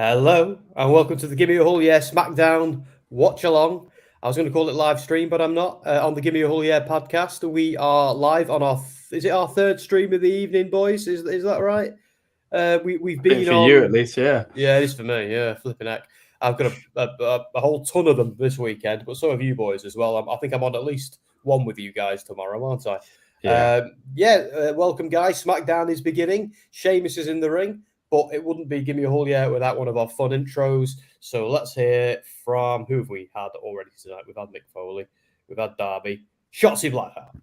Hello and welcome to the Gimme a Hull Yeah SmackDown watch along. I was going to call it live stream, but I'm not. On the Gimme a Hull Yeah podcast, we are live on our our third stream of the evening, boys? Is that right? We've been for on you at least, yeah. Yeah, it is for me. Yeah, flipping heck. I've got a whole ton of them this weekend, but so have you boys as well. I think I'm on at least one with you guys tomorrow, aren't I? Welcome, guys. SmackDown is beginning. Sheamus is in the ring, but it wouldn't be Gimme a Hull Yeah without one of our fun intros. So let's hear from who have we had already tonight? We've had Mick Foley, we've had Darby, Shotzi Blackheart.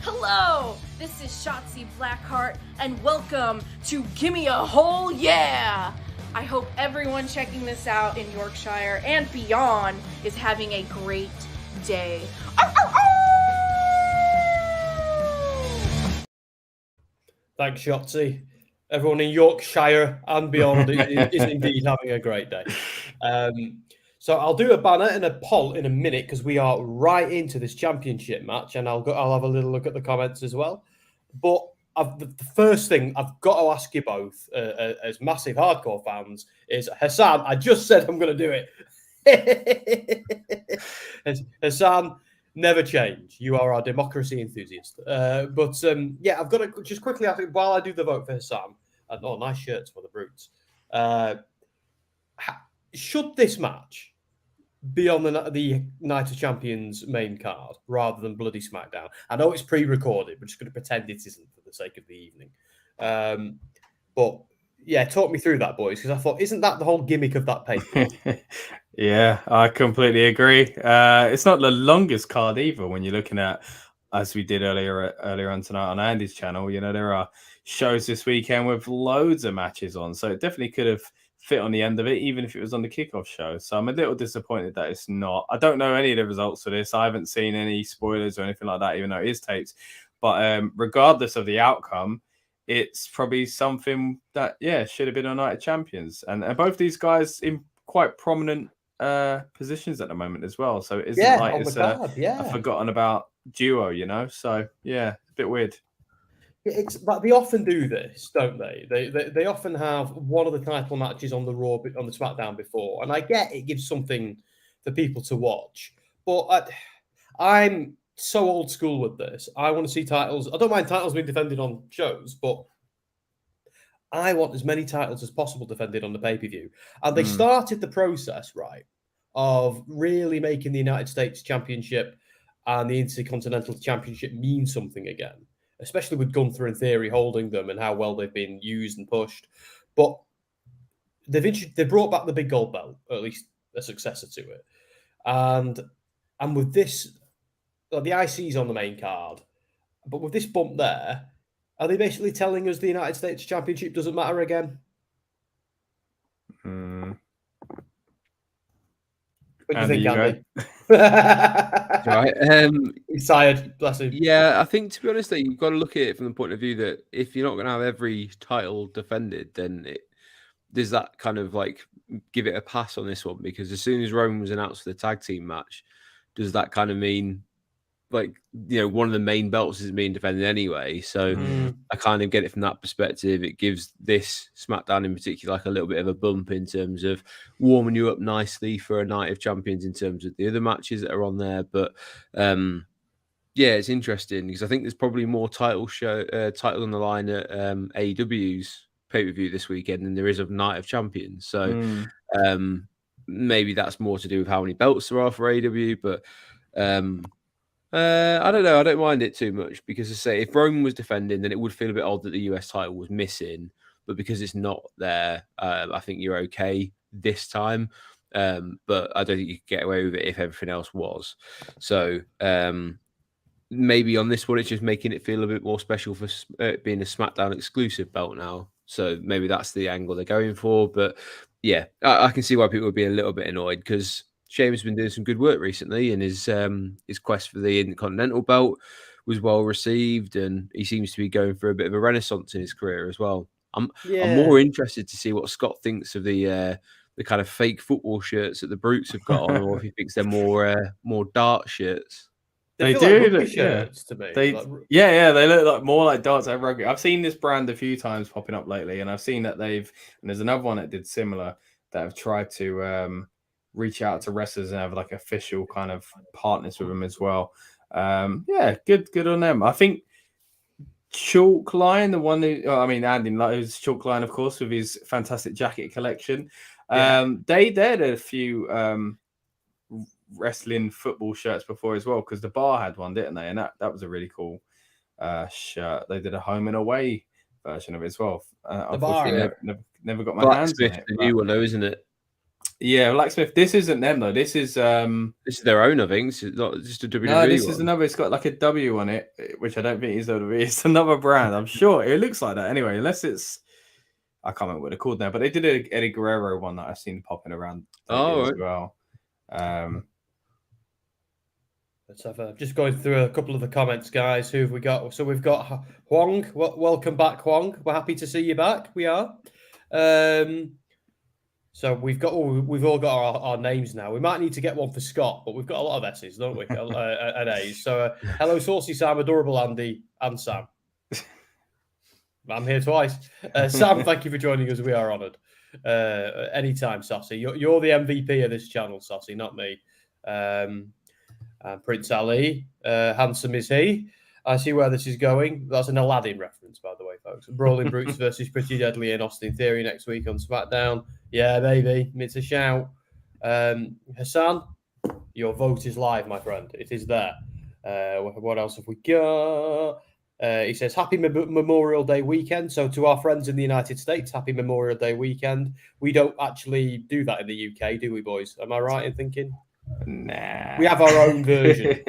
Hello, this is Shotzi Blackheart, and welcome to Gimme a Hull Yeah! I hope everyone checking this out in Yorkshire and beyond is having a great day. Thanks, Shotzi. Everyone in Yorkshire and beyond is indeed having a great day. So I'll do a banner and a poll in a minute because we are right into this championship match, and I'll have a little look at the comments as well. But the first thing I've got to ask you both, as massive hardcore fans, is Hassan. I just said I'm going to do it. Hassan, never change. You are our democracy enthusiast. I've got to just quickly ask while I do the vote for Hassan. Nice shirts for the Brutes. Should this match be on the Night of Champions main card rather than bloody SmackDown? I know it's pre-recorded, but just going to pretend it isn't for the sake of the evening. But yeah, talk me through that, boys, because I thought, isn't that the whole gimmick of that paper? Yeah, I completely agree. It's not the longest card either when you're looking at, as we did earlier on tonight on Andy's channel. You know, there are shows this weekend with loads of matches on, so it definitely could have fit on the end of it, even if it was on the kickoff show. So I'm a little disappointed that it's not. I don't know any of the results for this. I haven't seen any spoilers or anything like that, even though it is taped. But regardless of the outcome, it's probably something that, should have been on Night of Champions. And both these guys in quite prominent positions at the moment as well. So it isn't like it's a forgotten about duo, you know? So, yeah, a bit weird. It's but they often do this, don't they? They often have one of the title matches on the Raw, on the SmackDown before, and I get it gives something for people to watch. But I'm so old school with this. I want to see titles. I don't mind titles being defended on shows, but I want as many titles as possible defended on the pay-per-view. And they started the process, right, of really making the United States Championship and the Intercontinental Championship mean something again, especially with Gunther and Theory holding them and how well they've been used and pushed. But they brought back the big gold belt, or at least a successor to it. And with this, the IC's on the main card, but with this bump there, are they basically telling us the United States Championship doesn't matter again? What do you think, Andy? Right. He's tired, bless him. Yeah, I think, to be honest, you've got to look at it from the point of view that if you're not going to have every title defended, then there's that kind of like give it a pass on this one, because as soon as Roman was announced for the tag team match, does that kind of mean like, you know, one of the main belts is being defended anyway? So I kind of get it from that perspective. It gives this SmackDown in particular like a little bit of a bump in terms of warming you up nicely for a Night of Champions in terms of the other matches that are on there. But it's interesting because I think there's probably more title on the line at AEW's pay-per-view this weekend than there is of Night of Champions. So maybe that's more to do with how many belts there are for AEW, but I don't know. I don't mind it too much because, I say, if Roman was defending, then it would feel a bit odd that the US title was missing. But because it's not there, I think you're okay this time. But I don't think you could get away with it if everything else was. So maybe on this one, it's just making it feel a bit more special for being a SmackDown exclusive belt now. So maybe that's the angle they're going for. But yeah, I can see why people would be a little bit annoyed because Sheamus has been doing some good work recently, and his quest for the Intercontinental belt was well received, and he seems to be going for a bit of a renaissance in his career as well. I'm more interested to see what Scott thinks of the kind of fake football shirts that the Brutes have got on, or if he thinks they're more dart shirts. They feel do like rugby look, shirts to me. They Like, they look like more like darts over rugby. I've seen this brand a few times popping up lately, and I've seen that and there's another one that did similar that have tried to reach out to wrestlers and have like official kind of partners with them as well. Good on them. I think Chalk Line, the one who Andy knows Chalk Line, of course, with his fantastic jacket collection. They had a few wrestling football shirts before as well, because the bar had one, didn't they? And that was a really cool shirt. They did a home and away version of it as well. The bar, never got my hands on it. The new one, though, isn't it? Yeah, Blacksmith. This isn't them though. This is their own, I think. It's not just a WWE. No, this is another. It's got like a W on it, which I don't think is WWE. It's another brand. I'm sure it looks like that anyway, unless it's. I can't remember what they're called now, but they did an Eddie Guerrero one that I've seen popping around as well. Let's have just going through a couple of the comments, guys. Who have we got? So we've got Huang. Welcome back, Huang. We're happy to see you back. We are. So we've all got our names now. We might need to get one for Scott, but we've got a lot of S's, don't we? And A's. So hello, Saucy Sam, Adorable Andy, and Sam. I'm here twice. Sam, thank you for joining us. We are honoured. Anytime, Saucy. You're the MVP of this channel, Saucy, not me. Prince Ali, handsome is he. I see where this is going. That's an Aladdin reference, by the way, folks. Brawling Brutes versus Pretty Deadly and Austin Theory next week on SmackDown. Yeah, baby. It's a shout. Hassan, your vote is live, my friend. It is there. What else have we got? He says, happy Memorial Day weekend. So to our friends in the United States, happy Memorial Day weekend. We don't actually do that in the UK, do we, boys? Am I right in thinking? Nah. We have our own version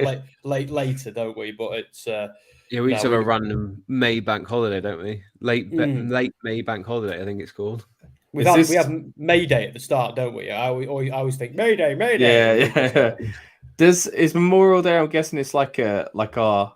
later, don't we? But it's we just have a random May bank holiday, don't we? Late May bank holiday, I think it's called. We have May Day at the start, don't we? I always think May Day. Yeah. Is Memorial Day? I'm guessing it's like our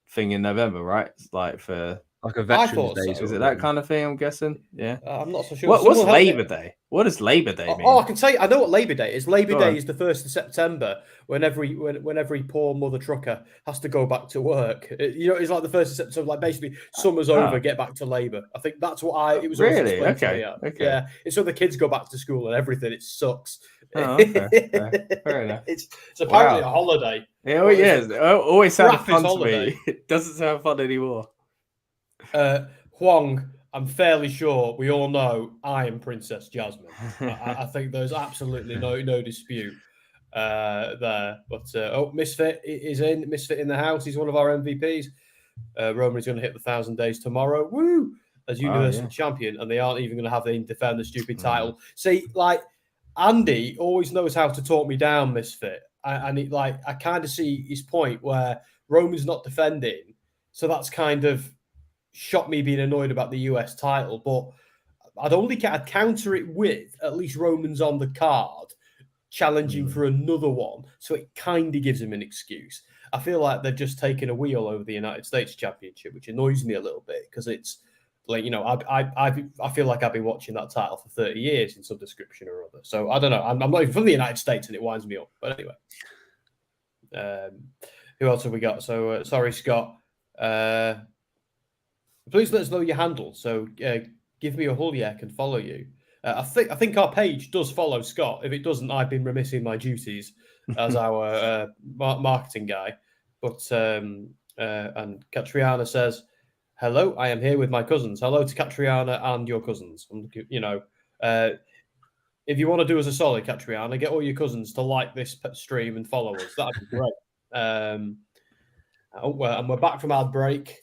thing in November, right? It's like for like a Veterans Day. So. Is it that kind of thing? I'm guessing. Yeah. I'm not so sure. What's Labor Day? What does Labor Day mean? Oh, I can tell you. I know what Labor Day is. Labor Day is the 1st of September, when every poor mother trucker has to go back to work. It's like the 1st of September. Like basically, summer's over, get back to Labour. I think that's what it was. Really? Okay. Yeah. It's so the kids go back to school and everything. It sucks. Oh, okay. Fair enough. It's apparently a holiday. Yeah, it always sounded fun to me. It doesn't sound fun anymore. Huang, I'm fairly sure we all know I am Princess Jasmine. I think there's absolutely no dispute there. But Misfit is in. Misfit in the house. He's one of our MVPs. Roman is going to hit the 1,000 days tomorrow. Woo! As Universal Champion, and they aren't even going to have him defend the stupid title. See, like Andy always knows how to talk me down, Misfit, and I kind of see his point where Roman's not defending, so that's kind of shot me being annoyed about the US title, but I'd counter it with at least Roman's on the card challenging for another one, so it kind of gives him an excuse. I feel like they've just taken a wheel over the United States Championship, which annoys me a little bit because it's like, I feel like I've been watching that title for 30 years in some description or other. So I don't know. I'm not even from the United States and it winds me up. But anyway, who else have we got? So sorry, Scott. Please let us know your handle. So give me a hull, I can follow you. I think our page does follow Scott. If it doesn't, I've been remiss in my duties as our marketing guy. But and Catriona says, hello, I am here with my cousins. Hello to Catriona and your cousins. If you want to do us a solid, Catriona, get all your cousins to like this stream and follow us. That'd be great. And we're back from our break.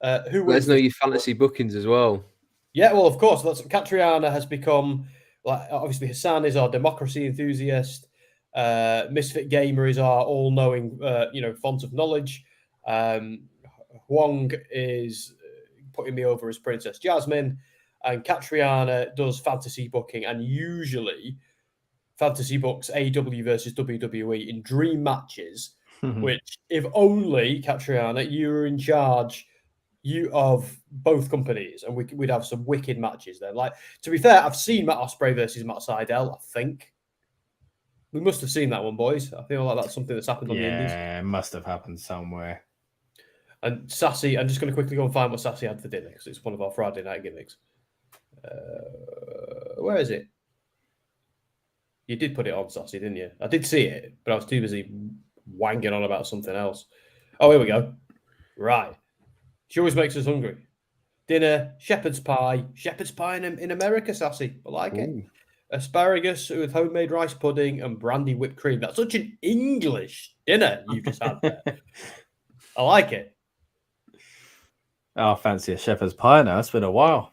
Let us know your fantasy bookings as well. Yeah, well, of course. Catriona has become, obviously, Hassan is our democracy enthusiast. Misfit Gamer is our all-knowing, font of knowledge. Huang is putting me over as Princess Jasmine. And Catriona does fantasy booking and usually fantasy books AEW versus WWE in dream matches, which, if only, Catriona, you were in charge of both companies, and we'd have some wicked matches then. Like, to be fair, I've seen Matt Ospreay versus Matt Sydal, I think. We must have seen that one, boys. I feel like that's something that's happened on the Indies. Yeah, it must have happened somewhere. And Sassy, I'm just going to quickly go and find what Sassy had for dinner because it's one of our Friday night gimmicks. Where is it? You did put it on, Sassy, didn't you? I did see it, but I was too busy wanging on about something else. Oh, here we go. Right. She always makes us hungry. Dinner, shepherd's pie. Shepherd's pie in America, Sassy. I like it. Asparagus with homemade rice pudding and brandy whipped cream. That's such an English dinner you've just had there. I like it. Oh, I fancy a shepherd's pie now. It's been a while.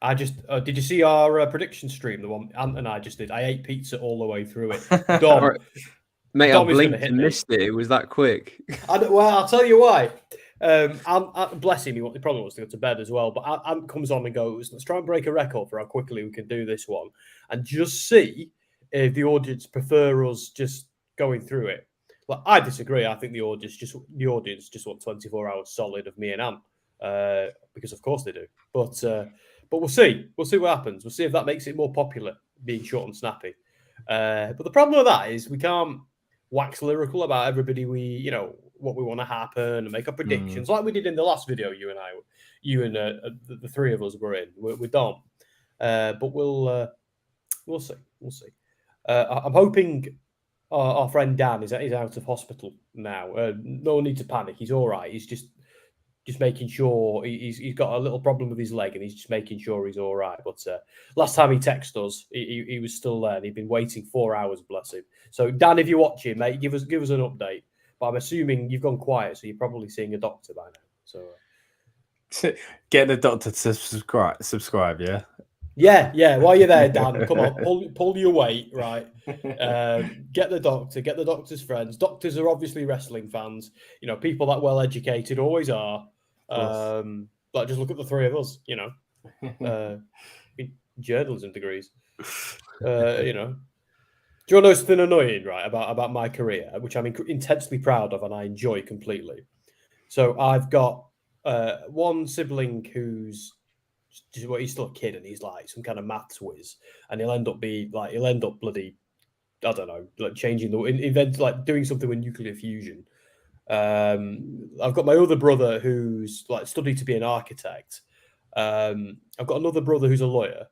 I just did you see our prediction stream? The one Ant and I just did. I ate pizza all the way through it. Dom, Right. Mate, Dom I is gonna blinked hit and me. missed it. It was that quick. Well, I'll tell you why. Bless him, he probably wants to go to bed as well. But Ant comes on and goes, let's try and break a record for how quickly we can do this one and just see if the audience prefer us just going through it. Well, I disagree. I think the audience just want 24 hours solid of me and Ant because of course they do. But we'll see. We'll see what happens. We'll see if that makes it more popular, being short and snappy. But the problem with that is we can't wax lyrical about everybody what we want to happen and make our predictions like we did in the last video you and the three of us were in with Dom. But we'll see. I'm hoping our friend Dan is out of hospital now. No need to panic. He's all right. He's just making sure he's got a little problem with his leg and he's just making sure he's all right. But last time he texted us, he was still there and he'd been waiting 4 hours, bless him. So Dan, if you're watching, mate, give us an update. But I'm assuming you've gone quiet, so you're probably seeing a doctor by now. So get the doctor to subscribe, yeah. Yeah. While you're there, Dan, come on, pull your weight, right? Get the doctor, get the doctor's friends. Doctors are obviously wrestling fans. People that well educated always are. Like just look at the three of us. Journalism degrees. Do you want to know something annoying, right, about my career, which I'm intensely proud of and I enjoy completely? So I've got one sibling who's he's still a kid and he's like some kind of maths whiz, and he'll end up bloody, I don't know, like changing the invent, like doing something with nuclear fusion. I've got my other brother who's like studied to be an architect. I've got another brother who's a lawyer.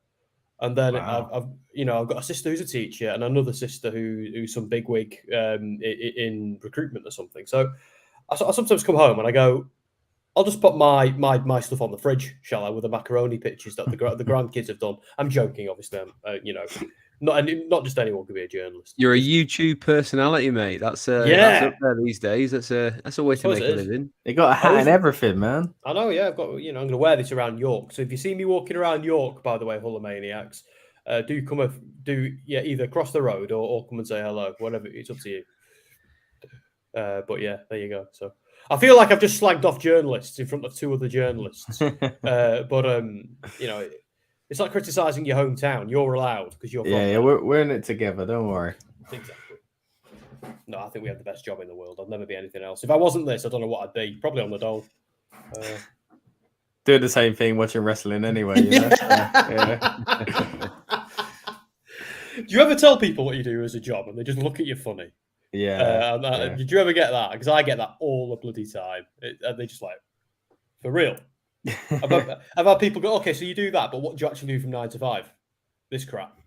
And then I've got a sister who's a teacher and another sister who's some bigwig in recruitment or something. So I sometimes come home and I go, I'll just put my stuff on the fridge, shall I, with the macaroni pictures that the grandkids have done. I'm joking, obviously. Not just anyone could be a journalist. You're a YouTube personality, mate. That's up there these days. That's a way to make a living. You got a hat and everything, man. I know, yeah. I've got, I'm going to wear this around York. So if you see me walking around York, by the way, Hulkamaniacs, either cross the road or come and say hello. Whatever, it's up to you. But yeah, there you go. So I feel like I've just slagged off journalists in front of two other journalists. It's like criticising your hometown. You're allowed because you're from there. We're in it together. Don't worry. Exactly. No, I think we have the best job in the world. I'll never be anything else. If I wasn't this, I don't know what I'd be. Probably on the dole. Doing the same thing, watching wrestling anyway. Yeah. Do you ever tell people what you do as a job and they just look at you funny? Yeah. Did you ever get that? Because I get that all the bloody time. And they just like, for real. I've had people go, okay, so you do that, but what do you actually do from 9 to 5? This crap.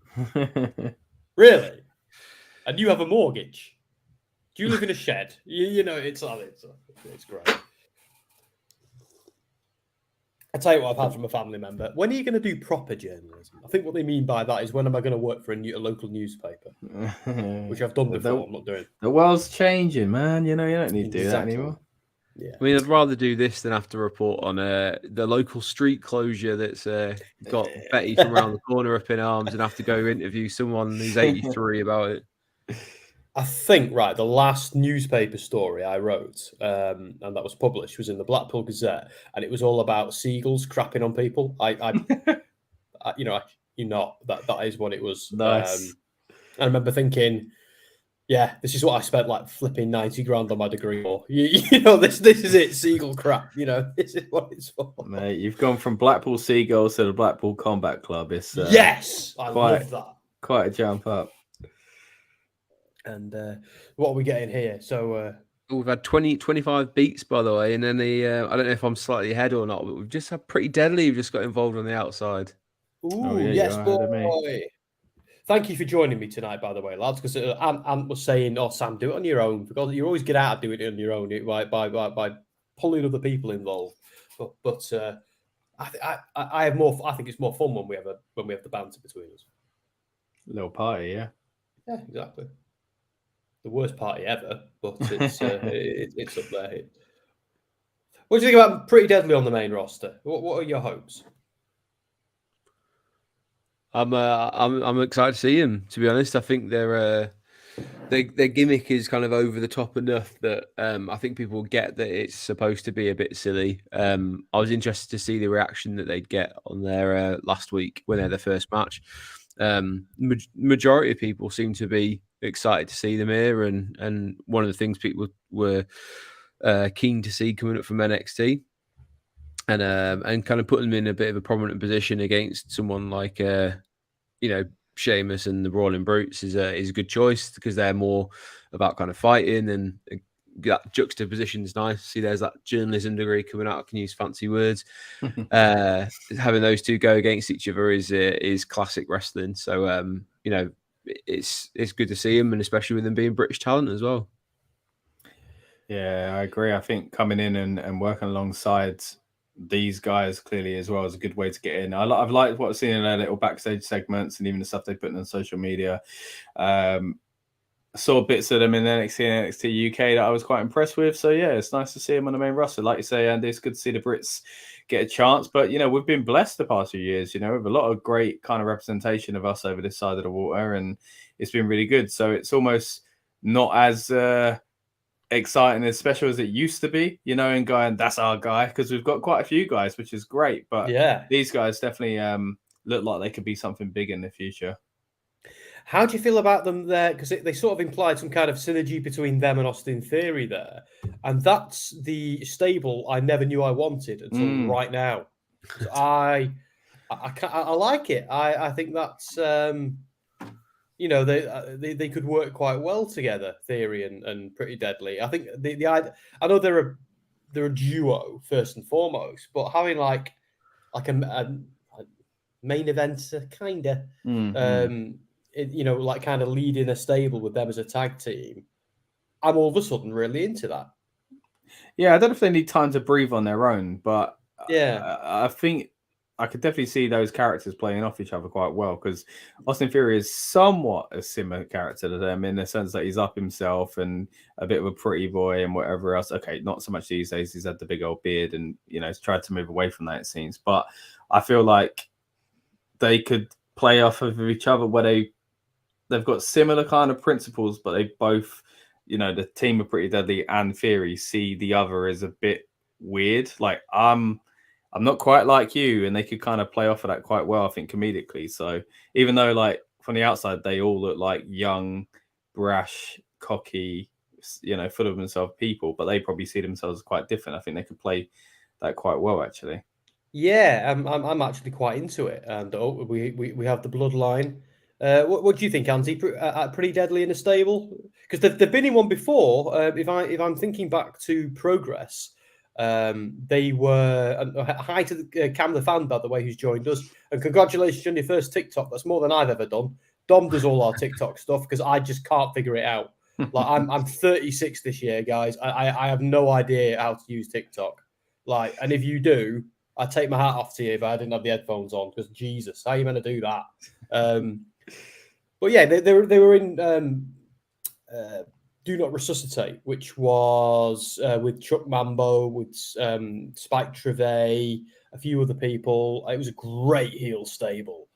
Really? And you have a mortgage? Do you live in a shed? It's great. I'll tell you what I've had from a family member. When are you going to do proper journalism? I think what they mean by that is when am I going to work for a local newspaper? Which I've done before, I'm not doing. The world's changing, man. You don't need to do that anymore. Yeah. I mean, I'd rather do this than have to report on the local street closure that's got Betty from around the corner up in arms and have to go interview someone who's 83 about it. I think, the last newspaper story I wrote, and that was published, was in the Blackpool Gazette, and it was all about seagulls crapping on people. That is what it was. Nice. I remember thinking, yeah, this is what I spent like flipping 90 grand on my degree for. This is it, seagull crap. This is what it's for. Mate, you've gone from Blackpool Seagulls to the Blackpool Combat Club. It's yes, I love that. Quite a jump up. And what are we getting here? So we've had 25 beats, by the way, and then I don't know if I'm slightly ahead or not, but we've just had Pretty Deadly. We've just got involved on the outside. ooh, yeah, yes, you're ahead of me. boy. Thank you for joining me tonight, by the way, lads. Because Ant was saying, "Oh, Sam, do it on your own." Because you always get out of doing it on your own by pulling other people involved. But I have more. I think it's more fun when we have the banter between us. Little party, yeah. Yeah, exactly. The worst party ever, but it's it's up there. What do you think about Pretty Deadly on the main roster? What are your hopes? I'm excited to see him. To be honest, I think their gimmick is kind of over the top enough that I think people get that it's supposed to be a bit silly. I was interested to see the reaction that they'd get on their last week when they had their first match. Majority of people seem to be excited to see them here, and one of the things people were keen to see coming up from NXT. And kind of putting them in a bit of a prominent position against someone like Sheamus and the Brawling Brutes is a good choice because they're more about kind of fighting, and that juxtaposition is nice. See, there's that journalism degree coming out. I can use fancy words. Having those two go against each other is classic wrestling. So it's good to see them, and especially with them being British talent as well. Yeah, I agree. I think coming in and working alongside these guys clearly as well is a good way to get in. I've liked what I've seen in their little backstage segments and even the stuff they put on social media. Saw bits of them in NXT and NXT UK that I was quite impressed with. So yeah, it's nice to see them on the main roster. Like you say, Andy, it's good to see the Brits get a chance. But we've been blessed the past few years, with a lot of great kind of representation of us over this side of the water, and it's been really good. So it's almost not as exciting as special as it used to be, and going, that's our guy, because we've got quite a few guys, which is great. But yeah, these guys definitely look like they could be something big in the future. How do you feel about them there? Because they sort of implied some kind of synergy between them and Austin Theory there, and that's the stable I never knew I wanted until right now. So I like it. I think that's they could work quite well together, Theory and Pretty Deadly. I think I know they're a duo first and foremost, but having like a main eventer kind of like kind of leading a stable with them as a tag team, I'm all of a sudden really into that. Yeah, I don't know if they need time to breathe on their own, but yeah, I think I could definitely see those characters playing off each other quite well, because Austin Theory is somewhat a similar character to them in the sense that he's up himself and a bit of a pretty boy and whatever else. Okay, not so much these days. He's had the big old beard and, he's tried to move away from that, it seems. But I feel like they could play off of each other where they've got similar kind of principles, but they both, the team of Pretty Deadly and Theory see the other as a bit weird. Like, I'm not quite like you, and they could kind of play off of that quite well, I think, comedically. So even though, like, from the outside, they all look like young, brash, cocky, full of themselves people, but they probably see themselves as quite different. I think they could play that quite well, actually. Yeah, I'm actually quite into it, and we have the bloodline. What do you think, Andy? Pretty Deadly in a stable? Because they've been in one before. If I'm thinking back to Progress, they were hi to the Cam the fan, by the way, who's joined us, and congratulations on your first TikTok. That's more than I've ever done. Dom does all our TikTok stuff because I just can't figure it out. Like I'm 36 this year, guys. I have no idea how to use TikTok. Like, and if you do, I'd take my hat off to you if I didn't have the headphones on, because Jesus, how are you going to do that? But yeah, they were in Do Not Resuscitate, which was with Chuck Mambo, with Spike Trivet, a few other people. It was a great heel stable.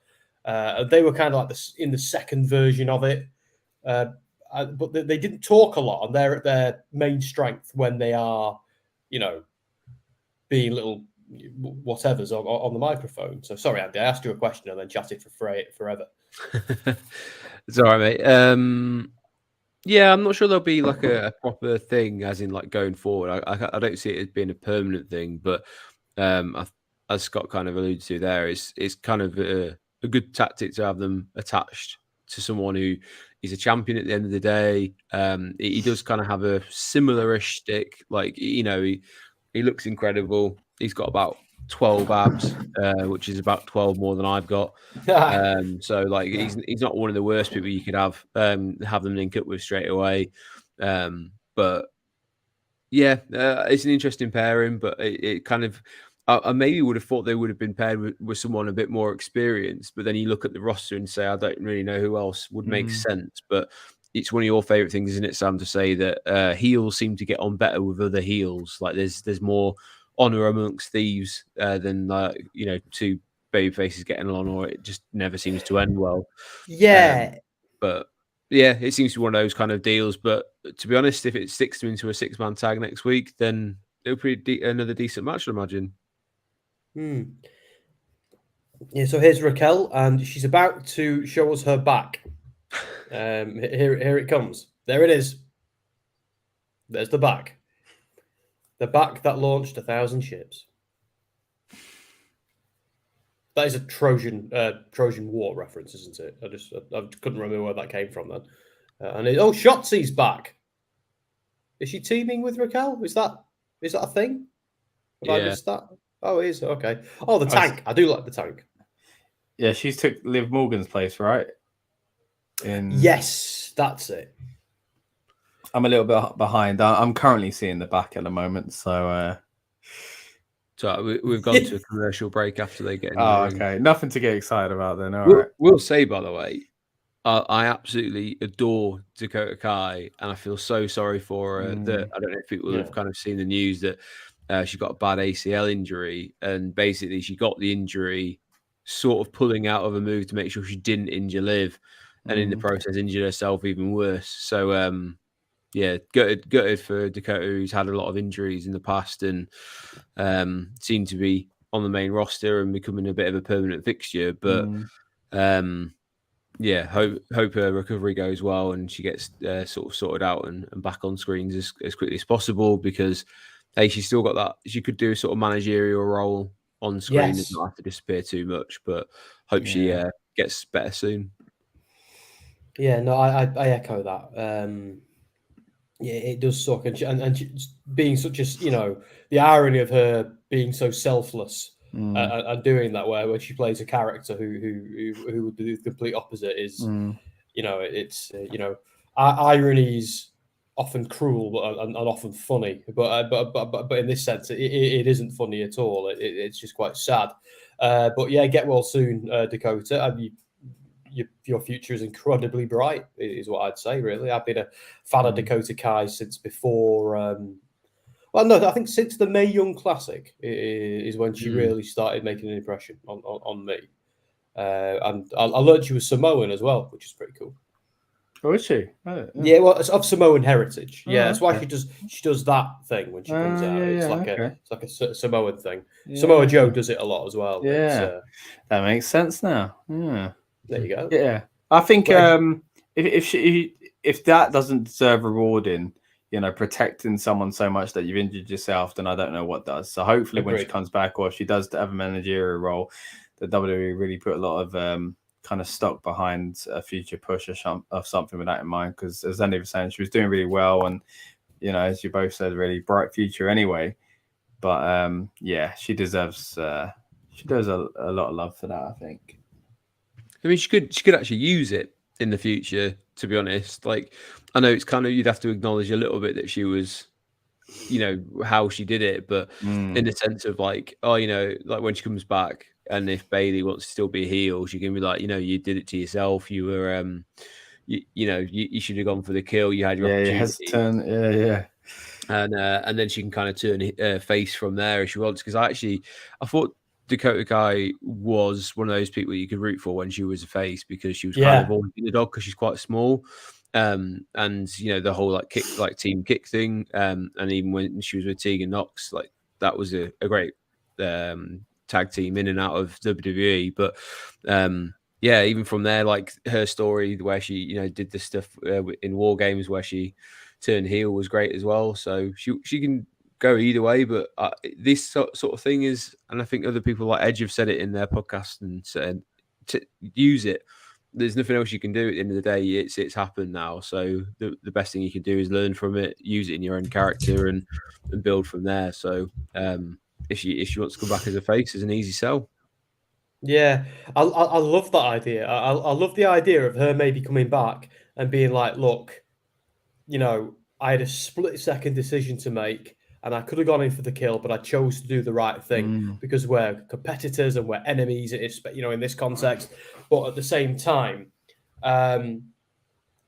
They were kind of like in the second version of it. But they didn't talk a lot, and they're at their main strength when they are, being little whatever's on the microphone. So sorry, Andy, I asked you a question and then chatted for forever. It's all right, mate. Yeah, I'm not sure there'll be like a proper thing, as in like going forward. I don't see it as being a permanent thing, but as Scott kind of alluded to there, it's kind of a good tactic to have them attached to someone who he's a champion at the end of the day. He does kind of have a similar-ish shtick. Like, you know, he looks incredible. He's got about 12 abs, which is about 12 more than I've got. So like he's not one of the worst people you could have them link up with straight away. But yeah, it's an interesting pairing, but it kind of I maybe would have thought they would have been paired with someone a bit more experienced, but then you look at the roster and say, I don't really know who else would make sense. But it's one of your favorite things, isn't it, Sam, to say that heels seem to get on better with other heels. Like there's more honor amongst thieves than you know, two baby faces getting along, or it just never seems to end well. Yeah. But yeah, it seems to be one of those kind of deals. But to be honest, if it sticks them into a 6-man tag next week, then it'll be another decent match, I'd imagine. Yeah, so here's Raquel, and she's about to show us her back. Here it comes. There it is. There's the back. The back that launched 1,000 ships. That is a Trojan War reference, isn't it? I couldn't remember where that came from then. Shotzi's back. Is she teaming with Raquel? Is that a thing? Have I missed that? Oh, it is. Okay. Oh, the tank. I do like the tank. Yeah, she's took Liv Morgan's place, right? Yes, that's it. I'm a little bit behind. I'm currently seeing the back at the moment, so we've gone to a commercial break after they get in. Okay. Nothing to get excited about then. All right. We'll say, by the way, I absolutely adore Dakota Kai, and I feel so sorry for her that I don't know if people have kind of seen the news that she got a bad ACL injury, and basically she got the injury sort of pulling out of a move to make sure she didn't injure Liv, and in the process injured herself even worse. So yeah, gutted for Dakota, who's had a lot of injuries in the past and seemed to be on the main roster and becoming a bit of a permanent fixture. But yeah, hope her recovery goes well and she gets sort of sorted out and back on screens as quickly as possible, because hey, she's still got that. She could do a sort of managerial role on screen and not have to disappear too much. But hope she gets better soon. Yeah, no, I echo that. Yeah, it does suck, and she, being such a, you know, the irony of her being so selfless and doing that, where she plays a character who would do the complete opposite is, you know, it's you know, irony's often cruel and often funny, but in this sense, it isn't funny at all. It's just quite sad. But yeah, get well soon, Dakota. And your future is incredibly bright, is what I'd say, really. I've been a fan of Dakota Kai since before. Well, no, I think since the Mae Young Classic is when she really started making an impression on me. And I learned she was Samoan as well, which is pretty cool. Oh, is she? Yeah, well, it's of Samoan heritage. Yeah, that's why she does that thing when she comes out. It's like a Samoan thing. Samoa Joe does it a lot as well. Yeah, that makes sense now. Yeah. There you go. Yeah, I think if that doesn't deserve rewarding, you know, protecting someone so much that you've injured yourself, then I don't know what does. So hopefully, when she comes back, or if she does have a managerial role, the WWE really put a lot of kind of stock behind a future push of something with that in mind. Because as Andy was saying, she was doing really well, and you know, as you both said, really bright future anyway. But yeah, she deserves. She does a lot of love for that, I think. I mean, she could actually use it in the future, to be honest. Like, I know it's kind of, you'd have to acknowledge a little bit that she was, you know, how she did it, but in the sense of like, oh, you know, like when she comes back and if Bayley wants to still be a heel, she can be like, you know, you did it to yourself. You were, you know, you should have gone for the kill. You had your opportunity. And then she can kind of turn face from there if she wants. Because I thought Dakota Kai was one of those people you could root for when she was a face, because she was kind of always the dog because she's quite small. And you know, the whole like team kick thing. And even when she was with Tegan Nox, like that was a great tag team in and out of WWE. But yeah, even from there, like her story where she, you know, did the stuff in War Games where she turned heel was great as well. So she can go either way, but this sort of thing is, and I think other people like Edge have said it in their podcast and said to use it there's nothing else you can do at the end of the day. It's happened now. So the best thing you can do is learn from it, use it in your own character, and build from there. So if she wants to come back as a face, it's an easy sell. Yeah, I love that idea. I love the idea of her maybe coming back and being like, look, you know, I had a split-second decision to make, and I could have gone in for the kill, but I chose to do the right thing because we're competitors and we're enemies, you know, in this context. But at the same time,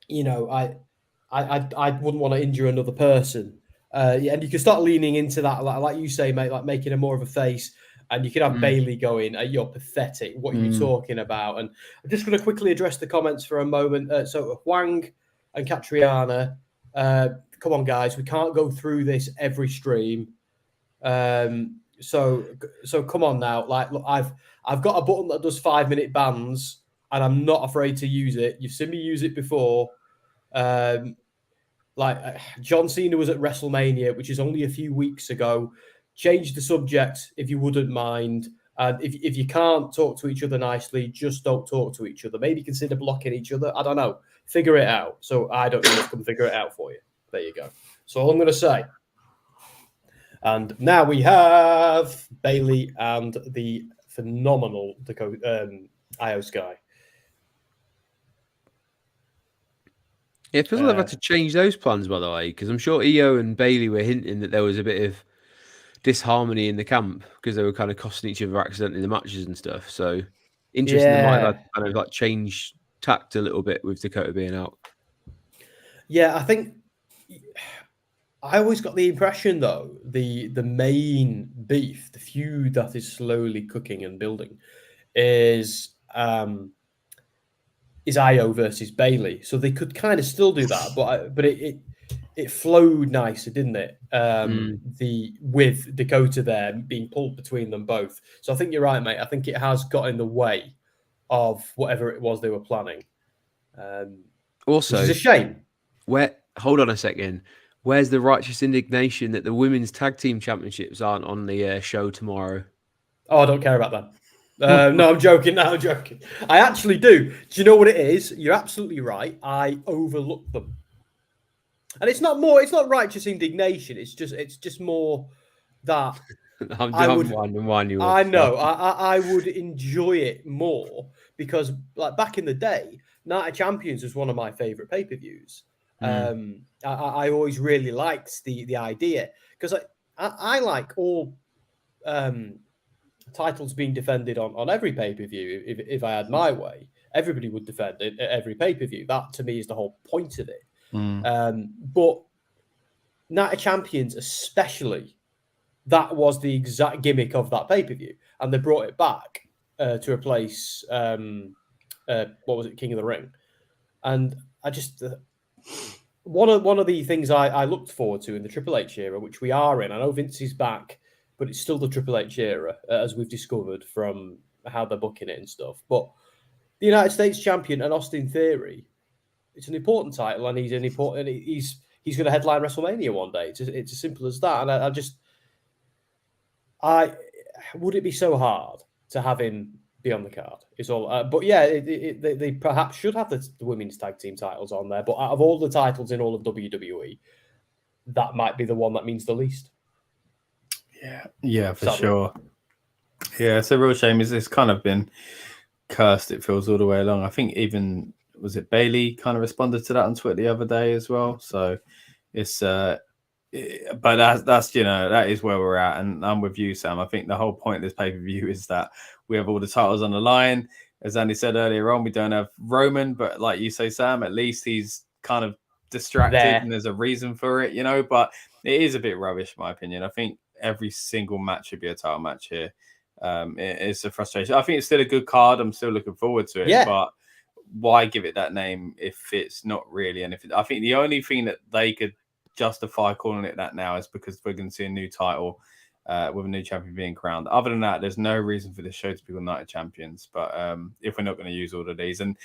you know, I wouldn't want to injure another person. And you can start leaning into that, like you say, mate, like making her more of a face. And you can have Bailey going, you're pathetic. What are you talking about? And I'm just going to quickly address the comments for a moment. So Huang and Catriana, come on, guys, we can't go through this every stream. So come on now. Like, look, I've got a button that does 5-minute bans, and I'm not afraid to use it. You've seen me use it before. John Cena was at WrestleMania, which is only a few weeks ago. Change the subject if you wouldn't mind. And if you can't talk to each other nicely, just don't talk to each other. Maybe consider blocking each other. I don't know. Figure it out. So I don't need to come figure it out for you. There you go. So all I'm going to say. And now we have Bailey and the phenomenal Io Sky. Yeah, it feels like they've had to change those plans, by the way, because I'm sure Io and Bailey were hinting that there was a bit of disharmony in the camp because they were kind of costing each other accidentally the matches and stuff. So interesting, they might have had to kind of like change tact a little bit with Dakota being out. Yeah, I think I always got the impression though the main beef, the feud that is slowly cooking and building, is Io versus Bailey. So they could kind of still do that, but it flowed nicer, didn't it? With Dakota there being pulled between them both. So I think you're right, mate. I think it has got in the way of whatever it was they were planning. Also, which is a shame. Hold on a second. Where's the righteous indignation that the women's tag team championships aren't on the show tomorrow? Oh, I don't care about that. No, I'm joking. No, I'm joking. I actually do. Do you know what it is? You're absolutely right. I overlooked them. And it's not righteous indignation. It's just more that winding you up. I know. I would enjoy it more because, like, back in the day, Night of Champions was one of my favorite pay-per-views. I always really liked the idea because I like all titles being defended on every pay-per-view. If I had my way, everybody would defend it at every pay-per-view. That to me is the whole point of it. But Night of Champions, especially, that was the exact gimmick of that pay-per-view, and they brought it back to replace what was it, King of the Ring, and I just one of the things I looked forward to in the Triple H era, which we are in. I know Vince is back, but it's still the Triple H era, as we've discovered from how they're booking it and stuff. But the United States Champion and Austin Theory, it's an important title, and he's going to headline WrestleMania one day. It's as simple as that. And would it be so hard to have him be on the card? It's all. But yeah, they perhaps should have the women's tag team titles on there. But out of all the titles in all of WWE, that might be the one that means the least. Yeah, for sure. Yeah, it's a real shame. It's kind of been cursed, it feels, all the way along. I think even, was it Bailey kind of responded to that on Twitter the other day as well. So it's but that's that is where we're at, and I'm with you, Sam. I think the whole point of this pay-per-view is that we have all the titles on the line. As Andy said earlier on, we don't have Roman, but like you say, Sam, at least he's kind of distracted and there's a reason for it, but it is a bit rubbish in my opinion. I think every single match should be a title match here. It's a frustration. I think it's still a good card. I'm still looking forward to it, but why give it that name if it's not really anything? I think the only thing that they could justify calling it that now is because we're going to see a new title with a new champion being crowned. Other than that, there's no reason for this show to be called Night of Champions. But if we're not going to use all of these, and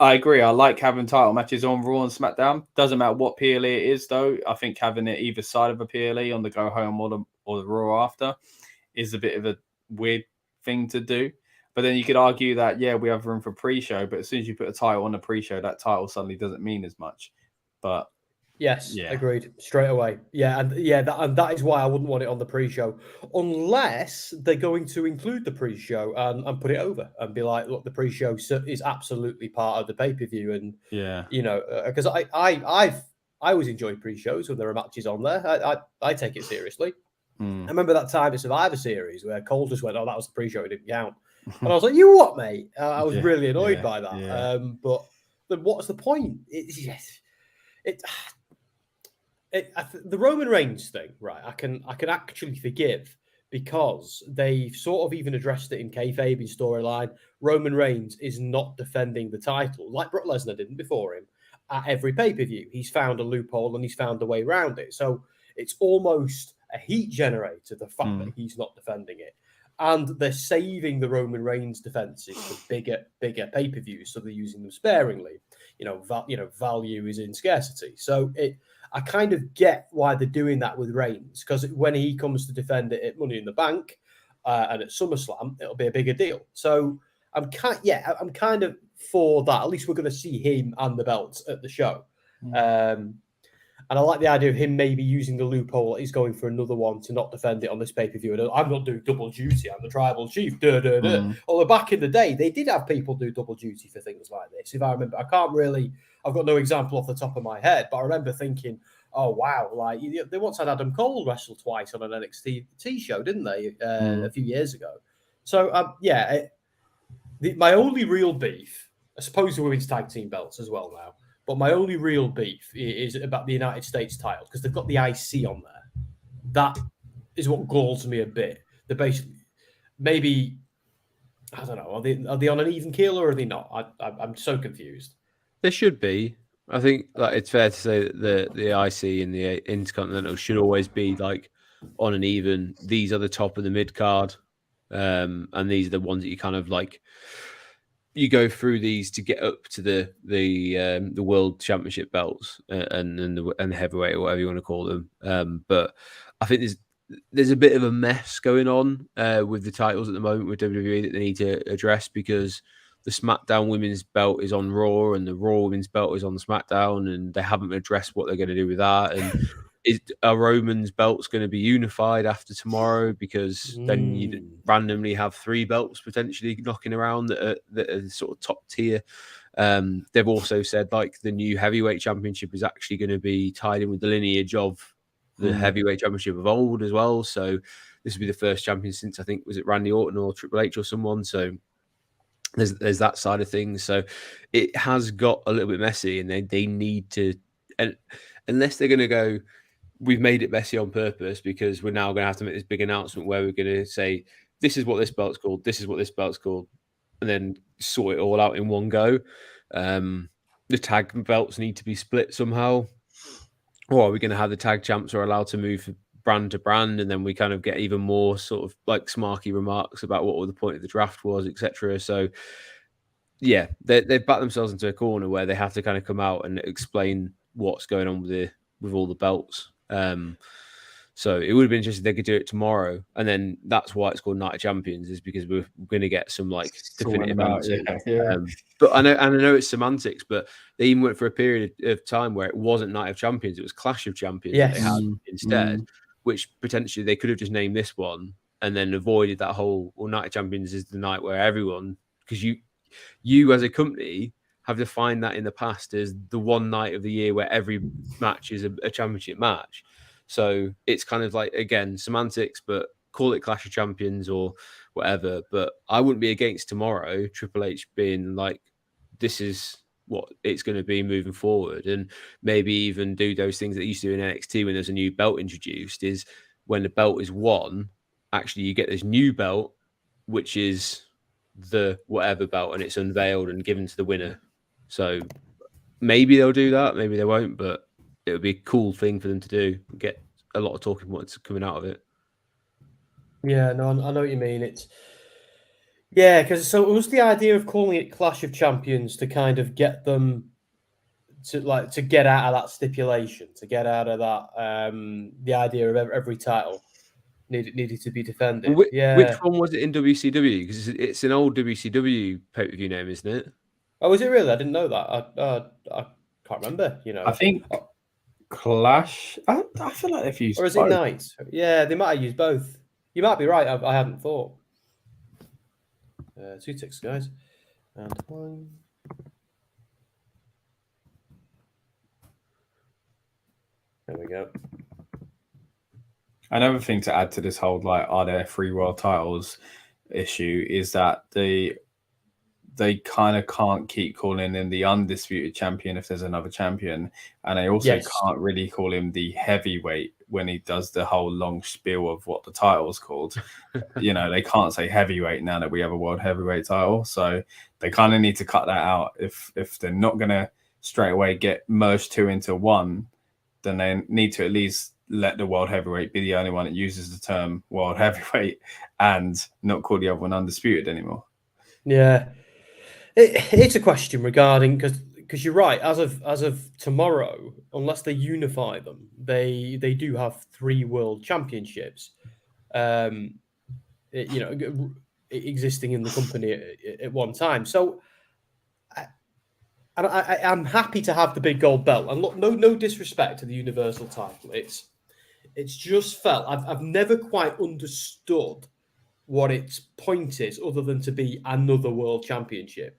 I agree, I like having title matches on Raw and SmackDown. Doesn't matter what PLE it is, though. I think having it either side of a PLE on the go home or the Raw after is a bit of a weird thing to do. But then you could argue that, yeah, we have room for pre-show, but as soon as you put a title on the pre-show, that title suddenly doesn't mean as much. But yes, yeah, agreed straight away. Yeah, and that is why I wouldn't want it on the pre-show, unless they're going to include the pre-show and put it over and be like, look, the pre-show is absolutely part of the pay-per-view, and yeah, you know, because I always enjoy pre-shows when there are matches on there. I take it seriously. I remember that time at Survivor Series where Cole just went, "Oh, that was the pre-show, it didn't count," and I was like, "You what, mate?" I was really annoyed by that. Yeah. But what's the point? The Roman Reigns thing, right? I can actually forgive, because they've sort of even addressed it in kayfabe storyline. Roman Reigns is not defending the title like Brock Lesnar didn't before him at every pay-per-view. He's found a loophole and he's found a way around it. So it's almost a heat generator, the fact that he's not defending it. And they're saving the Roman Reigns defenses for bigger pay-per-views, so they're using them sparingly. Value is in scarcity. So I kind of get why they're doing that with Reigns, because when he comes to defend it at Money in the Bank and at SummerSlam, it'll be a bigger deal. So I'm kind of for that. At least we're going to see him and the belts at the show. And I like the idea of him maybe using the loophole that he's going for another one to not defend it on this pay-per-view. And I'm not doing double duty. I'm the tribal chief. Although back in the day, they did have people do double duty for things like this. If I remember, I've got no example off the top of my head, but I remember thinking, oh, wow. Like, they once had Adam Cole wrestle twice on an NXT show, didn't they? A few years ago. So, my only real beef, I suppose the women's tag team belts as well now, but my only real beef is about the United States title, because they've got the IC on there. That is what galls me a bit. They're basically, maybe, I don't know, are they on an even keel or are they not? I'm so confused. There should be. I think that it's fair to say that the IC and the Intercontinental should always be like on an even. These are the top of the mid card, and these are the ones that you kind of like. You go through these to get up to the World Championship belts and the heavyweight or whatever you want to call them. But I think there's a bit of a mess going on with the titles at the moment with WWE that they need to address, because the SmackDown women's belt is on Raw and the Raw women's belt is on SmackDown, and they haven't addressed what they're going to do with that. And are Roman's belts going to be unified after tomorrow? Because then you'd randomly have 3 belts potentially knocking around that are sort of top tier. They've also said like the new heavyweight championship is actually going to be tied in with the lineage of the heavyweight championship of old as well. So this will be the first champion since, I think, was it Randy Orton or Triple H or someone. So there's that side of things. So it has got a little bit messy, and they need to, and unless they're going to go, we've made it messy on purpose because we're now going to have to make this big announcement where we're going to say, this is what this belt's called, this is what this belt's called, and then sort it all out in one go. The tag belts need to be split somehow. Or are we going to have the tag champs are allowed to move brand to brand, and then we kind of get even more sort of like smarky remarks about what the point of the draft was, etc. So, yeah, they've backed themselves into a corner where they have to kind of come out and explain what's going on with all the belts. So it would have been interesting if they could do it tomorrow, and then that's why it's called Night of Champions, is because we're going to get some like definitive answers. But I know it's semantics, but they even went for a period of time where it wasn't Night of Champions; it was Clash of Champions that they had instead, which potentially they could have just named this one and then avoided that whole. Well, Night of Champions is the night where everyone, because you as a company have defined that in the past as the one night of the year where every match is a championship match. So it's kind of like, again, semantics, but call it Clash of Champions or whatever. But I wouldn't be against tomorrow, Triple H being like, this is what it's going to be moving forward. And maybe even do those things that they used to do in NXT when there's a new belt introduced, is when the belt is won, actually you get this new belt, which is the whatever belt, and it's unveiled and given to the winner. So maybe they'll do that, maybe they won't, but it would be a cool thing for them to do. Get a lot of talking points coming out of it. Yeah, no, I know what you mean. Because it was the idea of calling it Clash of Champions to kind of get them to get out of that stipulation, to get out of that the idea of every title needed to be defended. Which Yeah. one was it in WCW? Because it's an old WCW pay-per-view name, isn't it? Oh, is it really? I didn't know that. I can't remember. You know, I think Clash. I feel like if you or is it Night? Yeah, they might have used both. You might be right. I hadn't thought. 2 ticks, guys, and 1. There we go. Another thing to add to this whole like, are there 3 world titles issue is that they kind of can't keep calling him the undisputed champion if there's another champion, and they also can't really call him the heavyweight when he does the whole long spiel of what the title's called. You know, they can't say heavyweight now that we have a world heavyweight title, so they kind of need to cut that out. If they're not gonna straight away get merged 2 into 1, then they need to at least let the world heavyweight be the only one that uses the term world heavyweight and not call the other one undisputed anymore. Yeah, it's a question regarding because you're right. As of tomorrow, unless they unify them, they do have 3 world championships. Existing in the company at one time. So I'm happy to have the big gold belt. And look, no disrespect to the Universal title. It's just felt I've never quite understood what its point is, other than to be another world championship.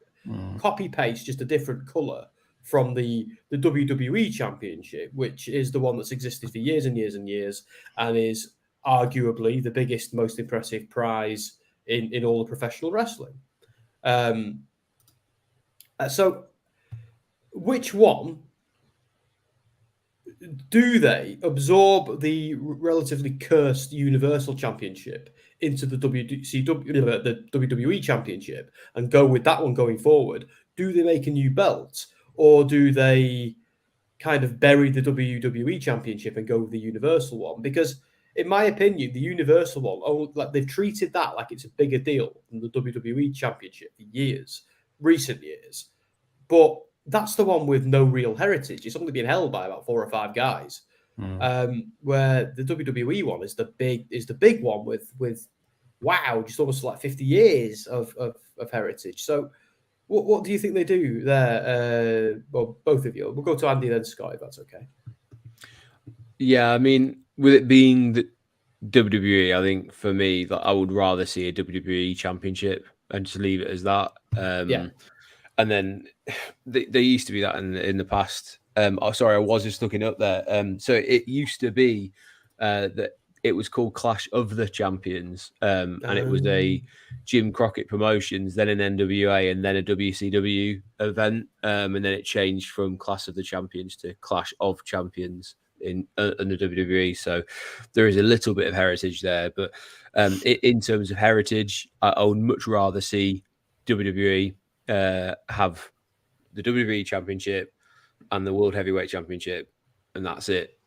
Copy paste, just a different color from the WWE championship, which is the one that's existed for years and years and years, and is arguably the biggest, most impressive prize in all of professional wrestling. So which one do they absorb the relatively cursed Universal Championship into the WWE Championship and go with that one going forward? Do they make a new belt, or do they kind of bury the WWE Championship and go with the Universal one? Because in my opinion, the Universal one, like they've treated that like it's a bigger deal than the WWE Championship for years, recent years. But that's the one with no real heritage. It's only been held by about 4 or 5 guys. Where the WWE one is the big one with wow, just almost like 50 years of heritage. So what do you think they do there? Well, both of you. We'll go to Andy then Scott, if that's okay. Yeah, I mean, with it being the WWE, I think for me, like, I would rather see a WWE championship and just leave it as that. And then they used to be that in the past. Sorry, I was just looking up there. So it used to be that it was called Clash of the Champions, and it was a Jim Crockett Promotions, then an NWA, and then a WCW event, and then it changed from Clash of the Champions to Clash of Champions in the WWE. So there is a little bit of heritage there, but in terms of heritage, I would much rather see WWE have the WWE Championship and the World Heavyweight Championship, and that's it.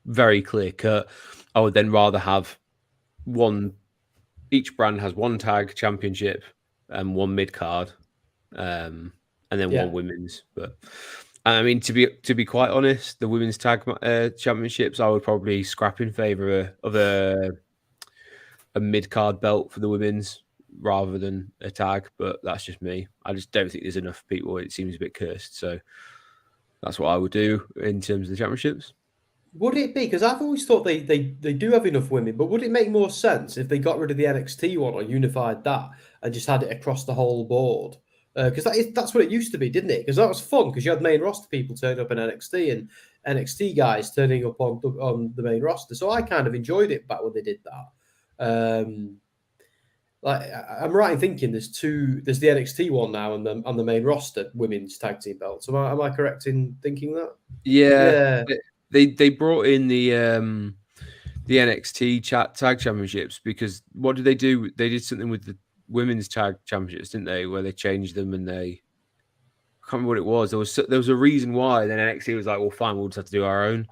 Very clear cut. I would then rather have each brand has 1 tag championship and 1 mid card, and then 1 women's. But I mean, to be quite honest, the women's tag championships I would probably scrap in favor of a mid card belt for the women's, rather than a tag, but that's just me. I just don't think there's enough people. It seems a bit cursed, so that's what I would do in terms of the championships. Would it be, because I've always thought they do have enough women, but would it make more sense if they got rid of the NXT one or unified that and just had it across the whole board? Because that's what it used to be, didn't it? Because that was fun, because you had main roster people turning up in NXT and NXT guys turning up on the main roster. So I kind of enjoyed it back when they did that. Like, I'm right in thinking there's the NXT one now and the main roster women's tag team belts. Am I correct in thinking that? Yeah. They brought in the NXT tag championships, because what did they do? They did something with the women's tag championships, didn't they? Where they changed them, and I can't remember what it was. There was a reason why. Then NXT was like, well, fine, we'll just have to do our own.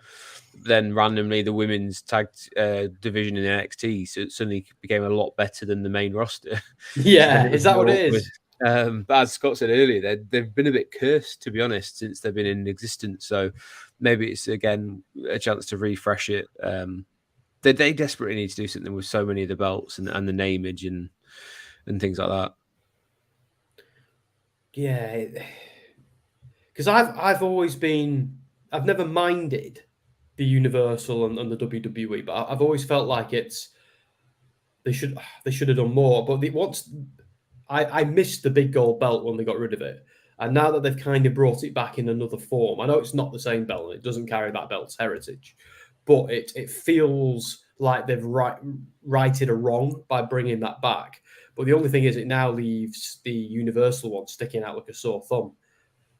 Then randomly the women's tag division in NXT suddenly became a lot better than the main roster. Yeah, is that what it is? But as Scott said earlier, they've been a bit cursed, to be honest, since they've been in existence. So maybe it's again a chance to refresh it. they desperately need to do something with so many of the belts and the nameage and things like that. Yeah, because I've never minded the Universal and the WWE, but I've always felt like they should have done more. But I missed the big gold belt when they got rid of it, and now that they've kind of brought it back in another form, I know it's not the same belt and it doesn't carry that belt's heritage, but it feels like they've righted a wrong by bringing that back. But the only thing is, it now leaves the Universal one sticking out like a sore thumb.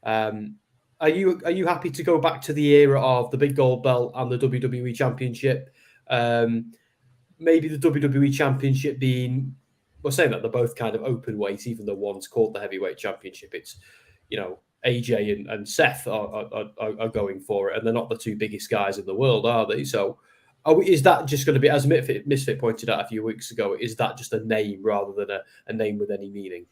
Are you happy to go back to the era of the big gold belt and the WWE Championship? Maybe the WWE Championship being, we're saying that they're both kind of open weight, even though one's called the Heavyweight Championship. It's, AJ and Seth are going for it, and they're not the two biggest guys in the world, are they? So is that just going to be, as Misfit pointed out a few weeks ago, is that just a name rather than a name with any meaning?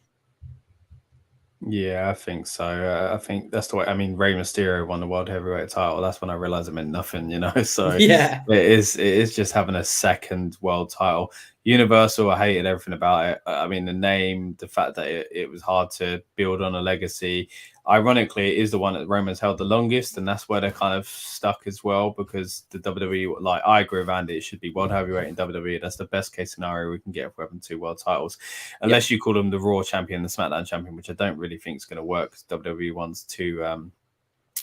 Yeah, I think so. I think that's the way. I mean, Rey Mysterio won the World Heavyweight title. That's when I realized it meant nothing, So yeah, it is just having a second world title. Universal, I hated everything about it. I mean, the name, the fact that it was hard to build on a legacy. Ironically, it is the one that Roman's held the longest, and that's where they're kind of stuck as well, because the WWE, like, I agree with Andy, it should be World Heavyweight in WWE. That's the best case scenario we can get if we're having 2 world titles, unless you call them the Raw champion and the SmackDown champion, which I don't really think is going to work, because WWE one's too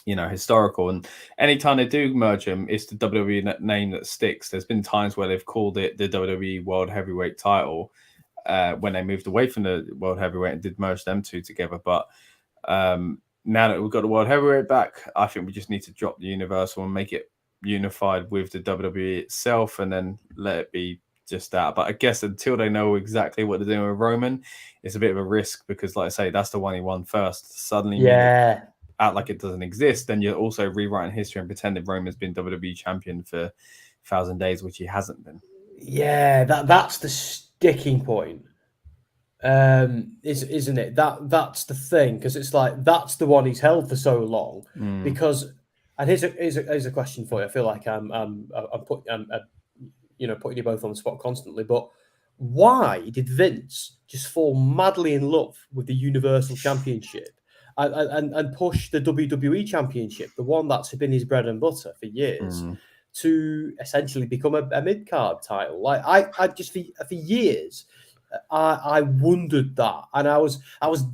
historical, and anytime they do merge them, it's the WWE name that sticks. There's been times where they've called it the WWE World Heavyweight title when they moved away from the World Heavyweight and did merge them two together, but now that we've got the World Heavyweight back, I think we just need to drop the Universal and make it unified with the WWE itself, and then let it be just that. But I guess until they know exactly what they're doing with Roman, it's a bit of a risk, because, like I say, that's the one he won first. Suddenly, act like it doesn't exist, then you're also rewriting history and pretending Roman's been WWE champion for 1,000 days, which he hasn't been. Yeah, that's the sticking point. Isn't it? That's the thing, because it's like that's the one he's held for so long. Because, and here's a question for you. I feel like I'm putting you both on the spot constantly, but why did Vince just fall madly in love with the Universal Championship and push the WWE Championship, the one that's been his bread and butter for years, to essentially become a mid-card title? Like I just for years. I wondered that, and I was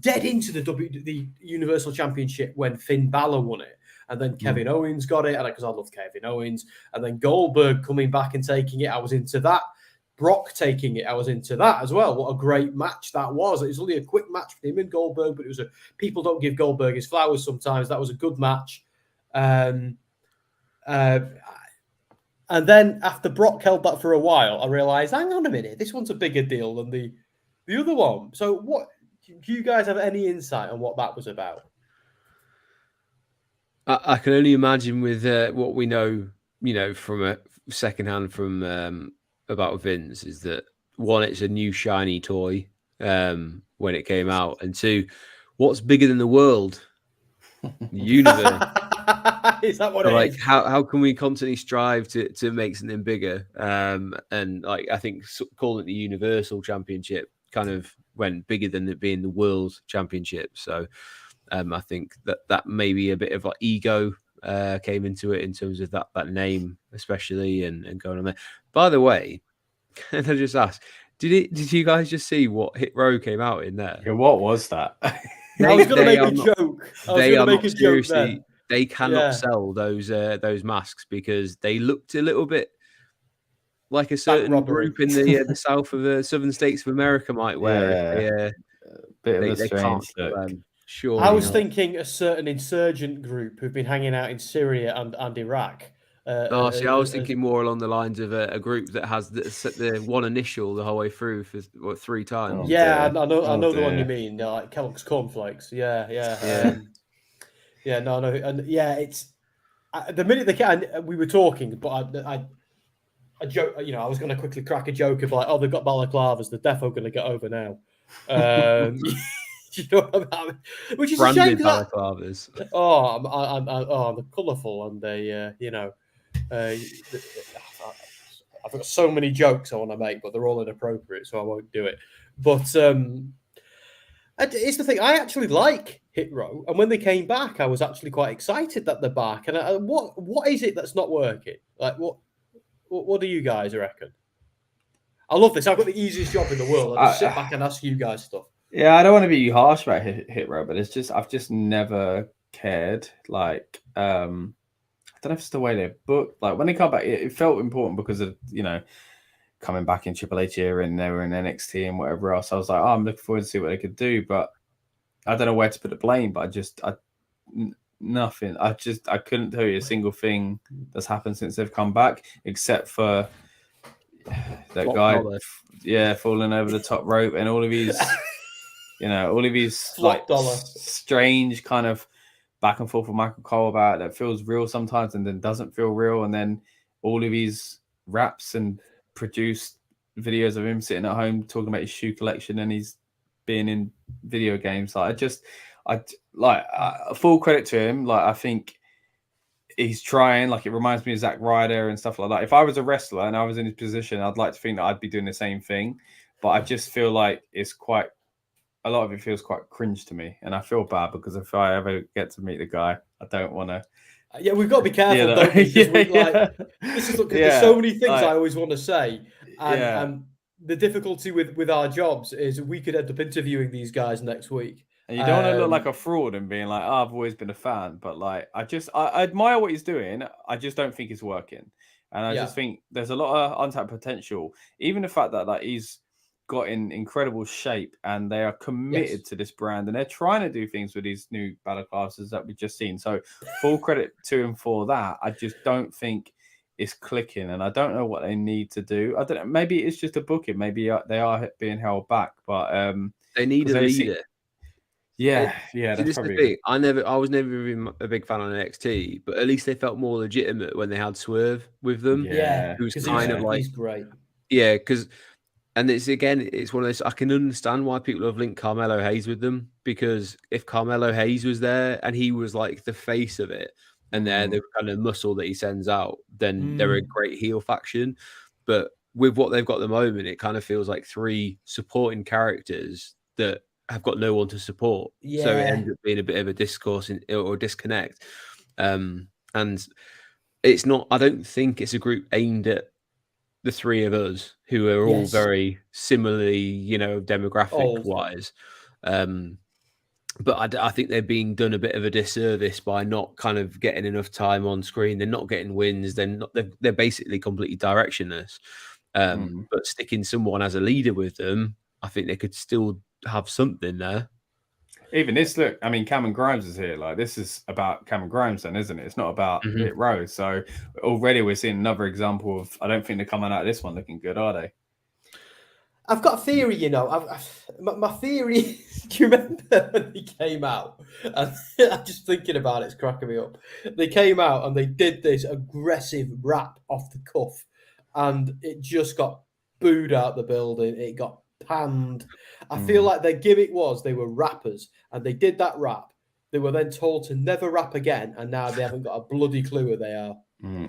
dead into the Universal Championship when Finn Balor won it, and then Kevin Owens got it, and because I love Kevin Owens, and then Goldberg coming back and taking it, I was into that. Brock taking it, I was into that as well. What a great match that was! It was only a quick match for him and Goldberg, but it was people don't give Goldberg his flowers sometimes. That was a good match. And then after Brock held that for a while, I realized, hang on a minute, this one's a bigger deal than the other one. So what do you guys have any insight on what that was about? I can only imagine with what we know, from a secondhand from about Vince, is that, one, it's a new shiny toy when it came out, and two, what's bigger than the world? The universe. Is that what it like is? How can we constantly strive to make something bigger? And like, I think calling it the Universal Championship kind of went bigger than it being the World Championship. So I think that maybe a bit of like ego came into it in terms of that name, especially, and going on there. By the way, can I just ask, did you guys just see what Hit Row came out in there? Yeah, what was that? I was going to make a joke. Seriously, they cannot sell those masks because they looked a little bit like a certain group in the south of the southern states of America might wear. Yeah, bit of a strange look. Sure. I was thinking a certain insurgent group who've been hanging out in Syria and Iraq. I was thinking more along the lines of a group that has the one initial the whole way through for 3 times. I know the one you mean, like Kellogg's cornflakes. Yeah. And it's the minute we were talking, but I joke. I was going to quickly crack a joke of like, oh, they've got balaclavas, they're defo going to get over now. You know what I mean? Which is branded a shame. Balaclavas. They're colourful and they, I've got so many jokes I want to make, but they're all inappropriate, so I won't do it. But it's the thing. I actually like Hit Row, and when they came back, I was actually quite excited that they're back. And what is it that's not working? Like what do you guys reckon? I love this. I've got the easiest job in the world. I just sit back and ask you guys stuff. Yeah, I don't want to be harsh about Hit Row, but I've just never cared. Like, I don't know if it's the way they're booked. Like when they come back, it felt important because of coming back in Triple H era and they were in NXT and whatever else. I was like, I'm looking forward to see what they could do, but I don't know where to put the blame. But nothing. I couldn't tell you a single thing that's happened since they've come back, except for that guy, falling over the top rope and all of his, all of his like strange kind of back and forth with Michael Cole about that feels real sometimes and then doesn't feel real, and then all of his raps and produced videos of him sitting at home talking about his shoe collection and he's being in video games. Like full credit to him. Like I think he's trying. Like it reminds me of Zack Ryder and stuff like that. If I was a wrestler and I was in his position, I'd like to think that I'd be doing the same thing. But I just feel like a lot of it feels quite cringe to me, and I feel bad because if I ever get to meet the guy, I don't want to. Yeah, we've got to be careful, don't we? This is there's so many things I always want to say, and the difficulty with our jobs is we could end up interviewing these guys next week. And you don't want to look like a fraud and being like, I've always been a fan, but like I admire what he's doing. I just don't think it's working, and I just think there's a lot of untapped potential. Even the fact that he's got in incredible shape and they are committed to this brand and they're trying to do things with these new battle classes that we've just seen. So full credit to him for that. I just don't think it's clicking and I don't know what they need to do. I don't know. Maybe it's just a booking. Maybe they are being held back, but they need a leader. That's this probably the thing. I was never even a big fan on NXT, but at least they felt more legitimate when they had Swerve with them. Yeah, who's kind of like he's great. Yeah, because. And it's one of those. I can understand why people have linked Carmelo Hayes with them, because if Carmelo Hayes was there and he was like the face of it, and they're the kind of muscle that he sends out, then they're a great heel faction. But with what they've got at the moment, it kind of feels like three supporting characters that have got no one to support. Yeah. So it ends up being a bit of a discourse or disconnect. And it's not. I don't think it's a group aimed at the three of us who are all very similarly, demographic wise. But I think they're being done a bit of a disservice by not kind of getting enough time on screen. They're not getting wins. They're basically completely directionless. But sticking someone as a leader with them, I think they could still have something there. Even this, look, I mean, Cameron Grimes is here. Like, this is about Cameron Grimes then, isn't it? It's not about Hit Row. So already we're seeing another example of, I don't think they're coming out of this one looking good, are they? I've got a theory, my theory is, do you remember when they came out? And I'm just thinking about it, it's cracking me up. They came out and they did this aggressive rap off the cuff and it just got booed out the building. It got panned. I feel like their gimmick was they were rappers and they did that rap. They were then told to never rap again, and now they haven't got a bloody clue who they are.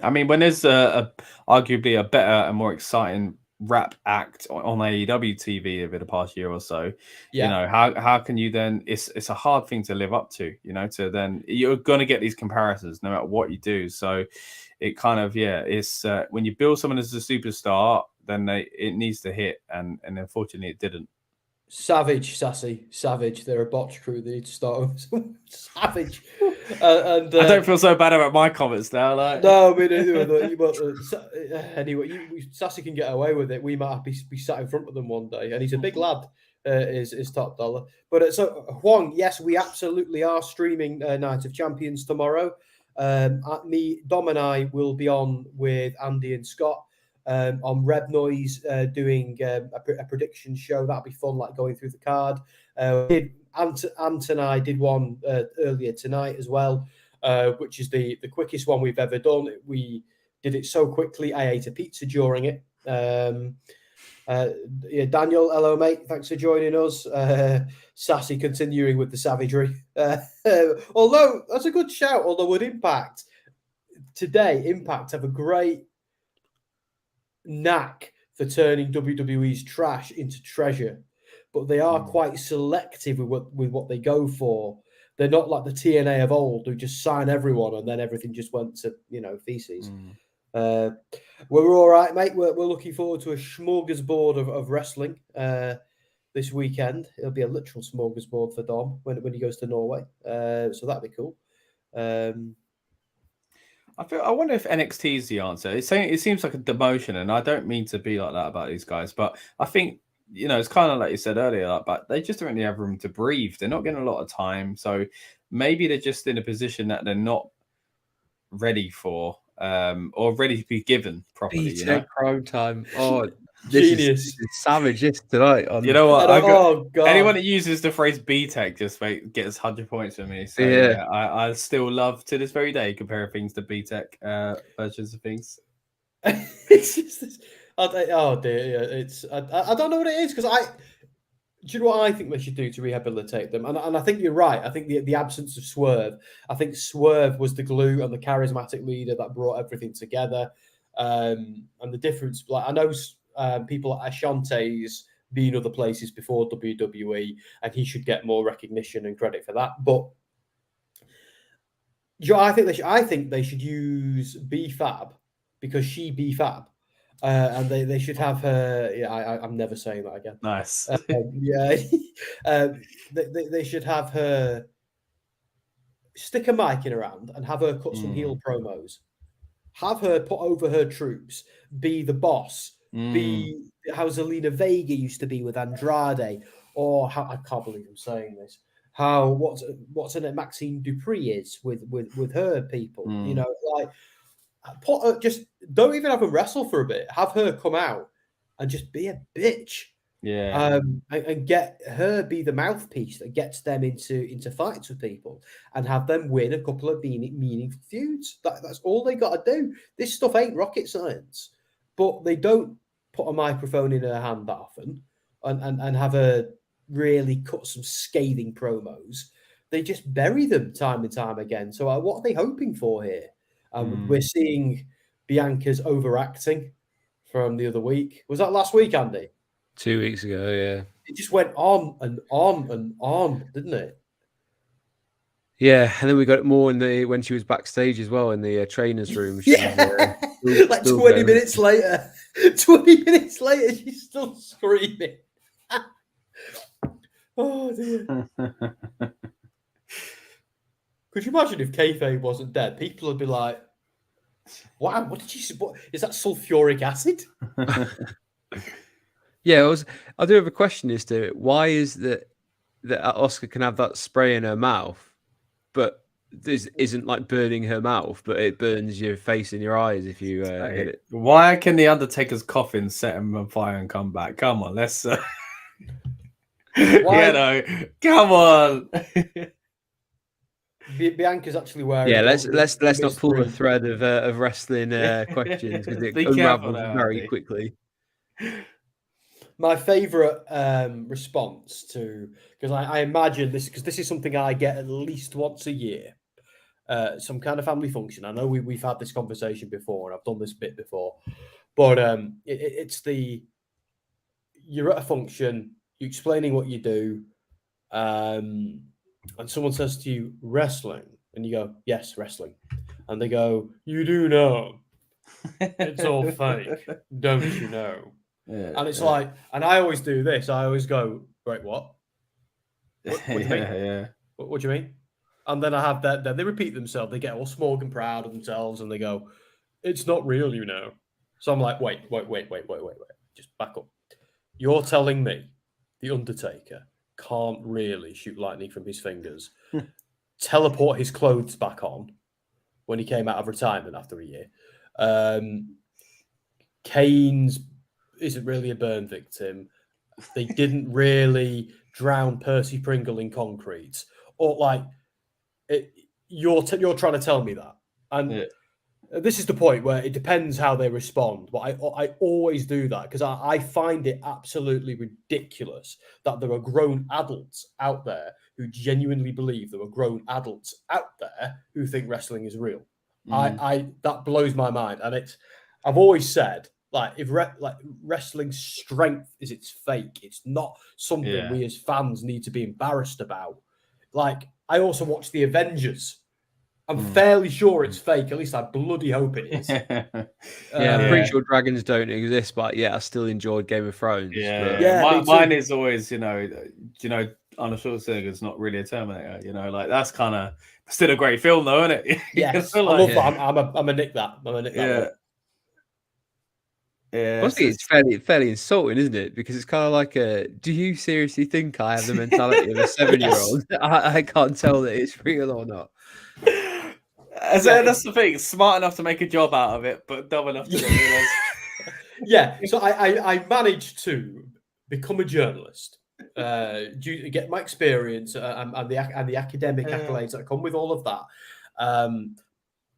I mean, when there's arguably a better and more exciting rap act on AEW TV over the past year or so, how can you then? It's a hard thing to live up to, to then you're going to get these comparisons no matter what you do. So it kind of it's when you build someone as a superstar, then it needs to hit, and unfortunately it didn't. Savage. They're a botch crew. They need to start savage. And I don't feel so bad about my comments now. Like, no, I mean, anyway, Sassy can get away with it. We might be sat in front of them one day, and he's a big lad. Is top dollar. But so Huang, yes, we absolutely are streaming Night of Champions tomorrow. Dom and I will be on with Andy and Scott. On Red Noise doing a prediction show. That'll be fun, like going through the card. Ant and I did one earlier tonight as well, which is the quickest one we've ever done. We did it so quickly, I ate a pizza during it. Daniel, hello, mate. Thanks for joining us. Sassy continuing with the savagery. Although, that's a good shout, although would Impact today, Impact have a great knack for turning WWE's trash into treasure, but they are quite selective with what they go for. They're not like the TNA of old who just sign everyone and then everything just went to, feces. We're all right, mate. We're looking forward to a smorgasbord of wrestling this weekend. It'll be a literal smorgasbord for Dom when he goes to Norway. So that'd be cool. I wonder if NXT is the answer. It seems like a demotion, and I don't mean to be like that about these guys, but I think it's kind of like you said earlier, but they just don't really have room to breathe. They're not getting a lot of time, so maybe they're just in a position that they're not ready for, or ready to be given properly. Prime time. Oh, Genius. This is savage tonight. You know what? God. Anyone that uses the phrase B-Tech just gets 100 points from me. So yeah, I still love to this very day comparing things to B-Tech versions of things. It's just this. Oh dear, it's I don't know what it is because do you know what I think they should do to rehabilitate them? And I think you're right. I think the absence of Swerve. I think Swerve was the glue and the charismatic leader that brought everything together. And the difference, like I know people at Ashante's been other places before WWE, and he should get more recognition and credit for that. But I think they should use B-Fab because she B-Fab. And they should have her. Yeah, I'm never saying that again. Nice. They should have her stick a mic in her hand and have her cut some heel promos. Have her put over her troops. Be the boss. Be how Zelina Vega used to be with Andrade, or how I can't believe I'm saying this. How what's her name? Maxine Dupree is with her people. Like. Just don't even have her wrestle for a bit. Have her come out and just be a bitch. Yeah. And get her be the mouthpiece that gets them into fights with people and have them win a couple of meaningful feuds. That's all they got to do. This stuff ain't rocket science, but they don't put a microphone in her hand that often and have her really cut some scathing promos. They just bury them time and time again. So what are they hoping for here? We're seeing Bianca's overacting from the other week. Was that last week, Andy? 2 weeks ago, yeah. It just went on and on and on, didn't it? Yeah, and then we got it more when she was backstage as well in the trainer's room. She was, like 20 minutes later. 20 minutes later, she's still screaming. Oh, dear. Could you imagine if kayfabe wasn't dead? People would be like, wow, what did you say? What, is that sulfuric acid? Yeah, I do have a question as to why is that Oscar can have that spray in her mouth, but this isn't like burning her mouth, but it burns your face and your eyes if you hit it. Why can the Undertaker's coffin set him on fire and come back? Come on, let's come on. Bianca's actually wearing. Yeah, let's not pull the thread of wrestling questions because it unravels very quickly. My favourite response to, because I imagine this, because this is something I get at least once a year, some kind of family function. I know we've had this conversation before, and I've done this bit before, but it's you're at a function, you're explaining what you do, and someone says to you, wrestling, and you go, yes, wrestling, and they go, you do know, it's all fake, don't you know? Yeah, and it's like, and I always do this. I always go, wait, what? What do you mean? Yeah. What do you mean? And then I have that. Then they repeat themselves. They get all smug and proud of themselves, and they go, "It's not real, you know." So I'm like, wait. Just back up. You're telling me the Undertaker can't really shoot lightning from his fingers, teleport his clothes back on when he came out of retirement after a year. Kane's isn't really a burn victim. They didn't really drown Percy Pringle in concrete, or like you're trying to tell me that. And this is the point where it depends how they respond. But I always do that because I find it absolutely ridiculous that there are grown adults out there who genuinely believe there are grown adults out there who think wrestling is real. That blows my mind, and I've always said Like if wrestling strength is its fake, it's not something we as fans need to be embarrassed about. Like I also watch the Avengers. I'm fairly sure it's fake. At least I bloody hope it is. I'm pretty sure dragons don't exist, but I still enjoyed Game of Thrones. Mine is always, Arnold Schwarzenegger's not really a Terminator. Like that's kind of still a great film, though, isn't it? Yes, I love that. I'm a nick that. I'm a nick that. Yeah, honestly, it's fairly insulting, isn't it? Because it's kind of like do you seriously think I have the mentality of a 7-year-old? I can't tell that it's real or not. That's the thing. Smart enough to make a job out of it, but dumb enough to realize. So I managed to become a journalist, get my experience and the academic accolades that come with all of that.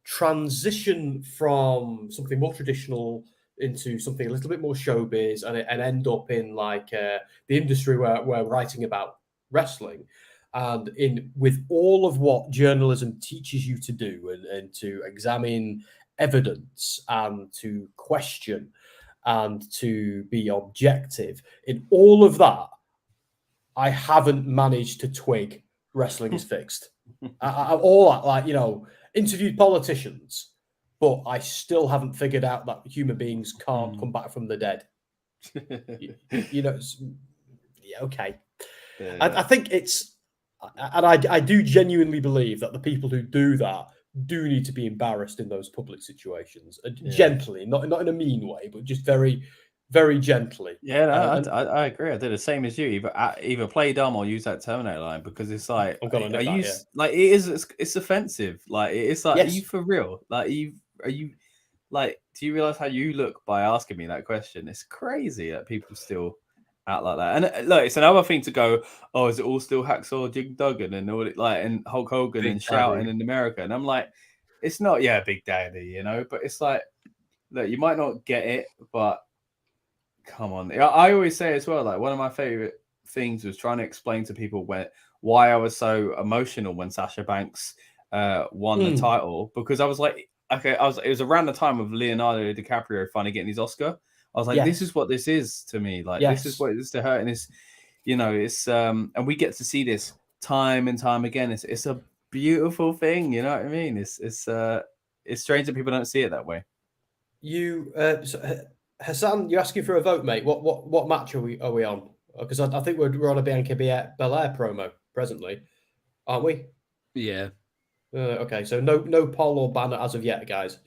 Transition from something more traditional into something a little bit more showbiz, and end up in like the industry where we're writing about wrestling. And with all of what journalism teaches you to do and to examine evidence and to question and to be objective, in all of that, I haven't managed to twig wrestling is fixed. Interviewed politicians, but I still haven't figured out that human beings can't come back from the dead. Okay. Yeah. I think it's... And I do genuinely believe that the people who do that do need to be embarrassed in those public situations, gently, not in a mean way, but just very, very gently. Yeah, I agree. I did the same as you. Either play dumb or use that Terminator line, because it's like it's offensive. Like it's like, are you for real? Like are you like? Do you realize how you look by asking me that question? It's crazy that people still out like that. And look, it's another thing to go, oh, is it all still Hacksaw Jim Duggan and all it, like, and Hulk Hogan Big and shouting Daddy in America? And I'm like, it's not, Big Daddy, but it's like, look, you might not get it, but come on. I always say as well, like, one of my favorite things was trying to explain to people why I was so emotional when Sasha Banks won the title, because I was like, okay, it was around the time of Leonardo DiCaprio finally getting his Oscar. I was like, this is what this is to me. Like, this is what it is to her. And it's, it's, and we get to see this time and time again. It's a beautiful thing. You know what I mean? It's strange that people don't see it that way. Hassan, you're asking for a vote, mate. What match are we on? Because I think we're on a Bianca Belair promo presently, aren't we? Yeah. Okay. So no poll or banner as of yet, guys.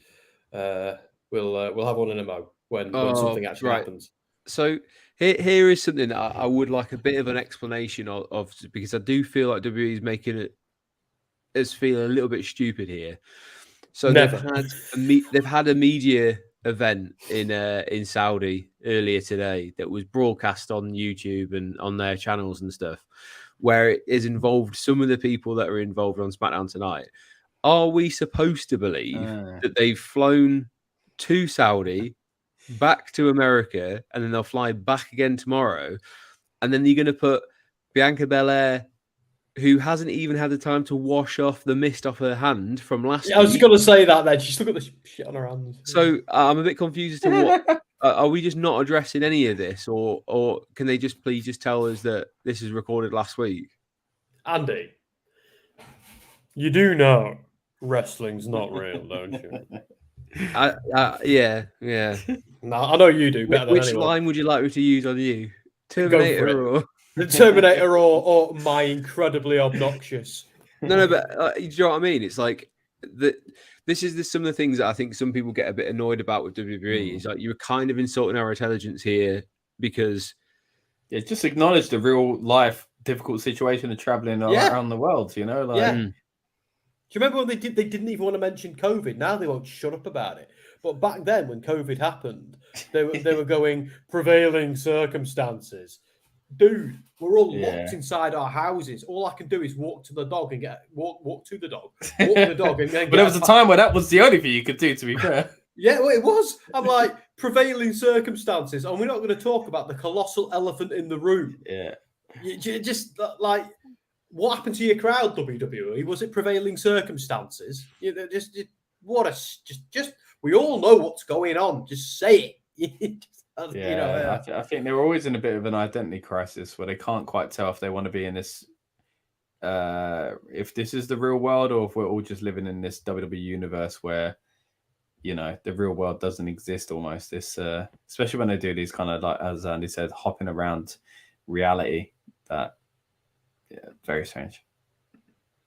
We'll have one in a mo. When something actually happens. So here is something that I would like a bit of an explanation of, because I do feel like WWE is making us feel a little bit stupid here. So they've had a media event in Saudi earlier today that was broadcast on YouTube and on their channels and stuff, where it is involved some of the people that are involved on SmackDown tonight. Are we supposed to believe that they've flown to Saudi, back to America, and then they'll fly back again tomorrow, and then you're going to put Bianca Belair, who hasn't even had the time to wash off the mist off her hand from last week. I was just going to say that then. She's still got the shit on her hands. So I'm a bit confused as to what... are we just not addressing any of this, or can they just please just tell us that this is recorded last week? Andy, you do know wrestling's not real, don't you? Yeah. No, I know you do better than Which anyone. line would you like me to use on you? Terminator or the Terminator or my incredibly obnoxious? No, but you know what I mean? It's like this is some of the things that I think some people get a bit annoyed about with WWE. It's like, you're kind of insulting our intelligence here because just acknowledge the real life difficult situation of traveling around the world. Do you remember when they didn't even want to mention COVID? Now they won't shut up about it. But back then, when COVID happened, they were going prevailing circumstances. Dude, we're all locked inside our houses. All I can do is walk to the dog and walk to the dog, and then. But there was a time where that was the only thing you could do. To be fair, well, it was. I'm like, prevailing circumstances, and we're not going to talk about the colossal elephant in the room. Yeah, just like. What happened to your crowd, WWE? Was it prevailing circumstances? We all know what's going on. Just say it. Yeah, I think they're always in a bit of an identity crisis where they can't quite tell if they want to be in this, if this is the real world or if we're all just living in this WWE universe where, the real world doesn't exist almost. This, especially when they do these kind of, like, as Andy said, hopping around reality. That, very strange.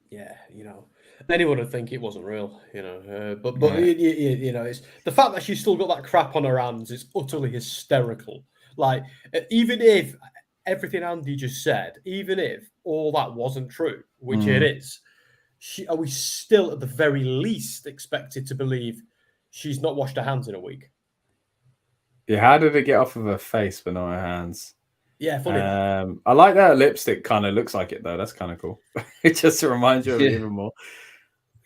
Yeah, anyone would think it wasn't real, but it's the fact that she's still got that crap on her hands is utterly hysterical. Like, even if everything Andy just said, even if all that wasn't true, which it is, are we still at the very least expected to believe she's not washed her hands in a week? Yeah, how did it get off of her face but not her hands? Yeah, funny. I like that lipstick kind of looks like it though. That's kind of cool. It just reminds you of it even more.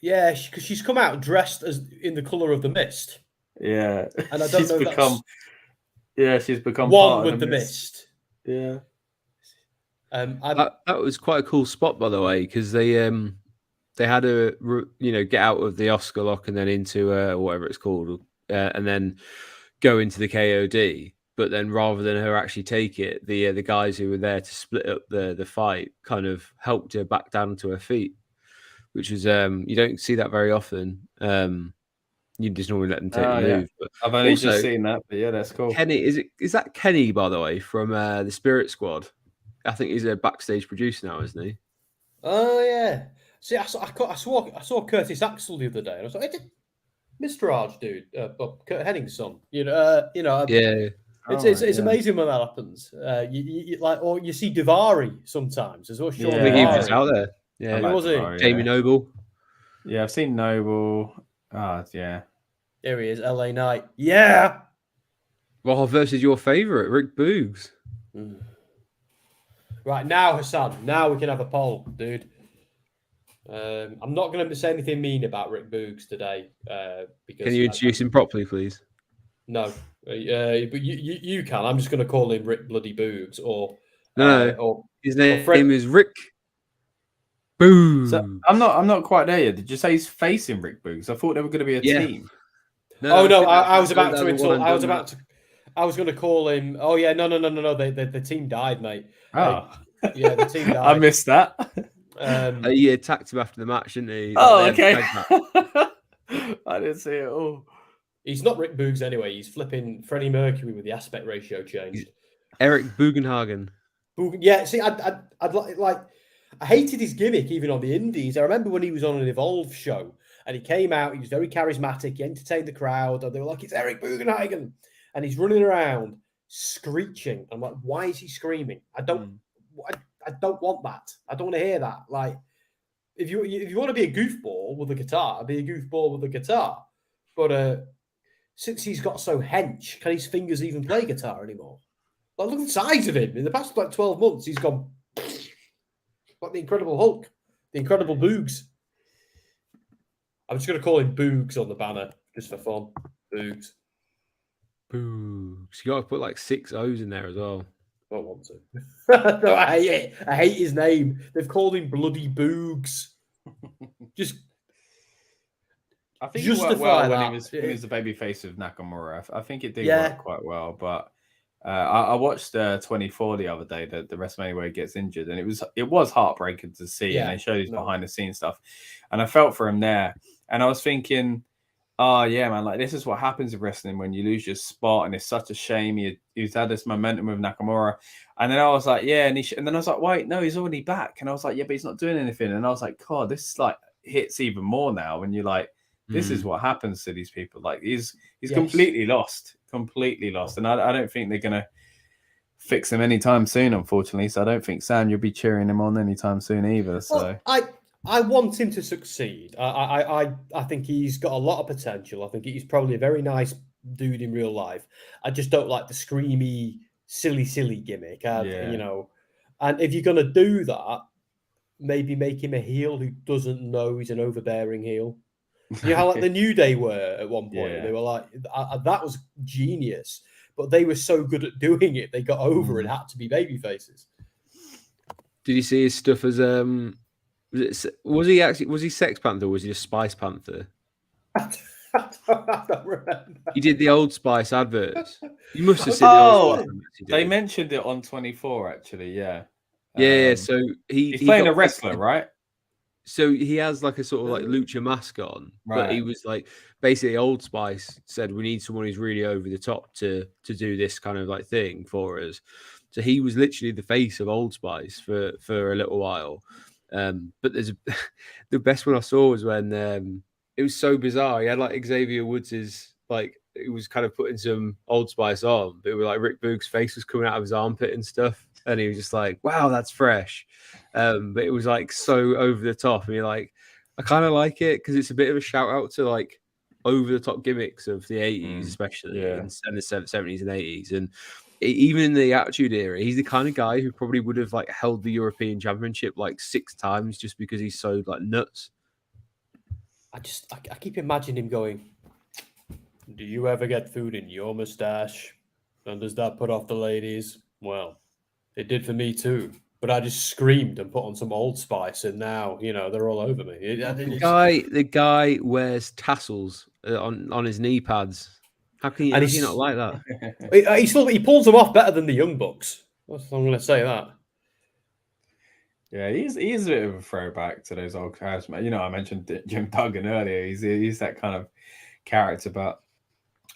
Yeah, because she's come out dressed as in the color of the mist. Yeah, and I don't she's know. Become. Yeah, she's become one part with of the mist. Yeah. That was quite a cool spot, by the way, because they had a get out of the Oscar lock and then into whatever it's called, and then go into the KOD. But then rather than her actually take it, the guys who were there to split up the fight kind of helped her back down to her feet, which was you don't see that very often. You just normally let them take the move. But I've only just seen that, but yeah, that's cool. Kenny, is that Kenny, by the way, from the Spirit Squad? I think he's a backstage producer now, isn't he? Oh yeah. See, I saw Curtis Axel the other day, and I was like, Mr. Arch, dude, Kurt Hennig's son. Yeah. It's amazing when that happens. You like, or you see Daivari sometimes as well. I think he was out there. Yeah, was he? Jamie Noble. Yeah, I've seen Noble. Yeah. There he is, LA Knight. Yeah. Well, versus your favorite, Rick Boogs. Right now, Hassan. Now we can have a poll, dude. I'm not going to say anything mean about Rick Boogs today. Because can you introduce him properly, please? No, but you can. I'm just going to call him Rick Bloody Boogs, or his name is Rick Boogs. So I'm not quite there yet. Did you say he's facing Rick Boogs? I thought they were going to be a team. No, I was about to insult. I was going to call him. Oh yeah, no. The team died, mate. Oh, yeah, the team died. I missed that. He attacked him after the match, didn't he? Oh, okay. I didn't see it at all. He's not Rick Boogs anyway. He's flipping Freddie Mercury with the aspect ratio changed. Eric Bugenhagen. Yeah, see, I'd like. I hated his gimmick even on the indies. I remember when he was on an Evolve show and he came out. He was very charismatic. He entertained the crowd. And they were like, "It's Eric Bugenhagen," and he's running around screeching. I'm like, why is he screaming? I don't want that. I don't want to hear that. Like, if you want to be a goofball with a guitar, be a goofball with a guitar. But since he's got so hench, can his fingers even play guitar anymore? Like, look at the size of him. In the past 12 months, he's gone like the Incredible Hulk, the Incredible Boogs. I'm just going to call him Boogs on the banner just for fun. Boogs. Boogs. You got to put like 6 O's in there as well. I don't want to. No, I hate his name. They've called him Bloody Boogs. Just I think it worked well when he was the baby face of Nakamura. I think it did work quite well. But I watched 24 the other day, the WrestleMania where he gets injured, and it was heartbreaking to see. And they showed his behind the scenes stuff, and I felt for him there. And I was thinking, oh yeah, man, like this is what happens in wrestling when you lose your spot, and it's such a shame. He's had this momentum with Nakamura, and then I was like, yeah, and then I was like, wait, no, he's already back, and I was like, yeah, but he's not doing anything, and I was like, God, this like hits even more now when you're like, this is what happens to these people. Like he's completely lost, and I don't think they're gonna fix him anytime soon, unfortunately. So I don't think Sam, you'll be cheering him on anytime soon either. So I want him to succeed. I think he's got a lot of potential. I think he's probably a very nice dude in real life. I just don't like the screamy, silly gimmick. And if you're going to do that, maybe make him a heel who doesn't know he's an overbearing heel. You know how like the New Day were at one point? Yeah. They were like, that was genius. But they were so good at doing it, they got over and had to be baby faces. Did you see his stuff as was he Sex Panther or was he a Spice Panther? I don't remember. He did the Old Spice adverts. You must have seen the Oh, Old Spice adverts he they did. mentioned it on 24, actually. Yeah. Yeah. So he's playing got a wrestler, right? So he has like a sort of like lucha mask on, but he Right. was like basically Old Spice said we need someone who's really over the top to do this kind of like thing for us. So he was literally the face of Old Spice for a little while. But there's the best one I saw was when it was so bizarre. He had like Xavier Woods's like it was kind of putting some Old Spice on, but it was like Rick Boog's face was coming out of his armpit and stuff, and he was just like, "Wow, that's fresh." But it was like so over the top, and you're like, I kind of like it because it's a bit of a shout out to like over the top gimmicks of the 80s, especially and the 70s and 80s, and even in the Attitude Era, he's the kind of guy who probably would have like held the European Championship like 6 times just because he's so like nuts. I keep imagining him going, do you ever get food in your mustache? And does that put off the ladies? Well, it did for me too. But I just screamed and put on some Old Spice, and now they're all over me. The guy wears tassels on his knee pads. How can you not like that? He pulls them off better than the Young Bucks. I'm going to say that. Yeah, he is a bit of a throwback to those old guys. I mentioned Jim Duggan earlier. He's that kind of character, but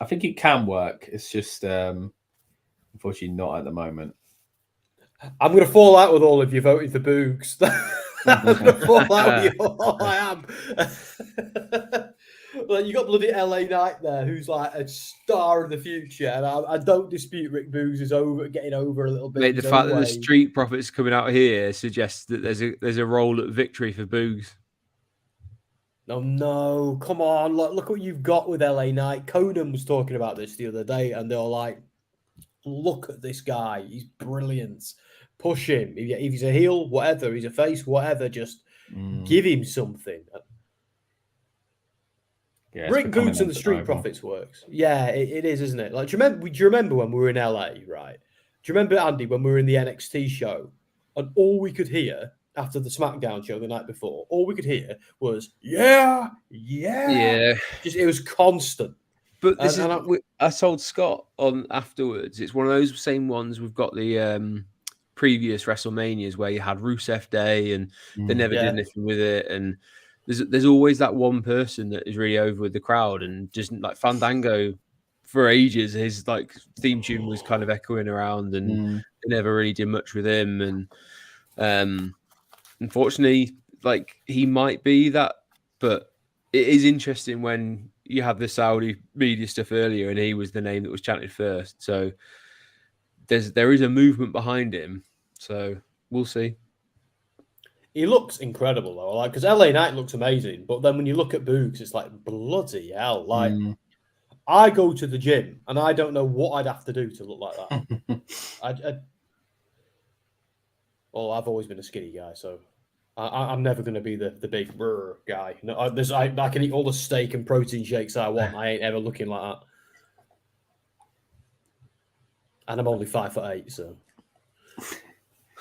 I think it can work. It's just unfortunately not at the moment. I'm going to fall out with all of you voting for Boogs. I'm going to fall out with you all. I am. Like, you got bloody LA Knight there, who's like a star of the future, and I don't dispute Rick Boogs is getting over a little bit. Mate, the fact that the Street Profits coming out here suggests that there's a role at victory for Boogs. No, come on! Look what you've got with LA Knight. Conan was talking about this the other day, and they were like, "Look at this guy; he's brilliant. Push him. If he's a heel, whatever. He's a face, whatever. Just give him something." Yeah, Rick Boogs and the Street Profits works. Yeah, it is, isn't it? Like, do you remember when we were in LA, right? Do you remember, Andy, when we were in the NXT show, and all we could hear after the SmackDown show the night before, all we could hear was yeah. Just it was constant. But this I told Scott on afterwards. It's one of those same ones. We've got the previous WrestleManias where you had Rusev Day and they never did anything with it, and there's always that one person that is really over with the crowd, and just like Fandango for ages, his like theme tune was kind of echoing around, and they never really did much with him. And unfortunately, like he might be that, but it is interesting when you have the Saudi media stuff earlier, and he was the name that was chanted first. So there is a movement behind him. So we'll see. He looks incredible though, like because LA Knight looks amazing, but then when you look at Boogs, it's like bloody hell. Like I go to the gym and I don't know what I'd have to do to look like that. Well, I've always been a skinny guy, so I'm never going to be the big guy. No, I can eat all the steak and protein shakes I want. I ain't ever looking like that. And I'm only 5'8", so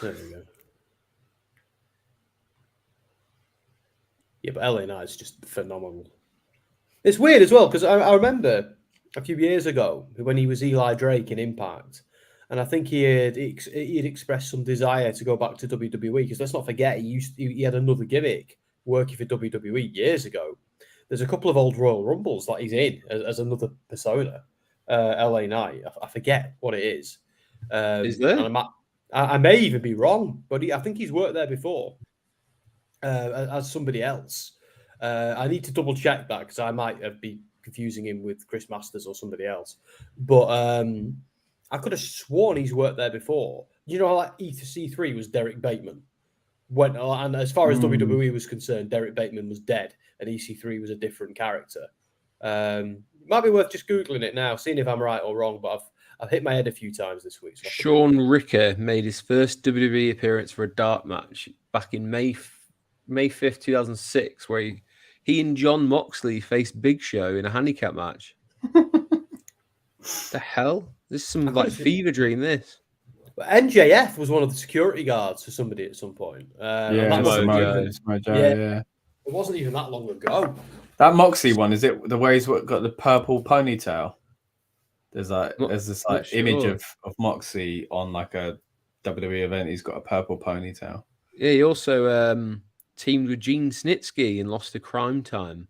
there we go. Yeah, but LA Knight's just phenomenal. It's weird as well because I remember a few years ago when he was Eli Drake in Impact, and I think he had expressed some desire to go back to WWE because let's not forget he had another gimmick working for WWE years ago. There's a couple of old Royal Rumbles that he's in as another persona. LA Knight, I forget what it is. Is there? And I may even be wrong, but I think he's worked there before. As somebody else. I need to double check that because I might be confusing him with Chris Masters or somebody else. But I could have sworn he's worked there before. You know, like E3 was Derek Bateman. And as far as WWE was concerned, Derek Bateman was dead and EC3 was a different character. Might be worth just Googling it now, seeing if I'm right or wrong, but I've hit my head a few times this week. So Sean Ricker made his first WWE appearance for a dark match back in May 5th, 2006, where he and John Moxley faced Big Show in a handicap match. The hell? This is some like fever dream, this. But NJF was one of the security guards for somebody at some point. Yeah. It wasn't even that long ago. That Moxley one, is it the way he's got the purple ponytail? There's Not- this not image sure. of Moxley on like a WWE event. He's got a purple ponytail. Yeah, he also teamed with Gene Snitsky and lost to Crime Time.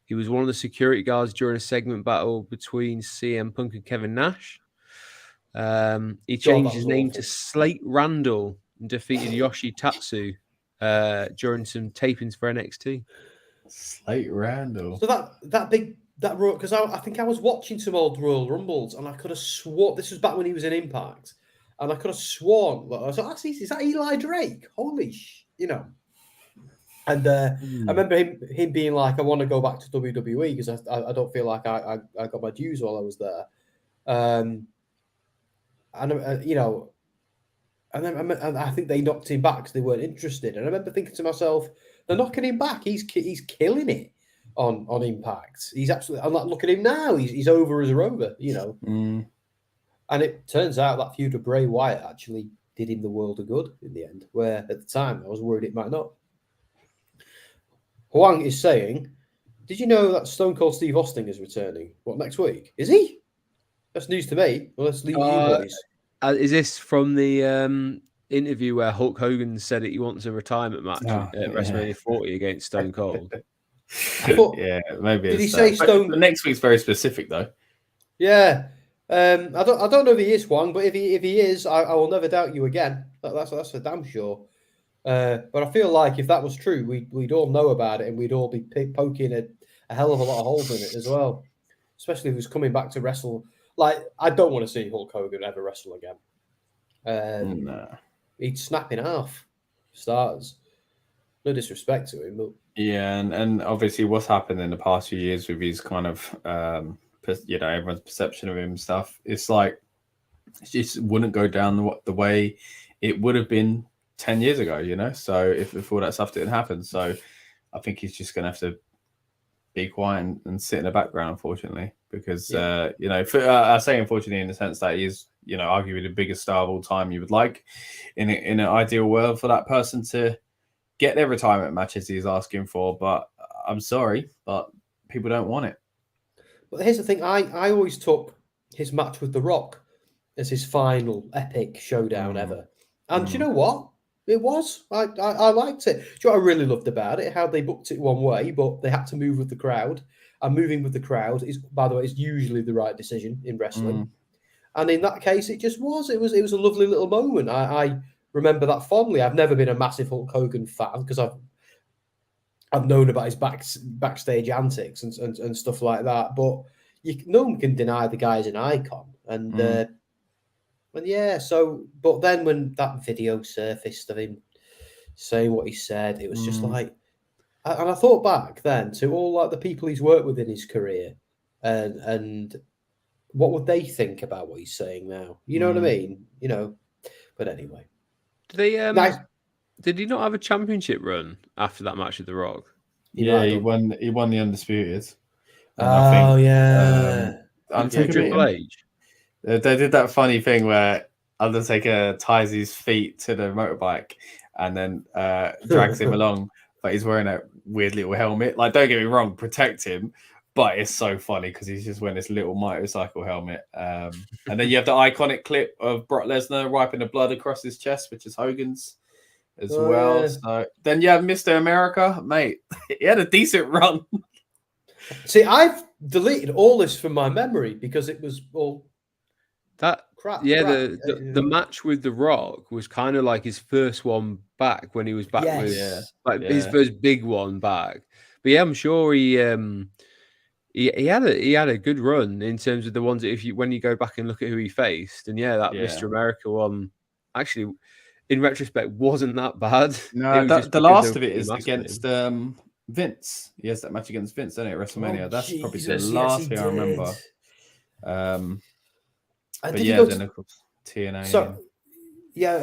He was one of the security guards during a segment battle between CM Punk and Kevin Nash. He changed his name to Slate Randall and defeated Yoshi Tatsu during some tapings for NXT. Slate Randall. So that because I think I was watching some old Royal Rumbles and I could have sworn this was back when he was in Impact, and I could have sworn I was like, is that Eli Drake? Holy And I remember him being like, I want to go back to WWE because I don't feel like I got my dues while I was there. And and I think they knocked him back because they weren't interested. And I remember thinking to myself, they're knocking him back. He's killing it on Impact. He's absolutely. I'm like, look at him now. He's over as a rover, And it turns out that feud with Bray Wyatt actually did him the world of good in the end. Where at the time I was worried it might not. Huang is saying, did you know that Stone Cold Steve Austin is returning? What, next week? Is he? That's news to me. Well, let's leave you boys. Is this from the interview where Hulk Hogan said that he wants a retirement match at WrestleMania 40 against Stone Cold? Yeah, maybe. Did he say Stone? The next week's very specific though. Yeah, I don't know if he is Huang, but if he is, I will never doubt you again. That's for damn sure. But I feel like if that was true, we'd all know about it and we'd all be poking a hell of a lot of holes in it as well. Especially if he was coming back to wrestle. Like, I don't want to see Hulk Hogan ever wrestle again. No. He'd snap in half. Starters. No disrespect to him, but yeah, and obviously what's happened in the past few years with his kind of everyone's perception of him and stuff. It's like it just wouldn't go down the way it would have been 10 years ago, So if all that stuff didn't happen, so I think he's just gonna have to be quiet and sit in the background, unfortunately, because I say unfortunately in the sense that he is, arguably the biggest star of all time. You would like in an ideal world for that person to get their retirement matches he's asking for, but I'm sorry, but people don't want it. But here's the thing: I always took his match with The Rock as his final epic showdown ever, and do you know what? It was. I liked it. Do you know what I really loved about it? How they booked it one way, but they had to move with the crowd. And moving with the crowd is, by the way, is usually the right decision in wrestling. And in that case, it just was. It was a lovely little moment. I remember that fondly. I've never been a massive Hulk Hogan fan because I've known about his backstage antics and stuff like that. But no one can deny the guy's an icon. And but then when that video surfaced of him saying what he said, it was just like, and I thought back then to all like the people he's worked with in his career, and what would they think about what he's saying now? You know what I mean? But anyway, did he not have a championship run after that match with The Rock? Yeah, he won the Undisputed. And Undertaker Triple H. They did that funny thing where Undertaker ties his feet to the motorbike and then drags him along, but he's wearing a weird little helmet. Like, don't get me wrong, protect him, but it's so funny because he's just wearing this little motorcycle helmet. And then you have the iconic clip of Brock Lesnar wiping the blood across his chest, which is Hogan's as well. Yeah. So then you have Mr. America, mate. He had a decent run. See, I've deleted all this from my memory because it was all that crap. Yeah, crap. The match with The Rock was kind of like his first one back when he was back with his first big one back. But yeah, I'm sure he had a good run in terms of the ones that when you go back and look at who he faced, and Mr. America one actually in retrospect wasn't that bad. No, the last of it is against Vince. He has that match against Vince, doesn't it, at WrestleMania? That's probably the last thing I remember. But then of course TNA.